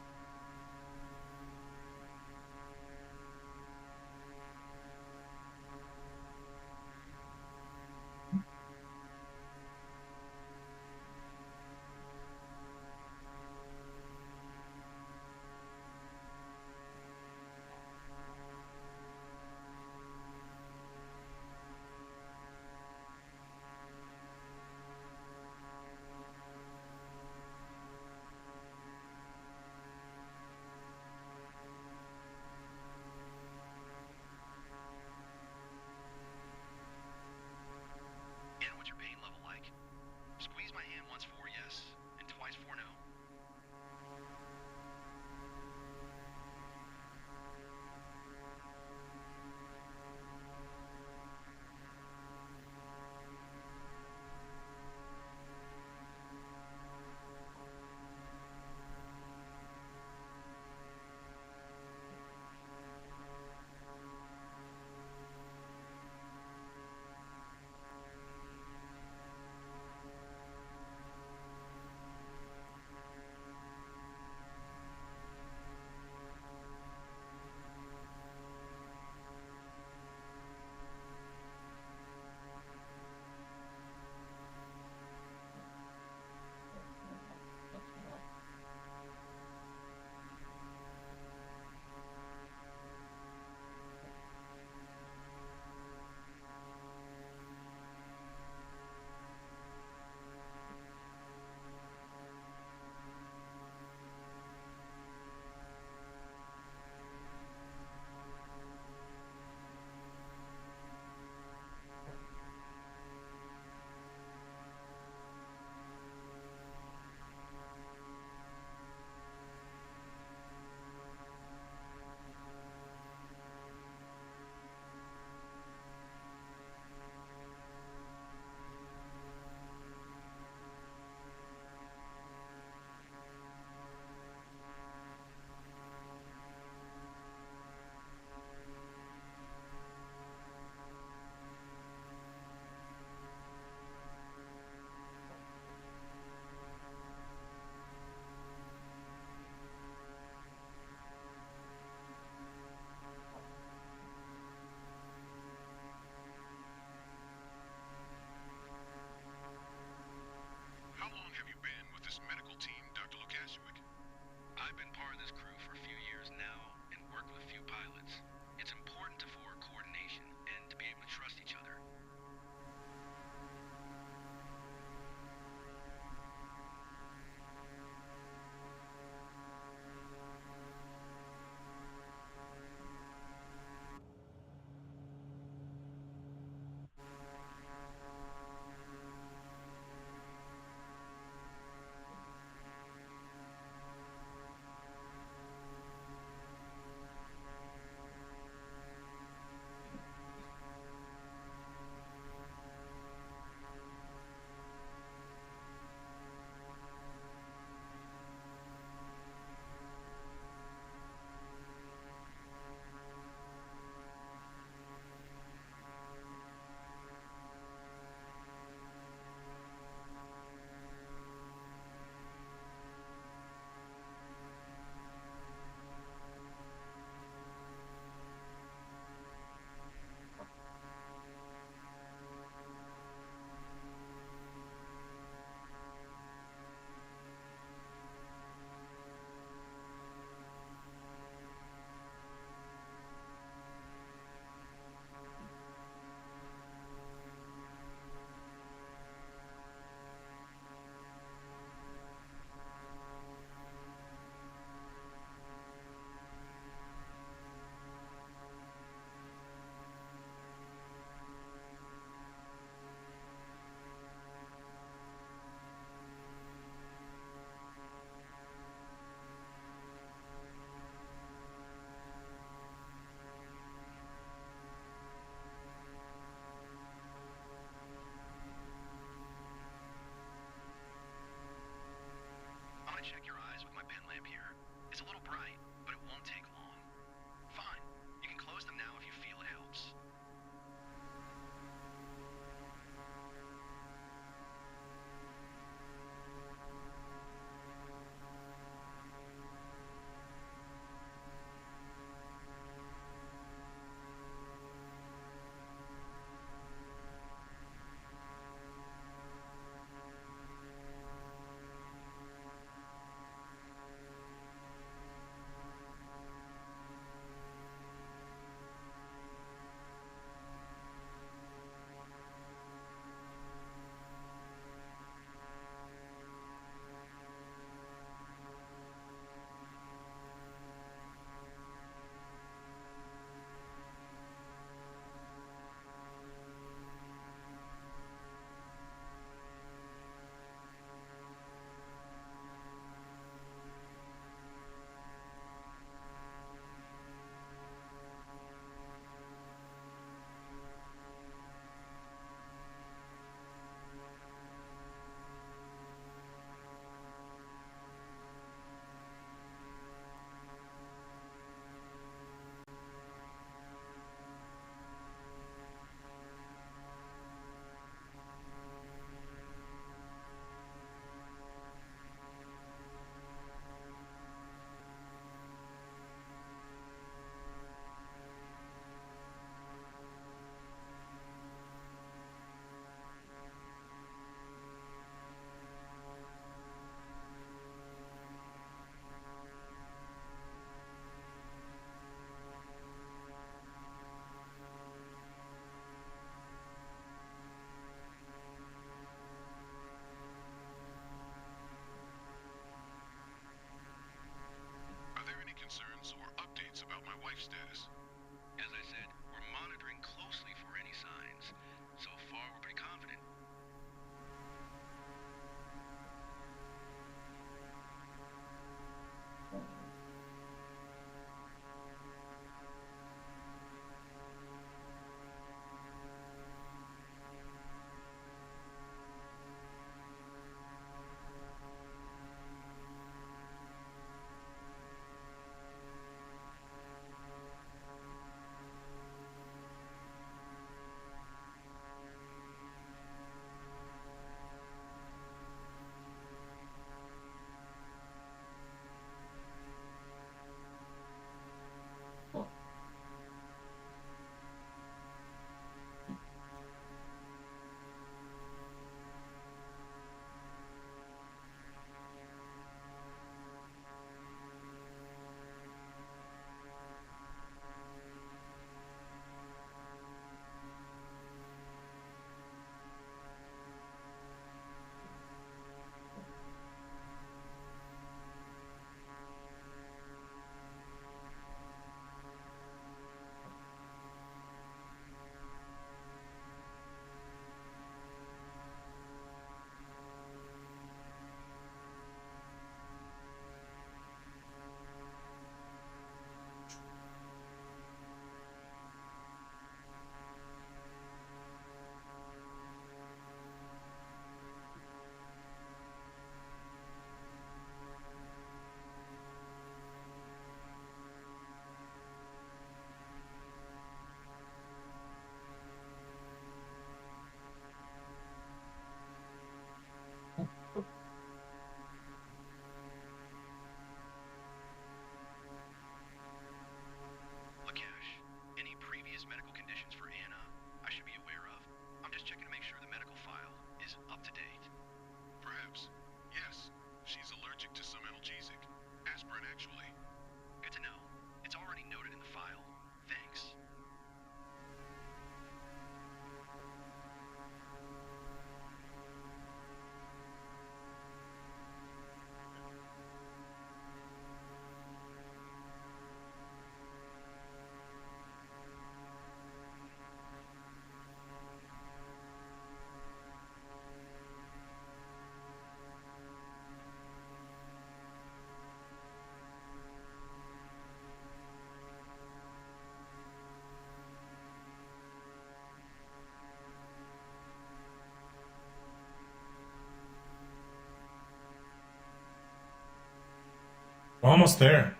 We're almost there.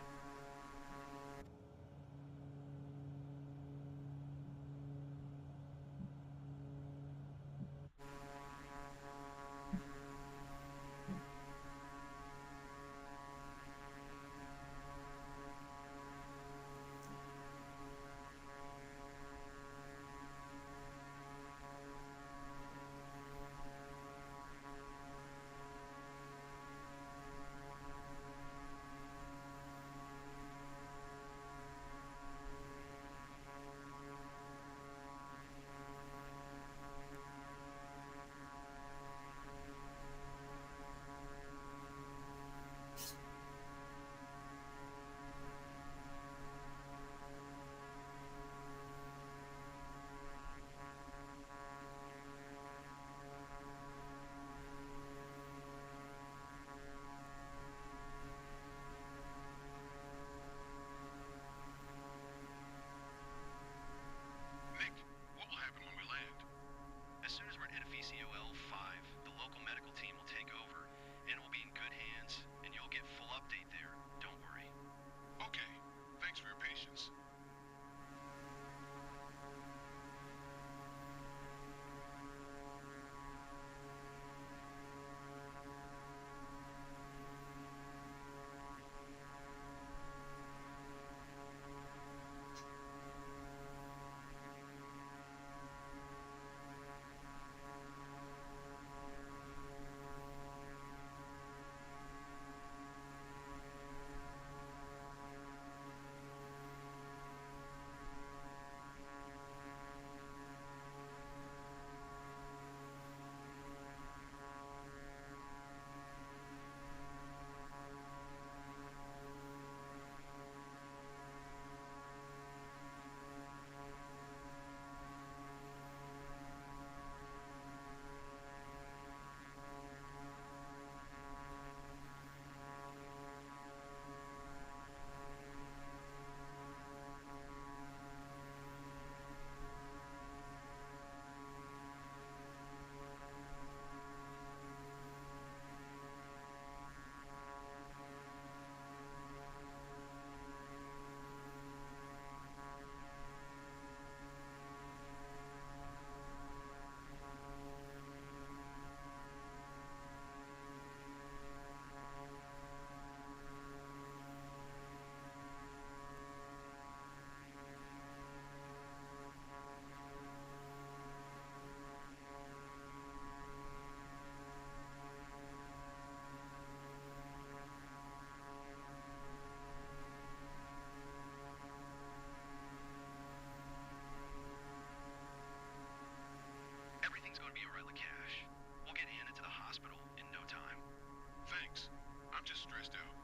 Nick, what will happen when we land? As soon as we're at Edificio L5, the local medical team will take over, and we'll be in good hands, and you'll get full update there. Don't worry. Okay, thanks for your patience. Everything's going to be alright, Lakash. We'll get Anna to the hospital in no time. Thanks. I'm just stressed out.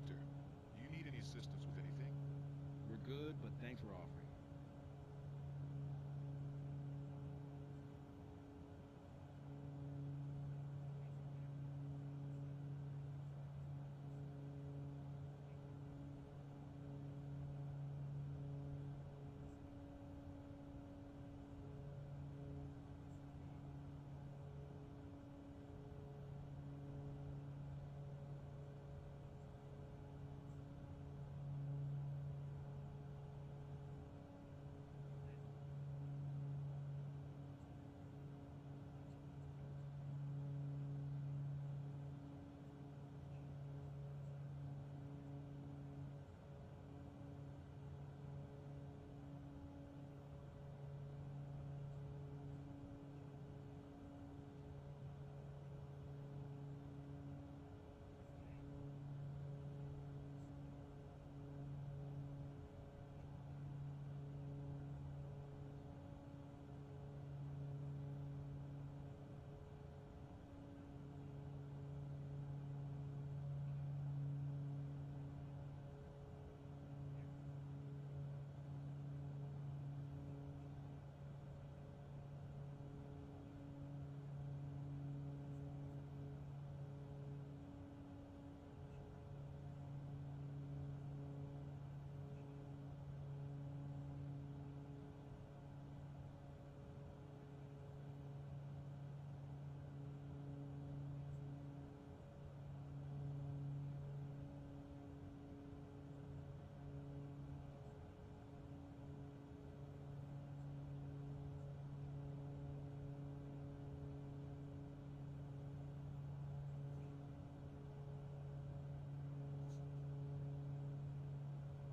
Doctor, do you need any assistance with anything? We're good, but thanks for offering.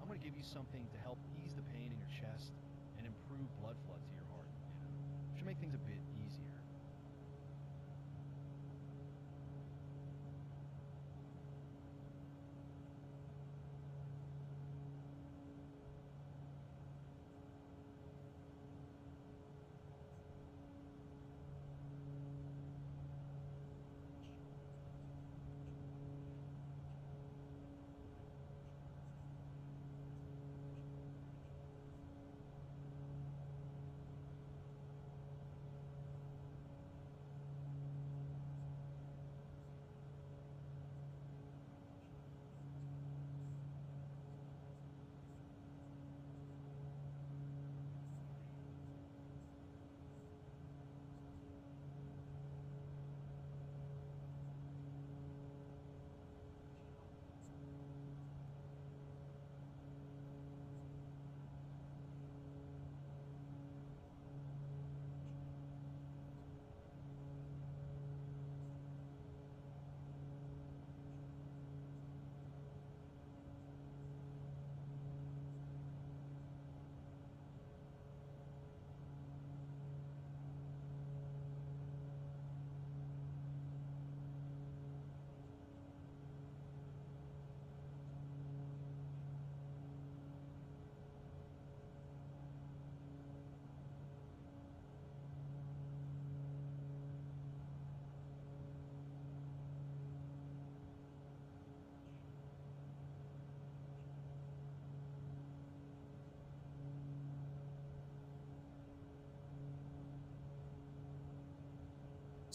I'm going to give you something to help ease the pain in your chest and improve blood flow to your heart. Should make things a bit easier.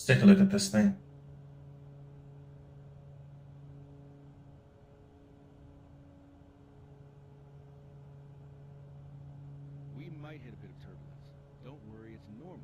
Let's take a look at this thing. We might hit a bit of turbulence. Don't worry, it's normal.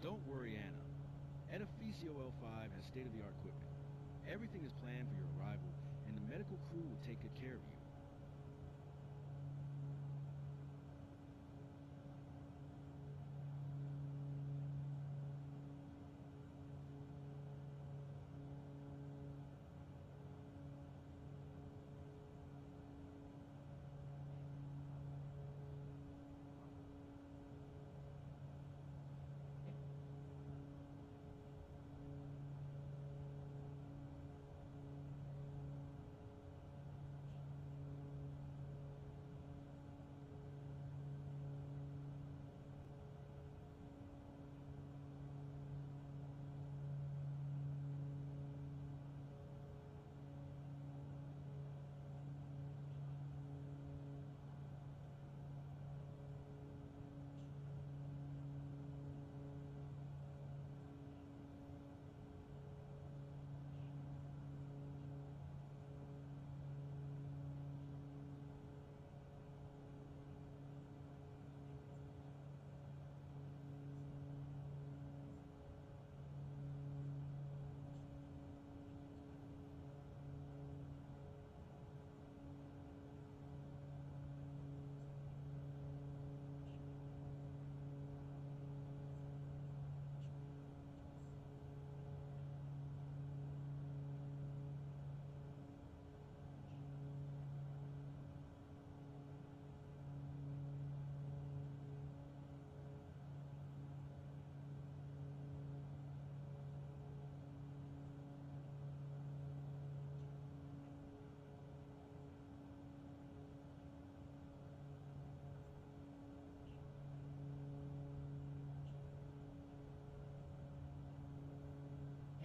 Don't worry, Anna. Edificio L5 has state-of-the-art equipment. Everything is planned for your arrival, and the medical crew will take good care of you.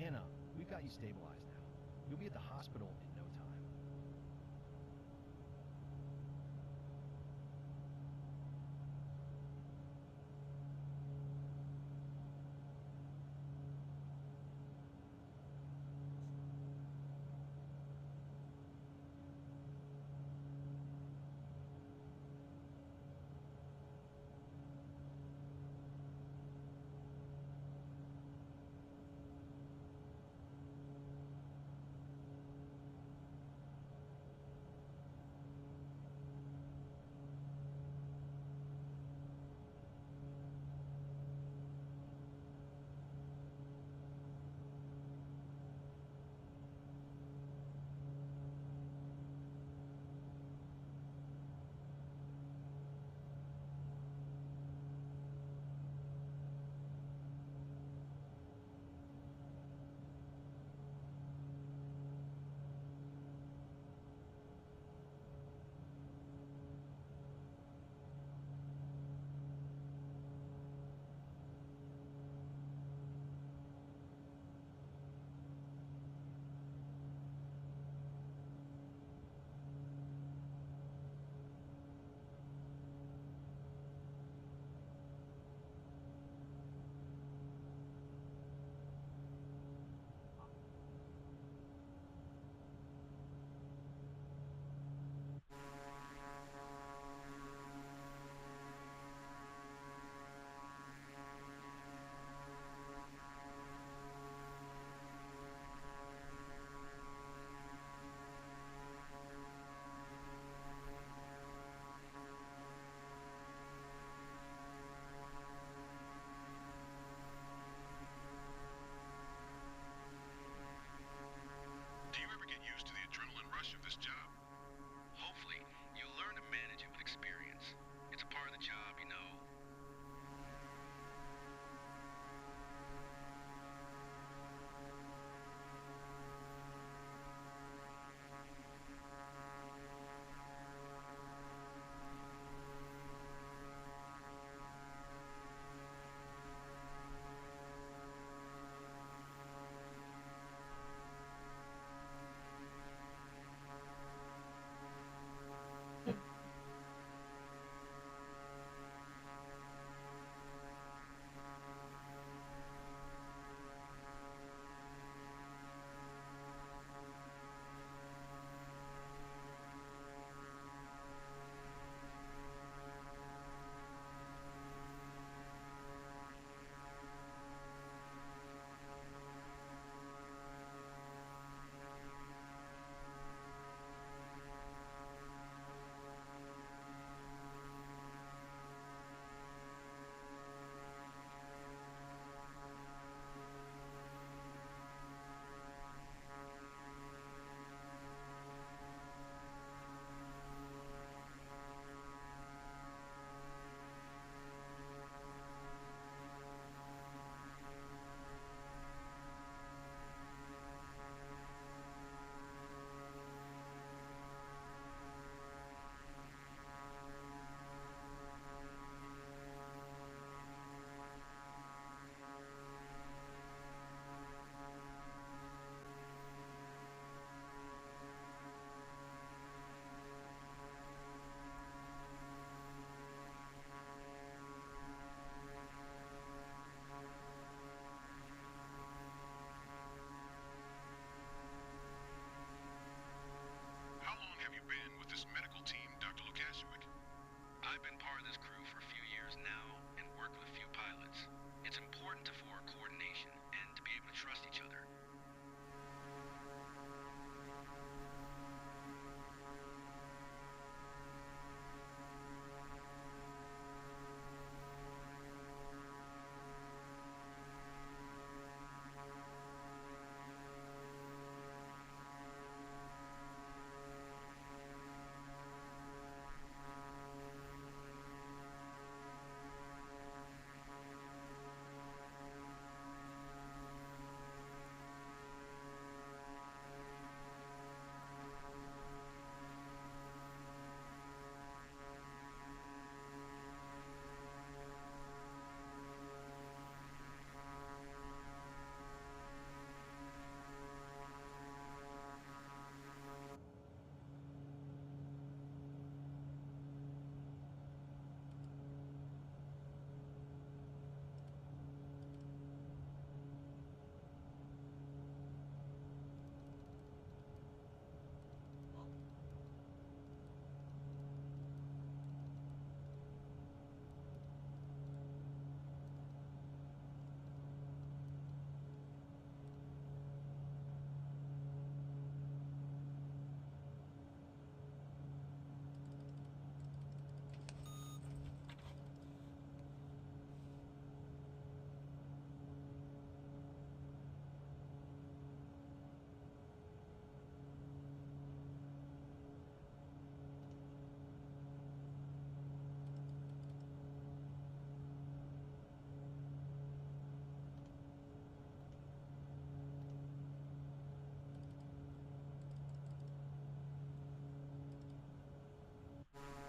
Anna, we've got you stabilized now. You'll be at the hospital in no time. It's important for coordination and to be able to trust each other.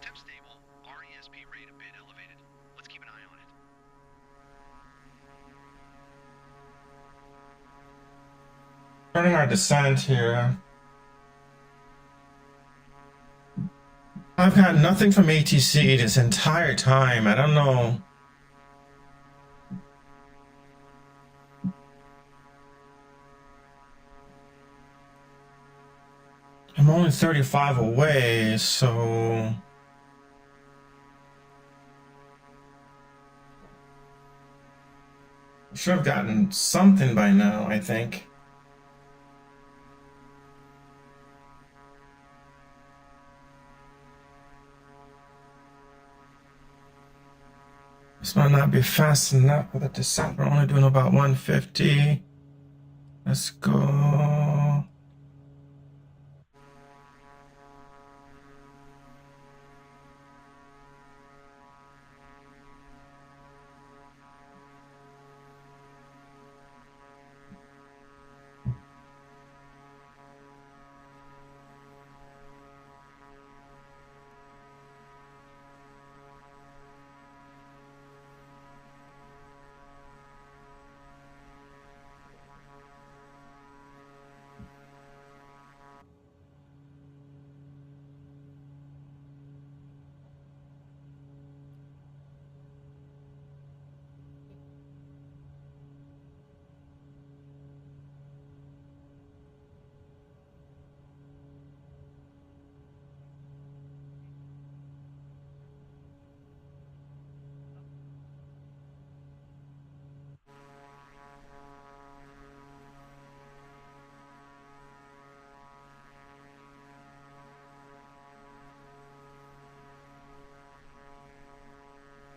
Temp stable, RESP rate a bit elevated. Let's keep an eye on it. Turning our descent here. I've got nothing from ATC this entire time. I don't know. I'm only 35 away, so... I should have gotten something by now, I think. This might not be fast enough for the descent. We're only doing about 150. Let's go.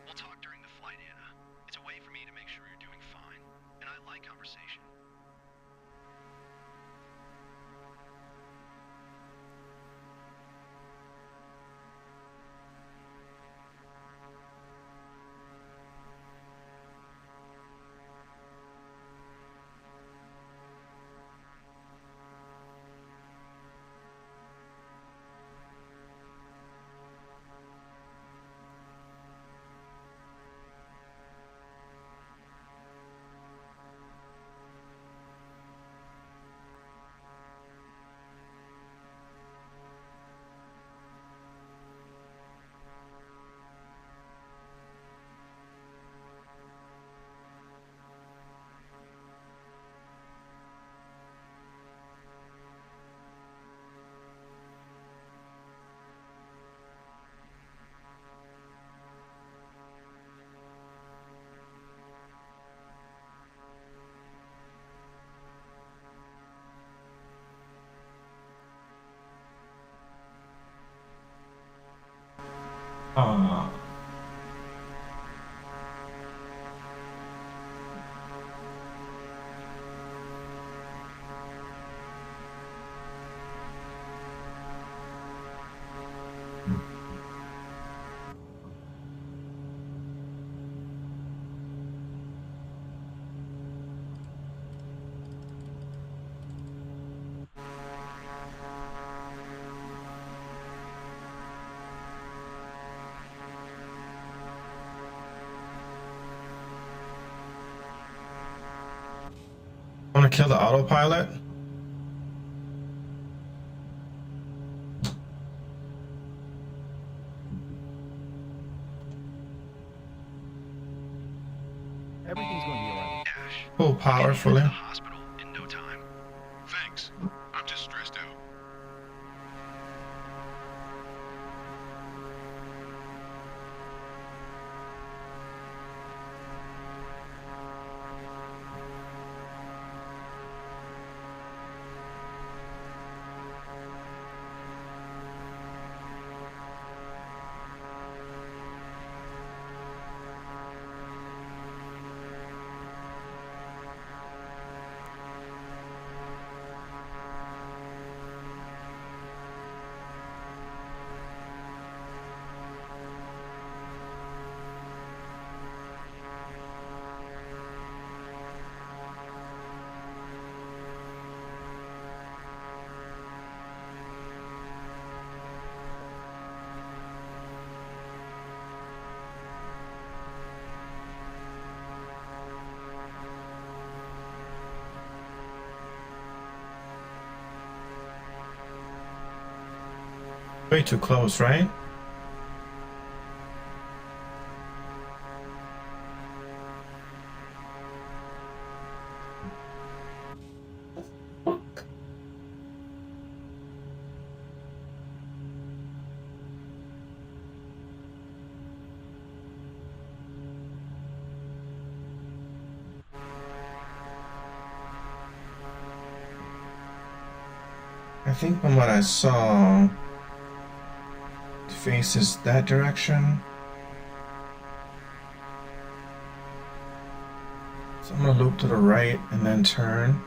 We'll talk during the flight, Anna. It's a way for me to make sure you're doing fine, and I like conversation. Uh, Want to kill the autopilot? Everything's going to be alright. Full power fully. Hospital in no time. Thanks. I'm just stressed out. Way too close, right? I think from what I saw, it faces that direction. So I'm gonna loop to the right and then turn.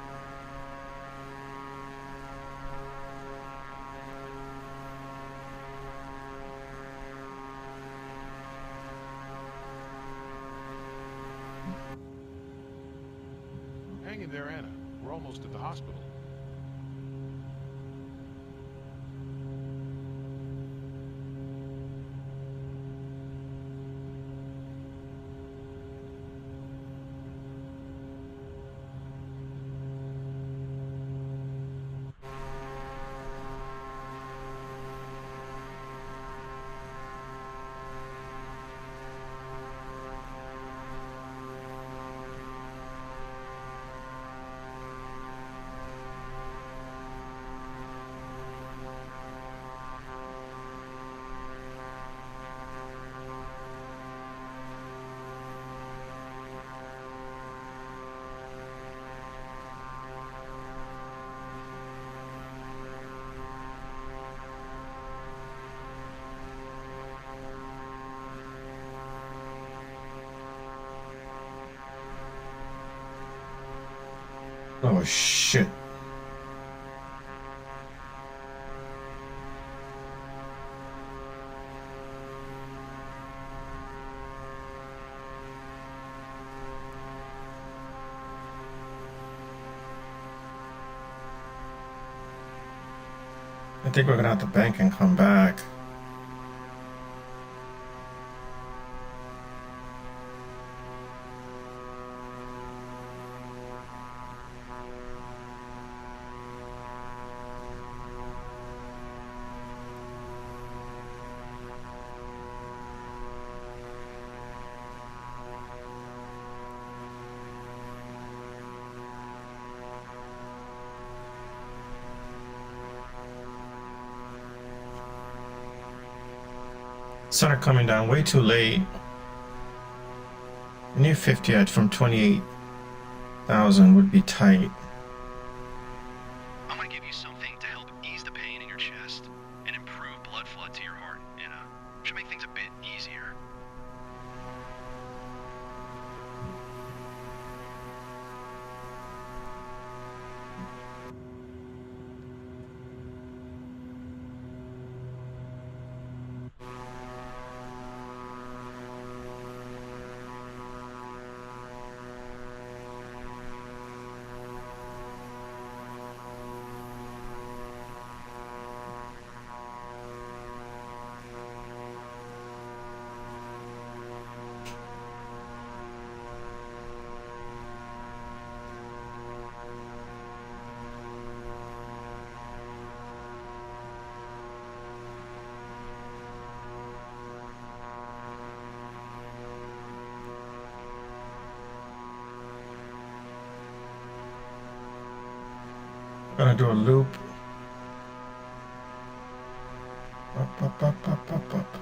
Hang in there, Anna. We're almost at the hospital. Oh shit. I think we're gonna have to bank and come back. Started coming down way too late. Near 50 at from 28,000 would be tight. I'm gonna give you something to help ease the pain in your chest and improve blood flow to your heart, and should make things a bit Gonna do a loop. Up, up, up, up, up, up.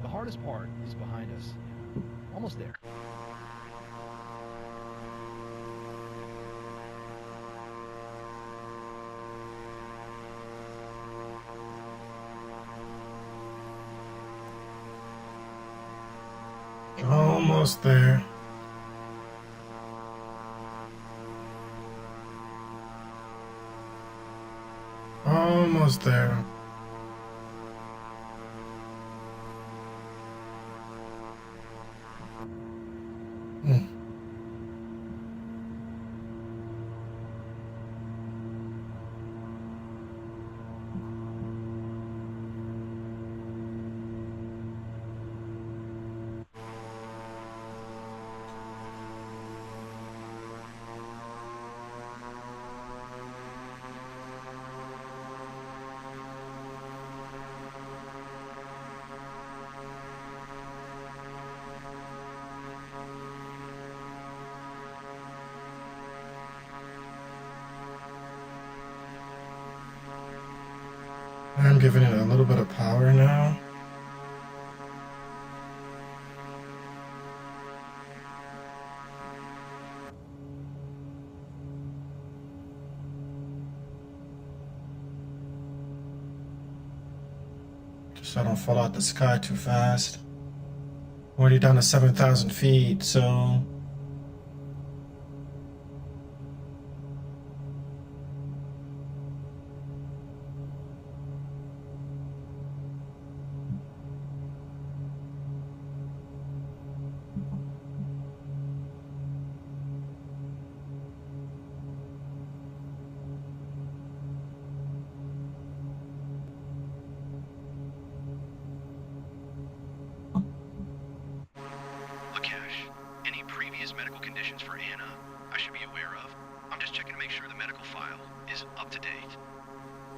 The hardest part is behind us. Almost there. Almost there. Almost there. I'm giving it a little bit of power now. Just so I don't fall out the sky too fast. Already down to 7,000 feet, so Any previous medical conditions for Anna I should be aware of? I'm just checking to make sure the medical file is up to date.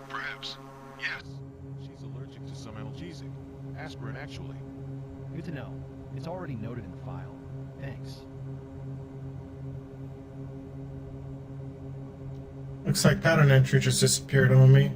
Perhaps. Yes. She's allergic to some analgesic. Aspirin, actually. Good to know. It's already noted in the file. Thanks. looks like pattern entry just disappeared on me.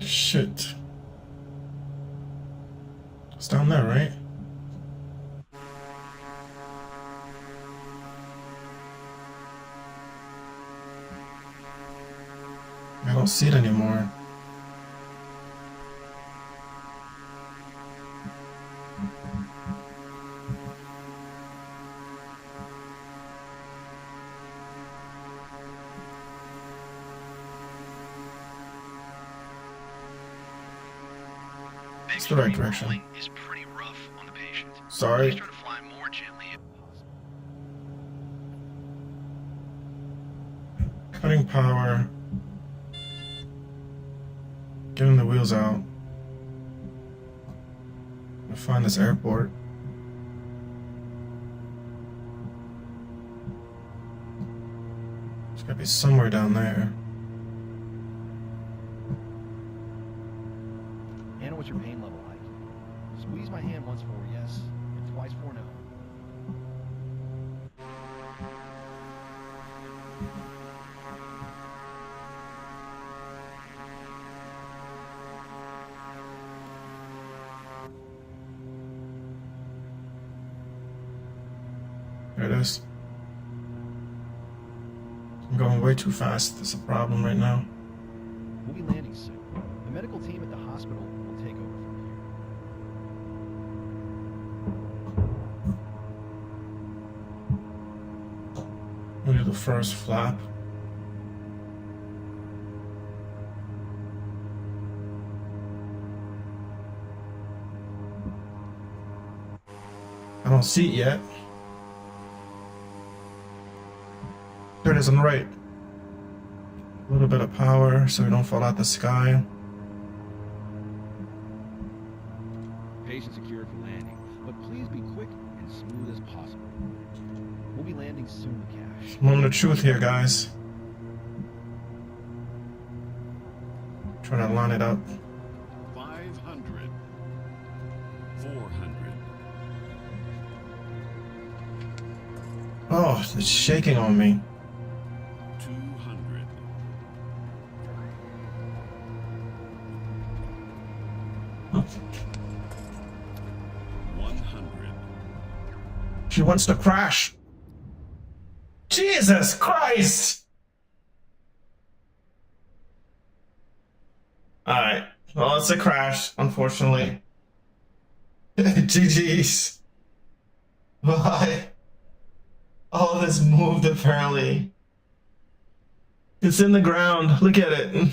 Shit. It's down there, right? I don't see it anymore. It's the right direction. Is pretty rough on the patient. Sorry. Please try to fly more gently. Cutting power. Getting the wheels out. I'll find this airport. It's gotta be somewhere down there. Anna, what's your pain level like? Squeeze my hand once for yes, and twice for no. There it is. I'm going way too fast. There's a problem right now. We'll be landing soon. The medical team at the hospital will take over from here. We'll do the first flap. I don't see it yet. There it is on the right. A little bit of power so we don't fall out the sky. Patient secured for landing, but please be quick and smooth as possible. We'll be landing soon, Cash. Moment of truth here, guys. Trying to line it up. 500. 400. Oh, it's shaking on me. 200. 100. She wants to crash. Jesus Christ! Alright. Well, it's a crash, unfortunately. GG's. Why? Oh, this moved apparently. It's in the ground. Look at it.